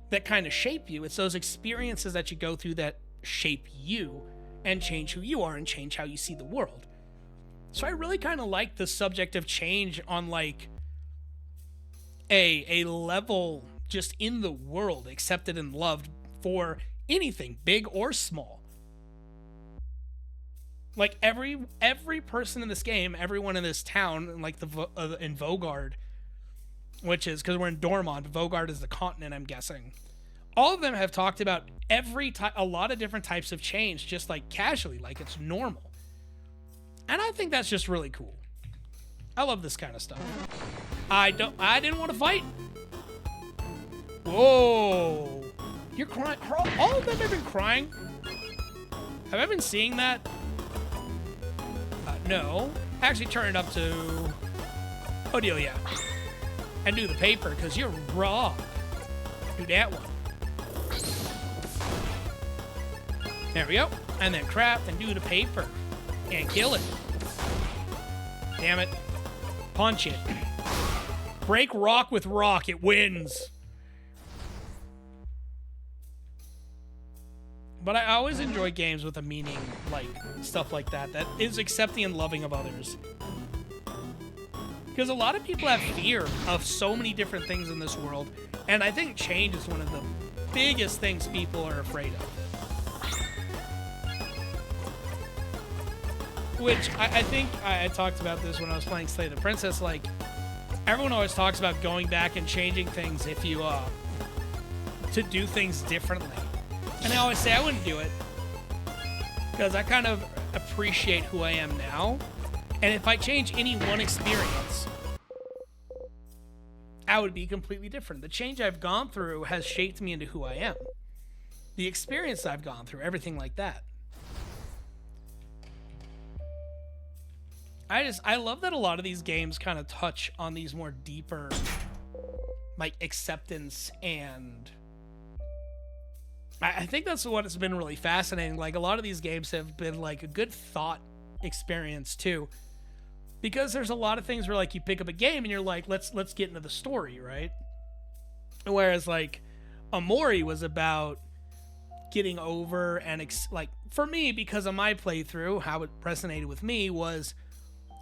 that kind of shape you. It's those experiences that you go through that shape you and change who you are and change how you see the world. So I really kind of like the subject of change on like a level just in the world, accepted and loved for anything, big or small. Like every person in this game, everyone in this town, like in Vogard, which is because we're in Dormont, Vogard is the continent, I'm guessing. All of them have talked about a lot of different types of change, just like casually, like it's normal. And I I think that's just really cool. I love this kind of stuff. I didn't want to fight. Whoa. You're crying. All of them have been crying. Have I been seeing that? No. Actually turn it up to Odelia. And do the paper, because you're raw. Do that one. There we go. And then craft and do the paper. And kill it. Damn it. Punch it. Break rock with rock. It wins. But I always enjoy games with a meaning, like stuff like that, that is accepting and loving of others. Because a lot of people have fear of so many different things in this world, and I think change is one of the biggest things people are afraid of. Which, I think I talked about this when I was playing Slay the Princess, like, everyone always talks about going back and changing things if you, to do things differently. And I always say I wouldn't do it, because I kind of appreciate who I am now. And if I change any one experience, I would be completely different. The change I've gone through has shaped me into who I am. The experience I've gone through, everything like that. I love that a lot of these games kind of touch on these more deeper, like, acceptance, and I think that's what has been really fascinating. Like, a lot of these games have been like a good thought experience too, because there's a lot of things where, like, you pick up a game and you're like, let's get into the story, right? Whereas, like, Omori was about getting over and like, for me, because of my playthrough, how it resonated with me was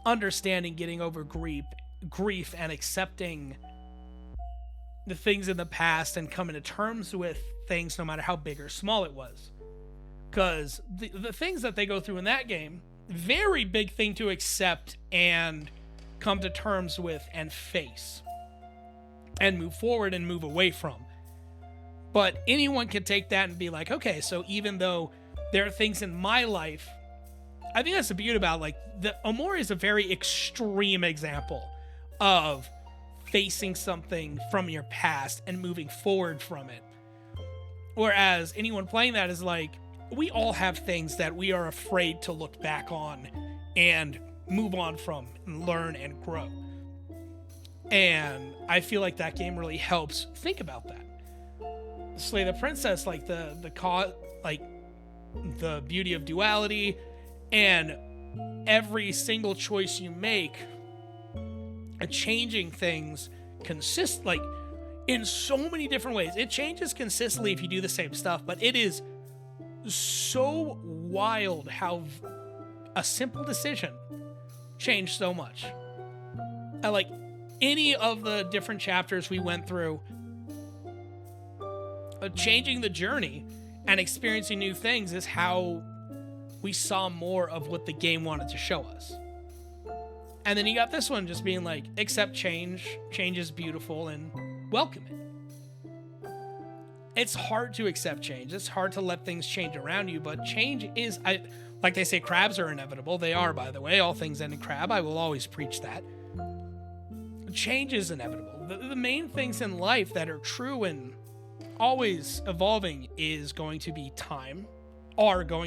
understanding getting over grief and accepting the things in the past and coming to terms with things no matter how big or small it was. Because the things that they go through in that game, very big thing to accept and come to terms with and face and move forward and move away from. But anyone can take that and be like, okay, so even though there are things in my life, I think that's the beauty about, like, the Omori is a very extreme example of facing something from your past and moving forward from it. Whereas anyone playing that is like, we all have things that we are afraid to look back on and move on from and learn and grow. And I feel like that game really helps think about that. Slay the Princess, like the beauty of duality, and every single choice you make, changing things like in so many different ways. It changes consistently if you do the same stuff, but it is so wild how a simple decision changed so much. Like, any of the different chapters we went through, changing the journey and experiencing new things is how we saw more of what the game wanted to show us. And then you got this one just being like, accept change is beautiful, and welcome it. It's hard to accept change. It's hard to let things change around you, but change is, like they say, crabs are inevitable. They are, by the way. All things end in crab. I will always preach that. Change is inevitable. The main things in life that are true and always evolving are going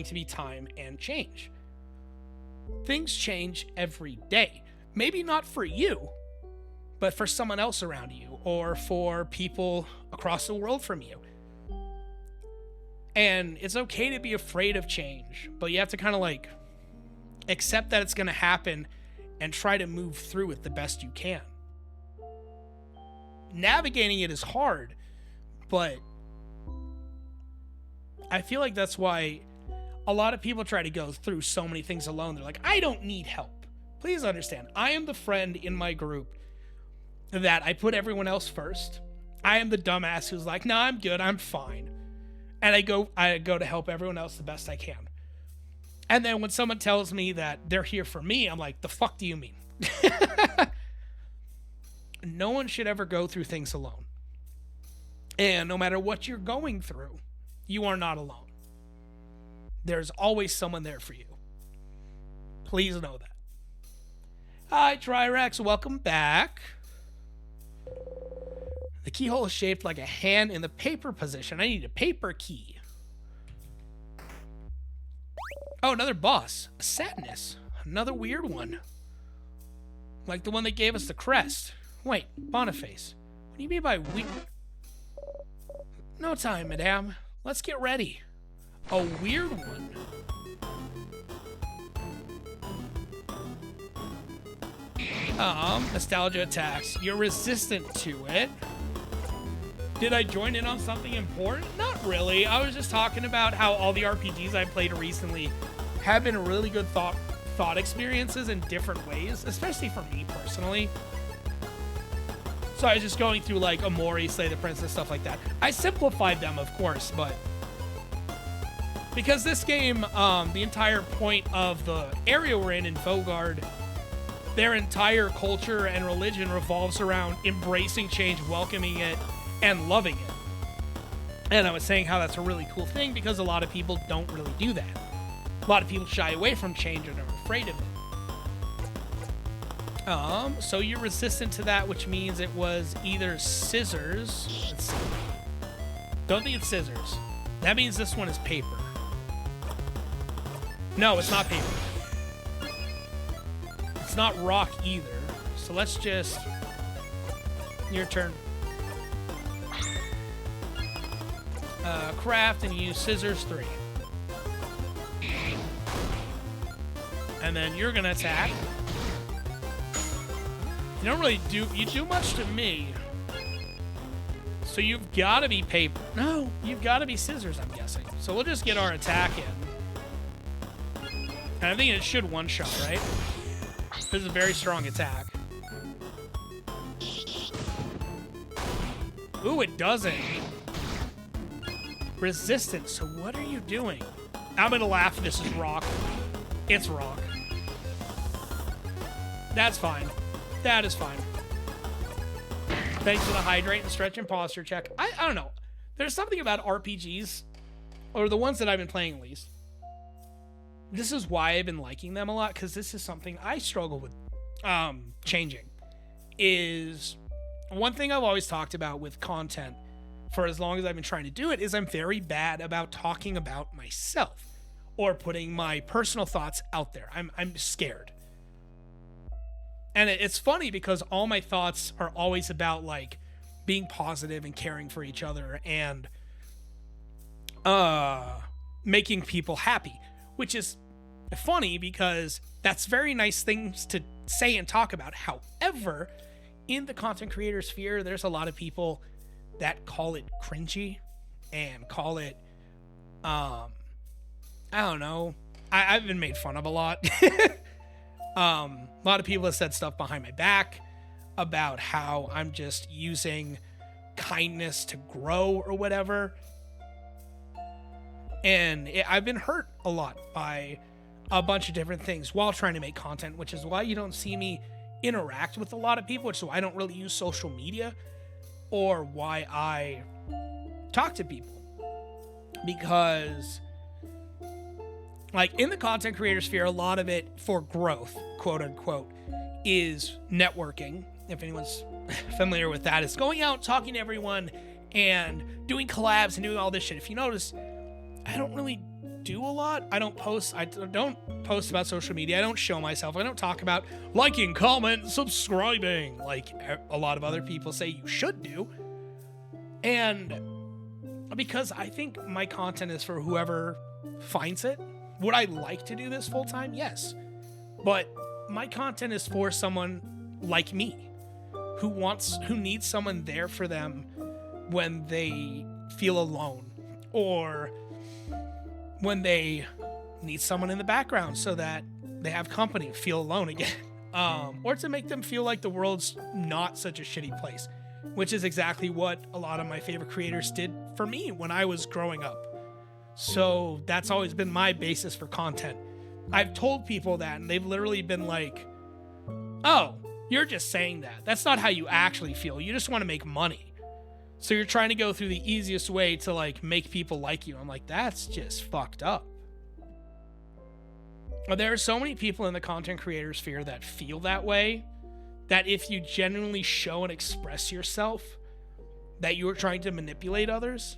to be time and change. Things change every day. Maybe not for you, but for someone else around you, or for people across the world from you. And it's okay to be afraid of change, but you have to kind of like accept that it's going to happen and try to move through it the best you can. Navigating it is hard, but I feel like that's why a lot of people try to go through so many things alone. They're like, I don't need help. Please understand, I am the friend in my group that I put everyone else first. I am the dumbass who's like, no, I'm good, I'm fine. And I go to help everyone else the best I can. And then when someone tells me that they're here for me, I'm like, the fuck do you mean? No one should ever go through things alone. And no matter what you're going through, you are not alone. There's always someone there for you. Please know that. Hi, Trirex. Welcome back. The keyhole is shaped like a hand in the paper position. I need a paper key. Oh, another boss. A sadness. Another weird one. Like the one that gave us the crest. Wait, Boniface. What do you mean by weird? No time, madame. Let's get ready. A weird one. Nostalgia attacks. You're resistant to it. Did I join in on something important? Not really. I was just talking about how all the RPGs I played recently have been really good thought experiences in different ways, especially for me personally. So I was just going through like Omori, Slay the Princess, stuff like that. I simplified them, of course, but because this game, the entire point of the area we're in Vogard, their entire culture and religion revolves around embracing change, welcoming it, and loving it. And I was saying how that's a really cool thing because a lot of people don't really do that. A lot of people shy away from change and are afraid of it. So you're resistant to that, which means it was either scissors. Let's see. Don't think it's scissors. That means this one is paper. No, it's not paper. It's not rock either. So let's just... Your turn. Craft and use scissors 3. And then you're gonna attack. You don't really do much to me. So you've got to be paper. No, you've got to be scissors, I'm guessing. So we'll just get our attack in. And I think it should one-shot, right? This is a very strong attack. Ooh, it doesn't. Resistance. So what are you doing? I'm gonna laugh. This is rock. It's rock. That's fine. That is fine. Thanks for the hydrate and stretch and posture check. I don't know. There's something about RPGs, or the ones that I've been playing at least. This is why I've been liking them a lot, because this is something I struggle with changing. Is one thing I've always talked about with content for as long as I've been trying to do it is I'm very bad about talking about myself or putting my personal thoughts out there. I'm scared. And it's funny because all my thoughts are always about like being positive and caring for each other and making people happy, which is funny because that's very nice things to say and talk about. However, in the content creator sphere, there's a lot of people that call it cringy and call it, I don't know. I've been made fun of a lot. A lot of people have said stuff behind my back about how I'm just using kindness to grow or whatever. And I've been hurt a lot by a bunch of different things while trying to make content, which is why you don't see me interact with a lot of people, which is why I don't really use social media or why I talk to people. Because like in the content creator sphere, a lot of it for growth, quote unquote, is networking. If anyone's familiar with that, it's going out, talking to everyone and doing collabs and doing all this shit. If you notice, I don't really do a lot. I don't post about social media. I don't show myself. I don't talk about liking, comment, subscribing like a lot of other people say you should do. And because I think my content is for whoever finds it. Would I like to do this full time? Yes. But my content is for someone like me who needs someone there for them when they feel alone or when they need someone in the background so that they have company, feel alone again. Or to make them feel like the world's not such a shitty place, which is exactly what a lot of my favorite creators did for me when I was growing up. So that's always been my basis for content. I've told people that and they've literally been like, oh, you're just saying that. That's not how you actually feel. You just want to make money. So you're trying to go through the easiest way to like make people like you. I'm like, that's just fucked up. There are so many people in the content creator sphere that feel that way, that if you genuinely show and express yourself, that you are trying to manipulate others.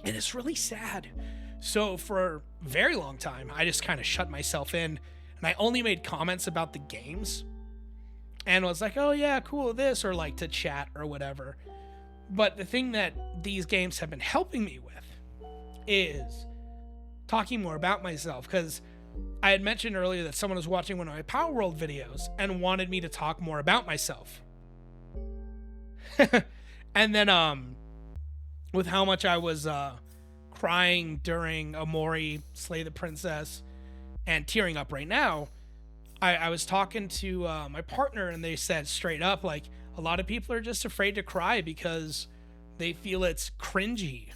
And it's really sad. So for a very long time, I just kind of shut myself in, and I only made comments about the games and was like, oh yeah, cool, this, or like to chat or whatever. But the thing that these games have been helping me with is talking more about myself, because I had mentioned earlier that someone was watching one of my Power World videos and wanted me to talk more about myself. And then with how much I was crying during Omori, Slay the Princess, and tearing up right now, I was talking to my partner, and they said straight up, like, a lot of people are just afraid to cry because they feel it's cringy.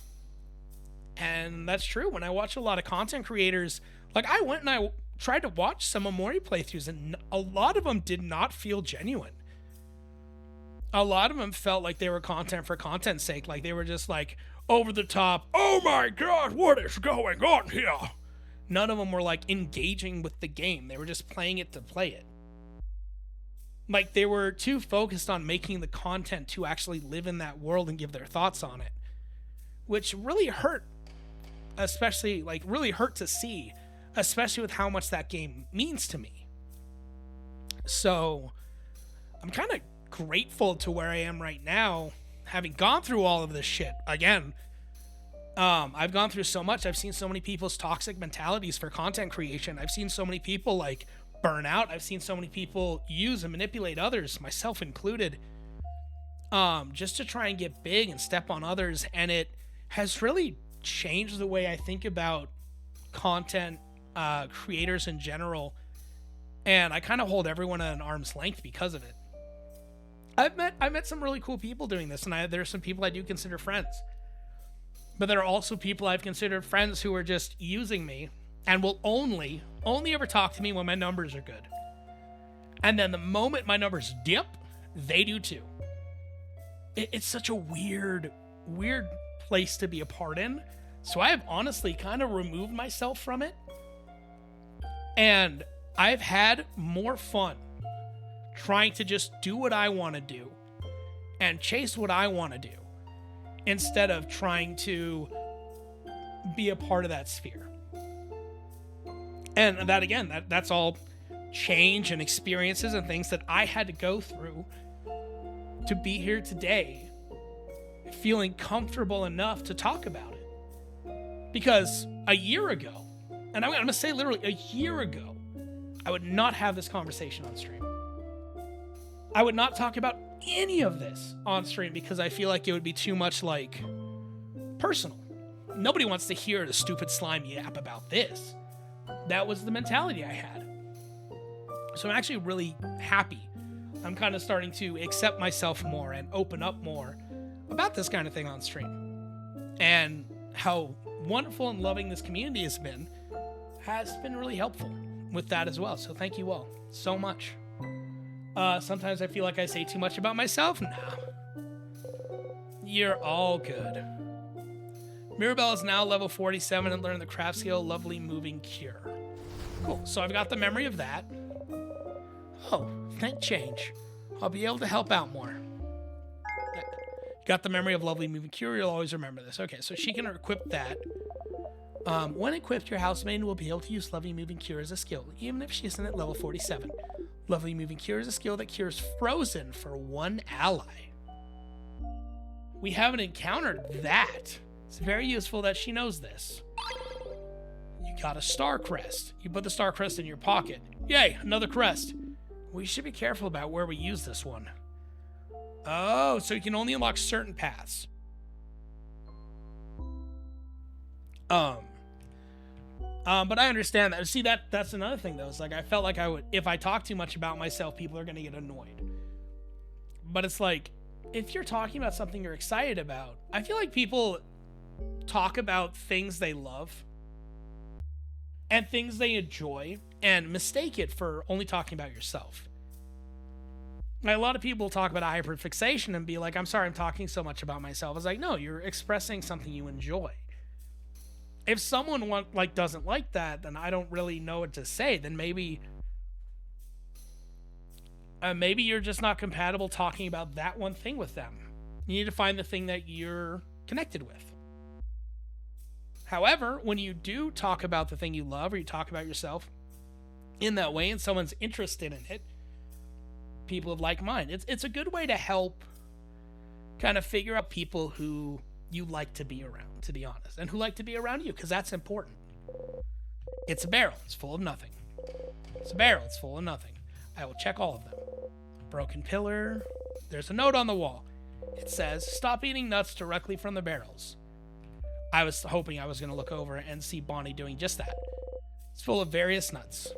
And that's true. When I watch a lot of content creators, like, I went and I tried to watch some Omori playthroughs, and a lot of them did not feel genuine. A lot of them felt like they were content for content's sake. Like, they were just like, over the top, oh my god, what is going on here? None of them were like engaging with the game. They were just playing it to play it. Like, they were too focused on making the content to actually live in that world and give their thoughts on it, which really hurt, especially, like, really hurt to see, especially with how much that game means to me. So I'm kind of grateful to where I am right now, having gone through all of this shit. Again, I've gone through so much. I've seen so many people's toxic mentalities for content creation. I've seen so many people, like, burn out. I've seen so many people use and manipulate others, myself included, just to try and get big and step on others. And it has really changed the way I think about content creators in general. And I kind of hold everyone at an arm's length because of it. I've met some really cool people doing this, and there are some people I do consider friends. But there are also people I've considered friends who are just using me and will only ever talk to me when my numbers are good. And then the moment my numbers dip, they do too. It's such a weird place to be a part in. So I have honestly kind of removed myself from it. And I've had more fun trying to just do what I want to do and chase what I want to do, instead of trying to be a part of that sphere. And that, again, that's all change and experiences and things that I had to go through to be here today, feeling comfortable enough to talk about it. Because a year ago, and I'm going to say literally a year ago, I would not have this conversation on stream. I would not talk about any of this on stream because I feel like it would be too much, like, personal. Nobody wants to hear the stupid slime yap about this. That was the mentality I had. So I'm actually really happy. I'm kind of starting to accept myself more and open up more about this kind of thing on stream. And how wonderful and loving this community has been really helpful with that as well. So thank you all so much. Sometimes I feel like I say too much about myself. No. You're all good. Mirabelle is now level 47 and learned the craft skill Lovely Moving Cure. Cool. So I've got the memory of that. Oh, thank change. I'll be able to help out more. Got the memory of Lovely Moving Cure. You'll always remember this. Okay, so she can equip that. When equipped, your housemaiden will be able to use Lovely Moving Cure as a skill, even if she isn't at level 47. Lovely Moving Cure is a skill that cures frozen for one ally. We haven't encountered that. It's very useful that she knows this. You got a star crest. You put the star crest in your pocket. Yay, another crest. We should be careful about where we use this one. Oh, so you can only unlock certain paths. But I understand that. See, that's another thing, though. It's like, I felt like if I talk too much about myself, people are going to get annoyed. But it's like, if you're talking about something you're excited about, I feel like people talk about things they love and things they enjoy and mistake it for only talking about yourself. Like, a lot of people talk about hyperfixation and be like, I'm sorry I'm talking so much about myself. It's like, no, you're expressing something you enjoy. If someone doesn't like that, then I don't really know what to say. Then maybe you're just not compatible talking about that one thing with them. You need to find the thing that you're connected with. However, when you do talk about the thing you love, or you talk about yourself in that way and someone's interested in it, people of like mind, it's a good way to help kind of figure out people who you like to be around, to be honest, and who like to be around you, because that's important. It's a barrel. It's full of nothing. It's a barrel. It's full of nothing. I will check all of them. Broken pillar. There's a note on the wall. It says, stop eating nuts directly from the barrels. I was hoping I was going to look over and see Bonnie doing just that. It's full of various nuts.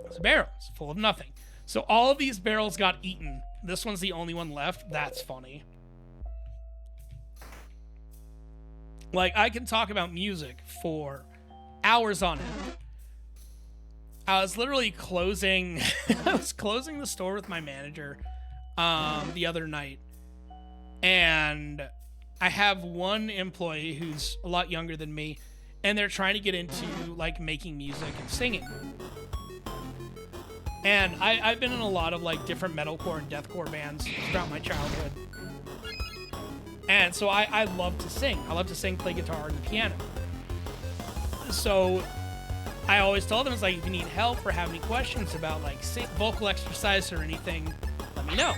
It's a barrel. It's full of nothing. So all of these barrels got eaten. This one's the only one left. That's funny. Like, I can talk about music for hours on end. I was literally closing the store with my manager the other night. And I have one employee who's a lot younger than me, and they're trying to get into, like, making music and singing. And I've been in a lot of, like, different metalcore and deathcore bands throughout my childhood. And so I love to sing. I love to sing, play guitar, and piano. So I always told them, it's like, if you need help or have any questions about, like, vocal exercise or anything, let me know.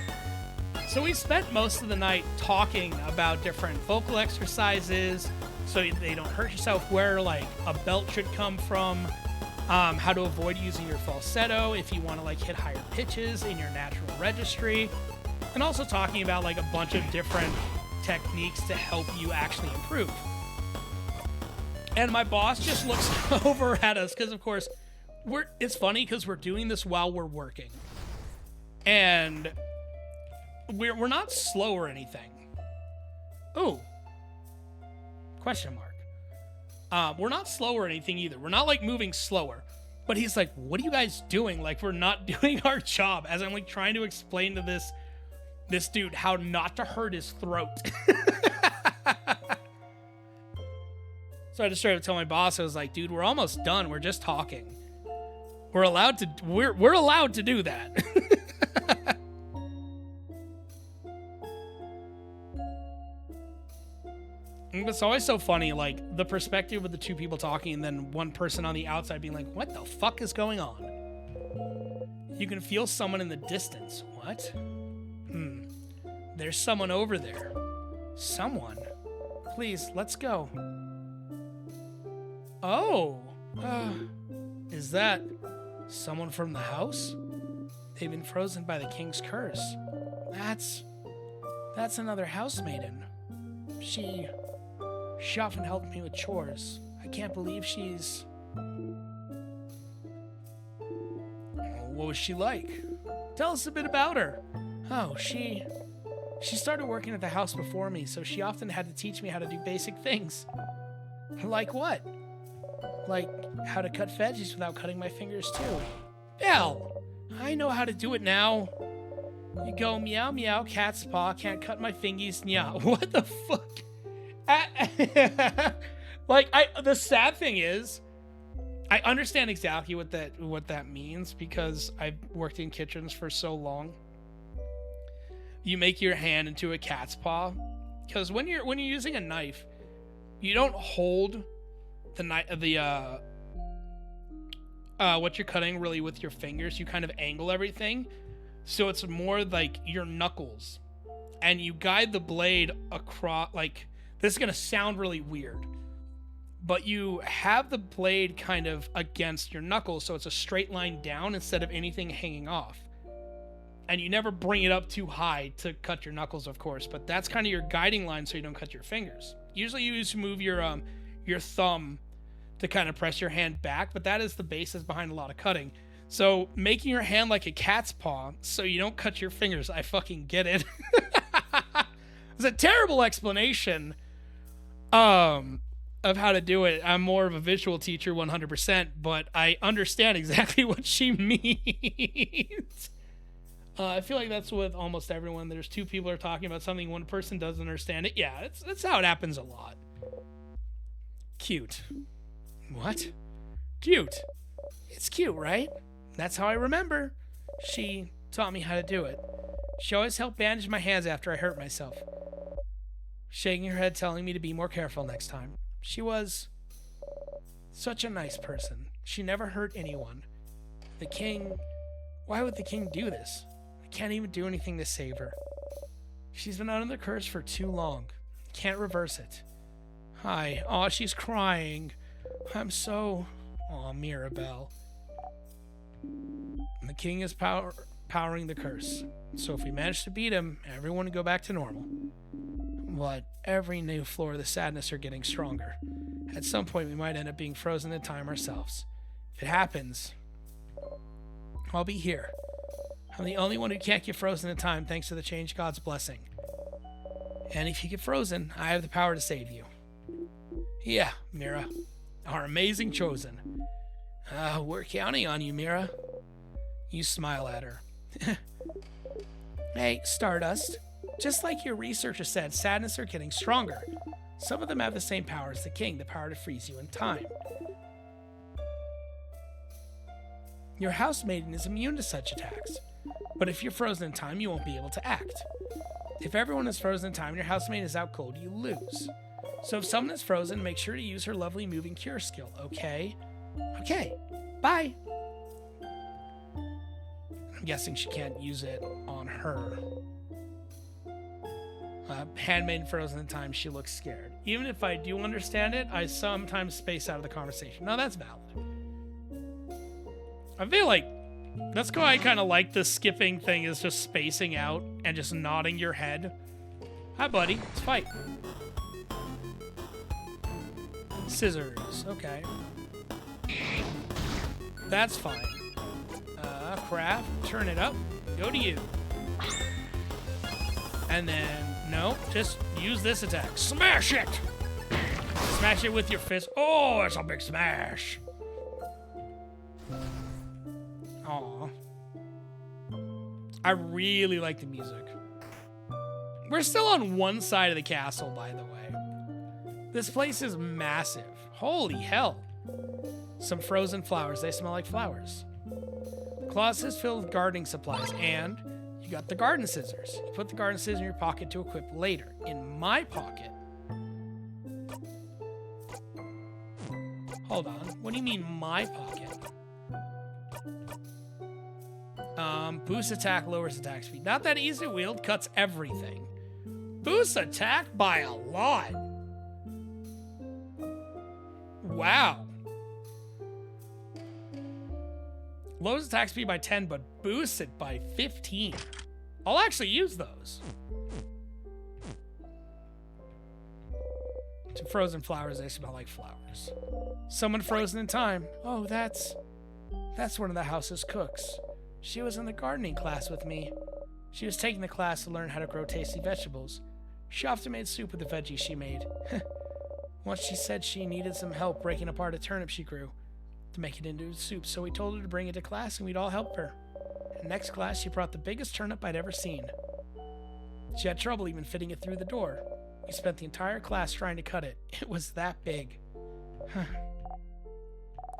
So we spent most of the night talking about different vocal exercises, so they don't hurt yourself, where, like, a belt should come from, how to avoid using your falsetto if you want to, like, hit higher pitches in your natural registry, and also talking about, like, a bunch of different techniques to help you actually improve. And my boss just looks over at us because, of course, it's funny because we're doing this while we're working. And we're not slow or anything. Ooh. Question mark. We're not slow or anything either. We're not, like, moving slower. But he's like, what are you guys doing? Like, we're not doing our job. As I'm, like, trying to explain to this dude how not to hurt his throat. So I just straight up told my boss, I was like, dude, we're almost done. We're just talking. We're allowed to do that. It's always so funny, like, the perspective of the two people talking and then one person on the outside being like, what the fuck is going on? You can feel someone in the distance. What? There's someone over there. Someone? Please, let's go. Oh. Is that someone from the house? They've been frozen by the king's curse. That's another housemaiden. She often helped me with chores. I can't believe she's... What was she like? Tell us a bit about her. Oh, she started working at the house before me, so she often had to teach me how to do basic things. Like what? Like how to cut veggies without cutting my fingers too. Belle, I know how to do it now. You go meow meow, cat's paw, can't cut my fingies, nya. What the fuck? The sad thing is, I understand exactly what that means because I've worked in kitchens for so long. You make your hand into a cat's paw because when you're using a knife, you don't hold the knife, what you're cutting really with your fingers. You kind of angle everything, so it's more like your knuckles, and you guide the blade across. Like, this is gonna sound really weird, but you have the blade kind of against your knuckles, so it's a straight line down instead of anything hanging off. And you never bring it up too high to cut your knuckles, of course, but that's kind of your guiding line so you don't cut your fingers. Usually you just move your thumb to kind of press your hand back, but that is the basis behind a lot of cutting. So making your hand like a cat's paw so you don't cut your fingers, I fucking get it. It's a terrible explanation of how to do it. I'm more of a visual teacher 100%, but I understand exactly what she means. I feel like that's with almost everyone. There's two people are talking about something, one person doesn't understand it. Yeah, that's how it happens a lot. Cute. What? Cute. It's cute, right? That's how I remember. She taught me how to do it. She always helped bandage my hands after I hurt myself, shaking her head, telling me to be more careful next time. She was such a nice person. She never hurt anyone. The king... Why would the king do this? I can't even do anything to save her. She's been under the curse for too long. Can't reverse it. Hi. Aw, she's crying. I'm so... Aw, Mirabelle. The king is powering the curse. So if we manage to beat him, everyone will go back to normal. But every new floor of the sadness are getting stronger. At some point, we might end up being frozen in time ourselves. If it happens, I'll be here. I'm the only one who can't get frozen in time thanks to the Change God's blessing. And if you get frozen, I have the power to save you. Yeah, Mira. Our amazing chosen. We're counting on you, Mira. You smile at her. Hey, Stardust. Just like your researcher said, sadness are getting stronger. Some of them have the same power as the king, the power to freeze you in time. Your housemaiden is immune to such attacks. But if you're frozen in time, you won't be able to act. If everyone is frozen in time and your housemaiden is out cold, you lose. So if someone is frozen, make sure to use her lovely moving cure skill, okay? Okay, bye! I'm guessing she can't use it on her. Handmaiden frozen in time, she looks scared. Even if I do understand it, I sometimes space out of the conversation. No, that's valid. I feel like that's why I kind of like the skipping thing, is just spacing out and just nodding your head. Hi, buddy. Let's fight. Scissors. Okay. That's fine. Craft. Turn it up. Go to you. And then, no, just use this attack. Smash it! Smash it with your fist. Oh, it's a big smash. Aw. I really like the music. We're still on one side of the castle, by the way. This place is massive. Holy hell. Some frozen flowers. They smell like flowers. The closet is filled with gardening supplies, and you got the garden scissors. You put the garden scissors in your pocket to equip later. In my pocket... Hold on. What do you mean, my pocket? Boost attack, lowers attack speed. Not that easy to wield, cuts everything. Boost attack by a lot. Wow. Lowers attack speed by 10, but boosts it by 15. I'll actually use those. To frozen flowers, they smell like flowers. Someone frozen in time. Oh, that's one of the house's cooks. She was in the gardening class with me. She was taking the class to learn how to grow tasty vegetables. She often made soup with the veggies she made. Once she said she needed some help breaking apart a turnip she grew to make it into soup, so we told her to bring it to class and we'd all help her. In next class, she brought the biggest turnip I'd ever seen. She had trouble even fitting it through the door. We spent the entire class trying to cut it. It was that big.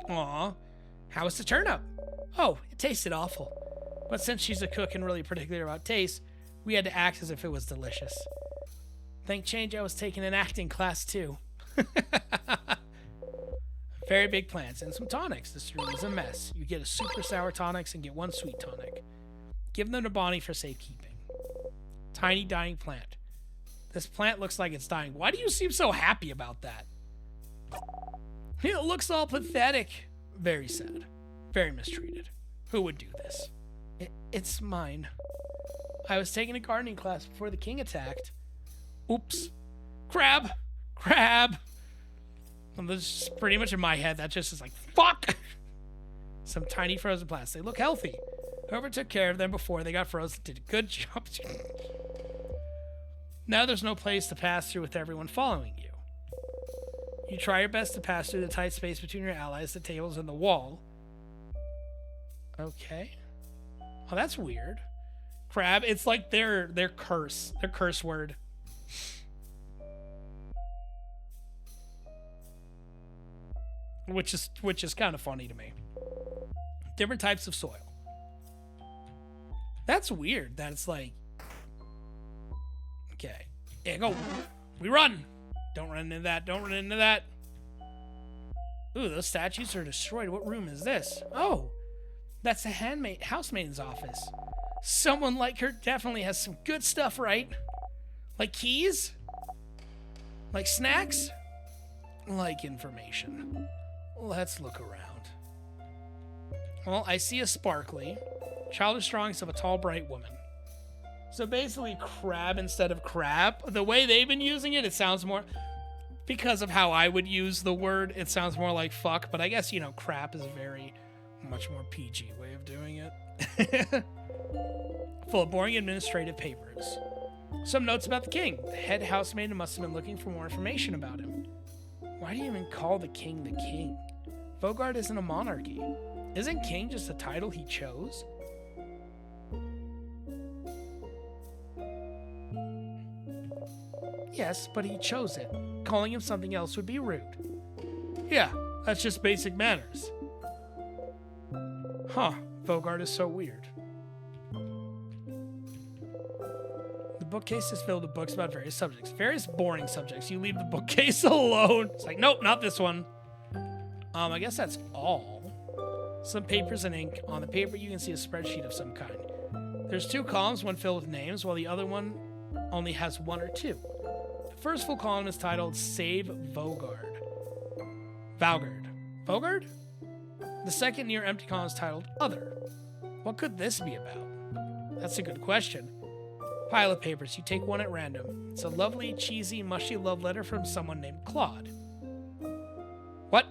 Aw, how was the turnip? Oh, it tasted awful. But since she's a cook and really particular about taste, we had to act as if it was delicious. Thank change I was taking an acting class too. Very big plants and some tonics. This room is a mess. You get a super sour tonics and get one sweet tonic. Give them to Bonnie for safekeeping. Tiny dying plant. This plant looks like it's dying. Why do you seem so happy about that? It looks all pathetic. Very sad. Very mistreated. Who would do this? It's mine. I was taking a gardening class before the king attacked. Oops. Crab! Crab! And this is pretty much in my head. That just is like, fuck! Some tiny frozen plants. They look healthy. Whoever took care of them before they got frozen did a good job. Now there's no place to pass through with everyone following you. You try your best to pass through the tight space between your allies, the tables, and the wall. Okay. Oh, that's weird. Crab, it's like their curse. Their curse word. which is kind of funny to me. Different types of soil. That's weird that it's like, okay, yeah, go. We run. Don't run into that. Don't run into that. Ooh, those statues are destroyed. What room is this? Oh, that's the housemaiden's office. Someone like her definitely has some good stuff, right? Like keys? Like snacks? Like information. Let's look around. Well, I see a sparkly, childish drawings of a tall, bright woman. So basically crab instead of crap. The way they've been using it, it sounds more... Because of how I would use the word, it sounds more like fuck. But I guess, you know, crap is a very much more PG way of doing it. Full of boring administrative papers. Some notes about the king. The head housemaid must have been looking for more information about him. Why do you even call the king the king? Vogard isn't a monarchy. Isn't king just a title he chose? Yes, but he chose it. Calling him something else would be rude. Yeah, that's just basic manners. Huh, Vogard is so weird. The bookcase is filled with books about various subjects. Various boring subjects. You leave the bookcase alone. It's like, nope, not this one. I guess that's all. Some papers and ink. On the paper, you can see a spreadsheet of some kind. There's 2 columns, one filled with names, while the other one only has 1 or 2. The first full column is titled Save Vogard. Vogard? The second near empty column is titled Other. What could this be about? That's a good question. Pile of papers. You take one at random. It's a lovely, cheesy, mushy love letter from someone named Claude. What?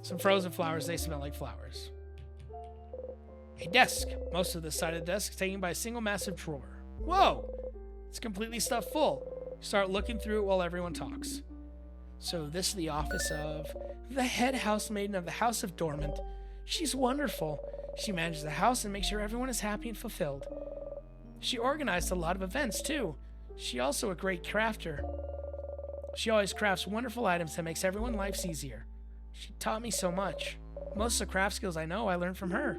Some frozen flowers. They smell like flowers. A desk. Most of the side of the desk is taken by a single massive drawer. Whoa! It's completely stuffed full. Start looking through it while everyone talks. So this is the office of the head housemaiden of the House of Dormant. She's wonderful. She manages the house and makes sure everyone is happy and fulfilled. She organized a lot of events, too. She's also a great crafter. She always crafts wonderful items that makes everyone's lives easier. She taught me so much. Most of the craft skills I know, I learned from her.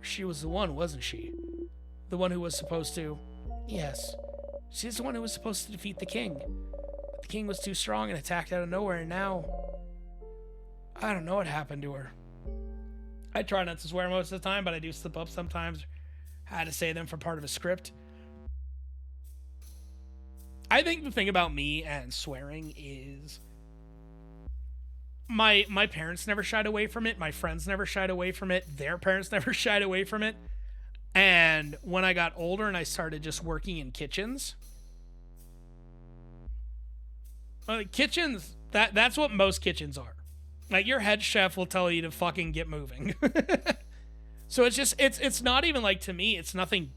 She was the one, wasn't she? The one who was supposed to... Yes. She's the one who was supposed to defeat the king. But the king was too strong and attacked out of nowhere, and now... I don't know what happened to her. I try not to swear most of the time, but I do slip up sometimes. I had to say them for part of a script. I think the thing about me and swearing is... My parents never shied away from it. My friends never shied away from it. Their parents never shied away from it. And when I got older and I started just working in kitchens... kitchens, that's what most kitchens are. Like, your head chef will tell you to fucking get moving. So it's just, it's not even like, to me, it's nothing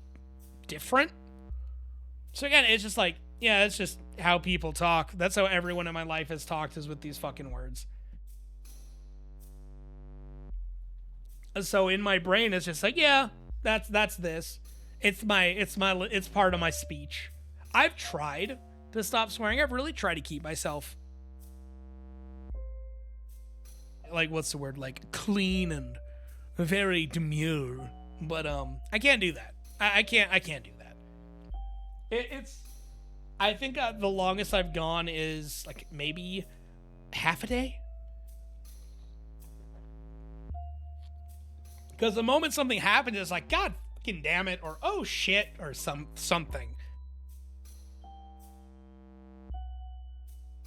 different. So again, it's just like, yeah, it's just how people talk. That's how everyone in my life has talked, is with these fucking words. So in my brain, it's just like, yeah, that's this. It's part of my speech. I've tried to stop swearing. I've really tried to keep myself, like, what's the word? Like, clean and very demure. But I can't do that. I can't do that. It's I think the longest I've gone is like maybe half a day. Because the moment something happens, it's like, God fucking damn it, or oh shit, or something.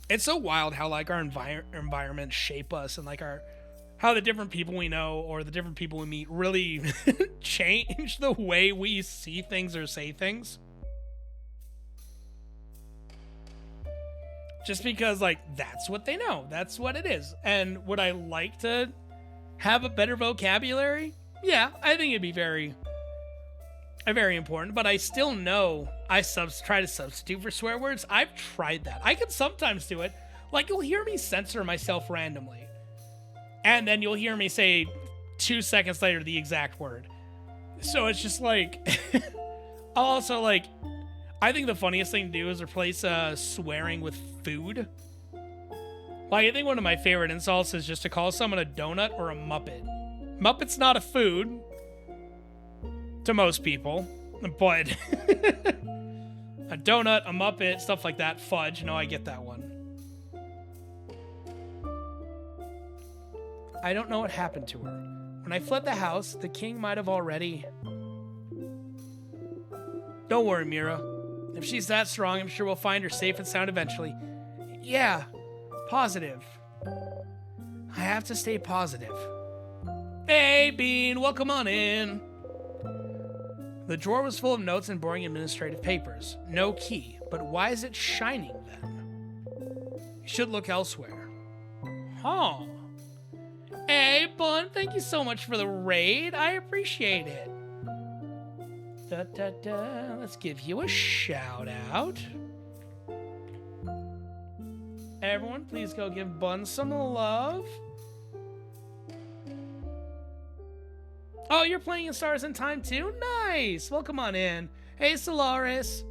It's so wild how like our environments shape us, and like how the different people we know or the different people we meet really change the way we see things or say things. Just because like that's what they know, that's what it is. And would I like to have a better vocabulary? Yeah, I think it'd be very important, but I still know I try to substitute for swear words. I've tried that. I can sometimes do it. Like, you'll hear me censor myself randomly, and then you'll hear me say 2 seconds later the exact word. So it's just like, I'll also like, I think the funniest thing to do is replace swearing with food. Like, I think one of my favorite insults is just to call someone a donut or a Muppet. Muppet's not a food to most people, but a donut, a Muppet, stuff like that, fudge. No, I get that one. I don't know what happened to her. When I fled the house, the king might have already... Don't worry, Mira. If she's that strong, I'm sure we'll find her safe and sound eventually. Yeah, positive. I have to stay positive. Hey, Bean, welcome on in. The drawer was full of notes and boring administrative papers. No key, but why is it shining then? You should look elsewhere. Huh. Hey, Bun, thank you so much for the raid. I appreciate it. Let's give you a shout out. Everyone, please go give Bun some love. Oh, you're playing in Stars in Time too? Nice! Welcome on in. Hey, Solaris.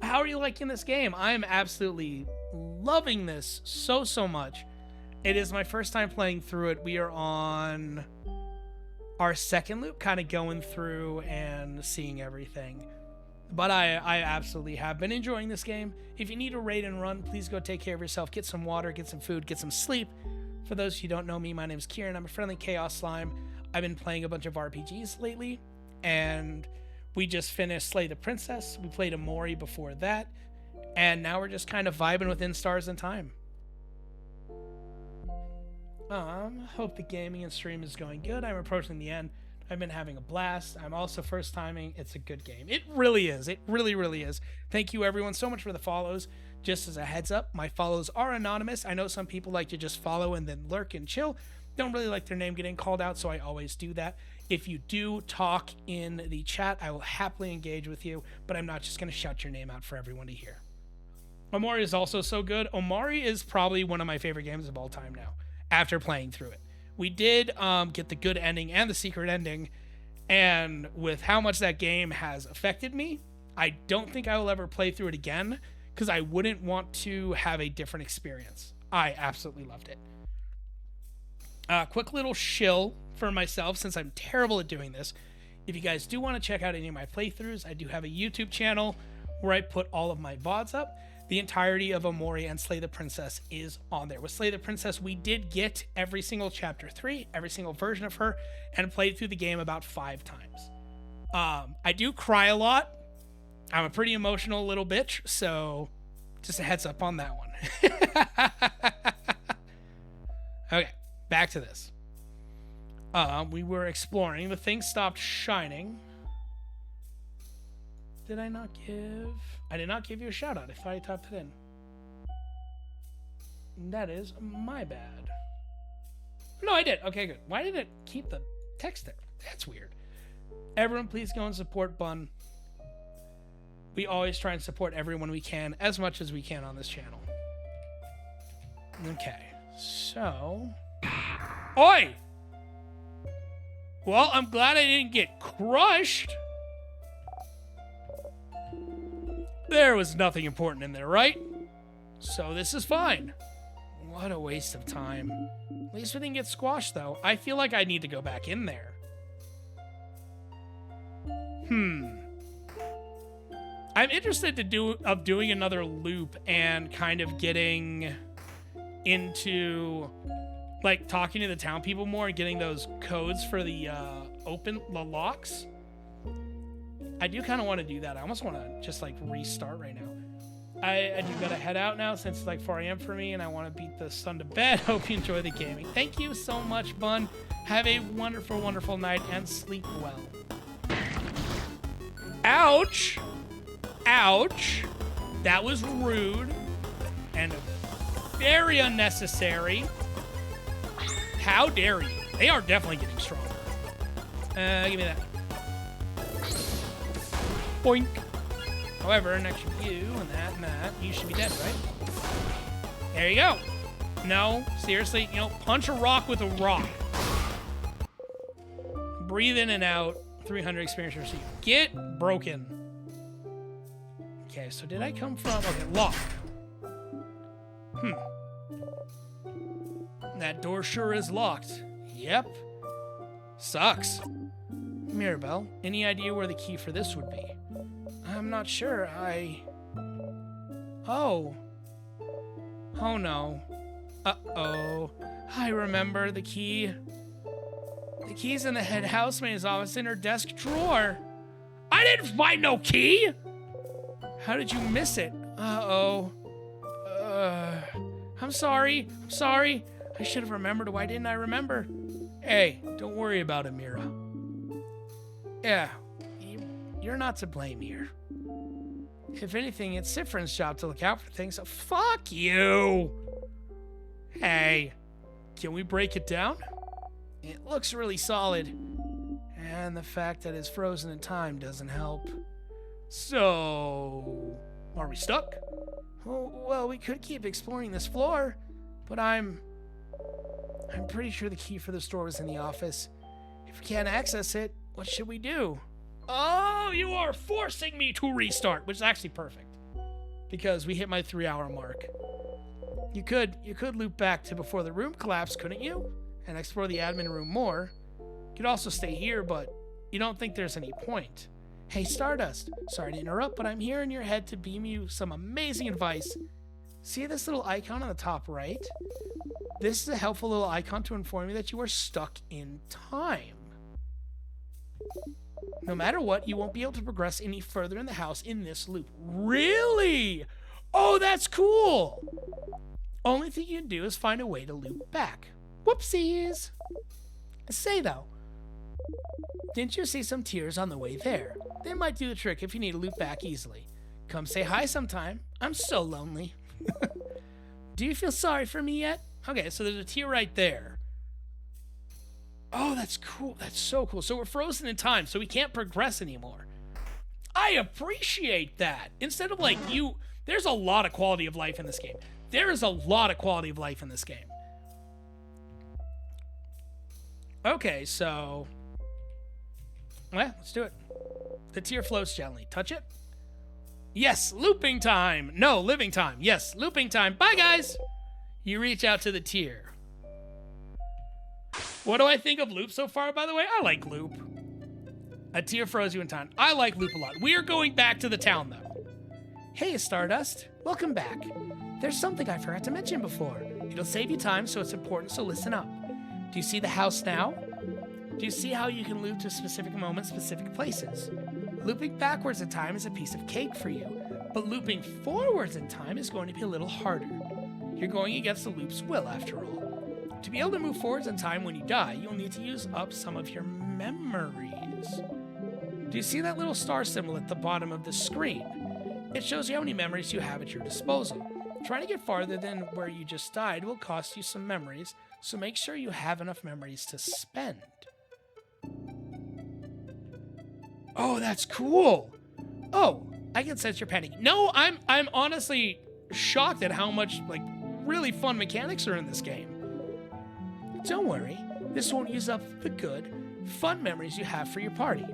How are you liking this game? I am absolutely loving this so much. It is my first time playing through it. We are on our second loop, kind of going through and seeing everything. But I absolutely have been enjoying this game. If you need a raid and run, please go take care of yourself. Get some water, get some food, get some sleep. For those of you who don't know me, my name is Ciaran. I'm a Friendly Chaos Slime. I've been playing a bunch of RPGs lately, and we just finished Slay the Princess. We played Omori before that, and now we're just kind of vibing within Stars in Time. Hope the gaming and stream is going good. I'm approaching the end. I've been having a blast. I'm also first timing. It's a good game. It really is. It really is. Thank you everyone so much for the follows. Just as a heads up, my follows are anonymous. I know some people like to just follow and then lurk and chill. Don't really like their name getting called out, so I always do that. If you do talk in the chat, I will happily engage with you, but I'm not just going to shout your name out for everyone to hear. Omori is also so good. Omori is probably one of my favorite games of all time now, after playing through it. We did get the good ending and the secret ending, and with how much that game has affected me, I don't think I will ever play through it again, because I wouldn't want to have a different experience. I absolutely loved it. Quick little shill for myself, since I'm terrible at doing this. If you guys do want to check out any of my playthroughs, I do have a YouTube channel where I put all of my VODs up. The entirety of Omori and Slay the Princess is on there. With Slay the Princess, we did get every single chapter 3, every single version of her, and played through the game about 5 times. I do cry a lot. I'm a pretty emotional little bitch, so just a heads up on that one. Okay, back to this. We were exploring. The thing stopped shining. Did I not give... I did not give you a shout out. I thought I typed it in. That is my bad. No, I did. Okay, good. Why did it keep the text there? That's weird. Everyone, please go and support Bun. We always try and support everyone we can, as much as we can on this channel. Okay, so... Oi! Well, I'm glad I didn't get crushed. There was nothing important in there, right? So this is fine. What a waste of time. At least we didn't get squashed, though. I feel like I need to go back in there. I'm interested of doing another loop and kind of getting into, like, talking to the town people more and getting those codes for the the locks. I do kind of want to do that. I almost want to just, like, restart right now. I do gotta head out now since it's like 4 a.m. for me, and I want to beat the sun to bed. Hope you enjoy the gaming. Thank you so much, Bun. Have a wonderful, wonderful night, and sleep well. Ouch! Ouch! That was rude and very unnecessary. How dare you? They are definitely getting stronger. Give me that. Boink. However, next to you and that, you should be dead, right? There you go. No, seriously, you know, punch a rock with a rock. Breathe in and out. 300 experience received. Get broken. Okay, so did I come from... Okay, lock. That door sure is locked. Yep. Sucks. Mirabelle, any idea where the key for this would be? I'm not sure. Oh. Oh no. Uh-oh. I remember the key. The key's in the head housemaid's office in her desk drawer. I didn't find no key! How did you miss it? Uh-oh. I'm sorry. I'm sorry. I should have remembered. Why didn't I remember? Hey, don't worry about it, Mira. Yeah, you're not to blame here. If anything, it's Sifrin's job to look out for things, so fuck you! Hey, can we break it down? It looks really solid. And the fact that it's frozen in time doesn't help. So, are we stuck? Oh, well, we could keep exploring this floor, but I'm pretty sure the key for the store was in the office. If we can't access it, what should we do? Oh, you are forcing me to restart, which is actually perfect. Because we hit my 3-hour mark. You could loop back to before the room collapsed, couldn't you? And explore the admin room more. You could also stay here, but you don't think there's any point. Hey, Stardust. Sorry to interrupt, but I'm here in your head to beam you some amazing advice. See this little icon on the top right? This is a helpful little icon to inform you that you are stuck in time. No matter what, you won't be able to progress any further in the house in this loop. Really? Oh, that's cool! Only thing you can do is find a way to loop back. Whoopsies! Say though, didn't you see some tears on the way there? They might do the trick if you need to loop back easily. Come say hi sometime. I'm so lonely. Do you feel sorry for me yet? Okay, so there's a tear right there. Oh, that's cool. That's so cool. So we're frozen in time, so we can't progress anymore. I appreciate that. Instead of like there's a lot of quality of life in this game. There is a lot of quality of life in this game. Okay, so... well, let's do it. The tear flows gently. Touch it. Yes, looping time. No, living time. Yes, looping time. Bye, guys. You reach out to the tear. What do I think of loop so far, by the way? I like loop. A tear froze you in time. I like loop a lot. We are going back to the town, though. Hey, Stardust. Welcome back. There's something I forgot to mention before. It'll save you time, so it's important, so listen up. Do you see the house now? Do you see how you can loop to specific moments, specific places? Looping backwards in time is a piece of cake for you, but looping forwards in time is going to be a little harder. You're going against the loop's will, after all. To be able to move forwards in time when you die, you'll need to use up some of your memories. Do you see that little star symbol at the bottom of the screen? It shows you how many memories you have at your disposal. Trying to get farther than where you just died will cost you some memories, so make sure you have enough memories to spend. Oh, that's cool. Oh, I can sense you're panicking. No, I'm honestly shocked at how much, like, really fun mechanics are in this game. Don't worry, this won't use up the good, fun memories you have for your party.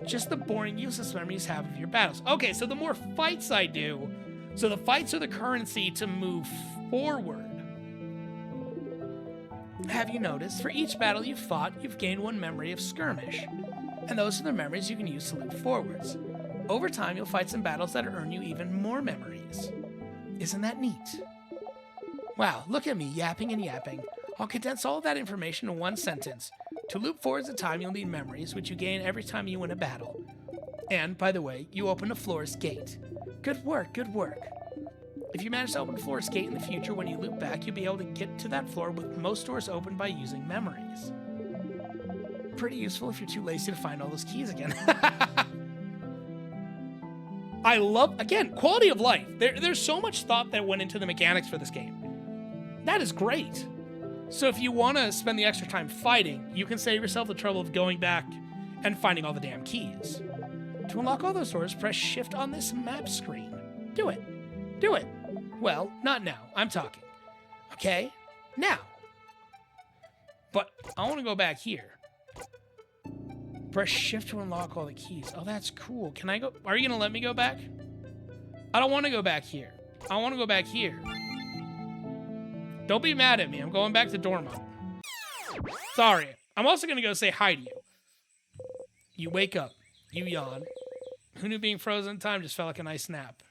Just the boring, useless memories you have of your battles. Okay, so the more fights I do, so the fights are the currency to move forward. Have you noticed, for each battle you've fought, you've gained one memory of skirmish. And those are the memories you can use to loop forwards. Over time, you'll fight some battles that earn you even more memories. Isn't that neat? Wow, look at me, yapping and yapping. I'll condense all of that information in one sentence. To loop forwards in time, you'll need memories, which you gain every time you win a battle. And, by the way, you open a floor's gate. Good work, good work. If you manage to open a floor's gate in the future, when you loop back, you'll be able to get to that floor with most doors opened by using memories. Pretty useful if you're too lazy to find all those keys again. I love, again, quality of life. There's so much thought that went into the mechanics for this game. That is great. So if you want to spend the extra time fighting, you can save yourself the trouble of going back and finding all the damn keys. To unlock all those doors, press shift on this map screen. Do it. Do it. Well, not now. I'm talking. Okay? Now. But I want to go back here. Press shift to unlock all the keys. Oh, that's cool. Can I go? Are you going to let me go back? I don't want to go back here. I want to go back here. Don't be mad at me. I'm going back to Dormo. Sorry. I'm also going to go say hi to you. You wake up. You yawn. Who knew being frozen in time just felt like a nice nap?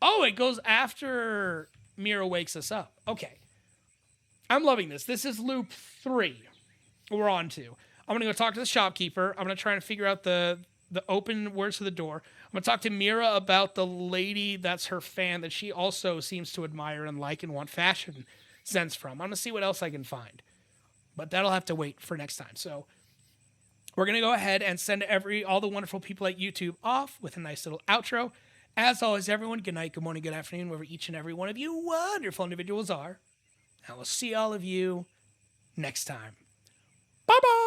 Oh, it goes after Mira wakes us up. Okay. I'm loving this. This is loop 3 we're on to. I'm going to go talk to the shopkeeper. I'm going to try and figure out the open words to the door. I'm going to talk to Mira about the lady that's her fan that she also seems to admire and like and want fashion sense from. I'm going to see what else I can find. But that'll have to wait for next time. So we're going to go ahead and send all the wonderful people at YouTube off with a nice little outro. As always, everyone, good night, good morning, good afternoon, wherever each and every one of you wonderful individuals are. And we'll see all of you next time. Bye-bye!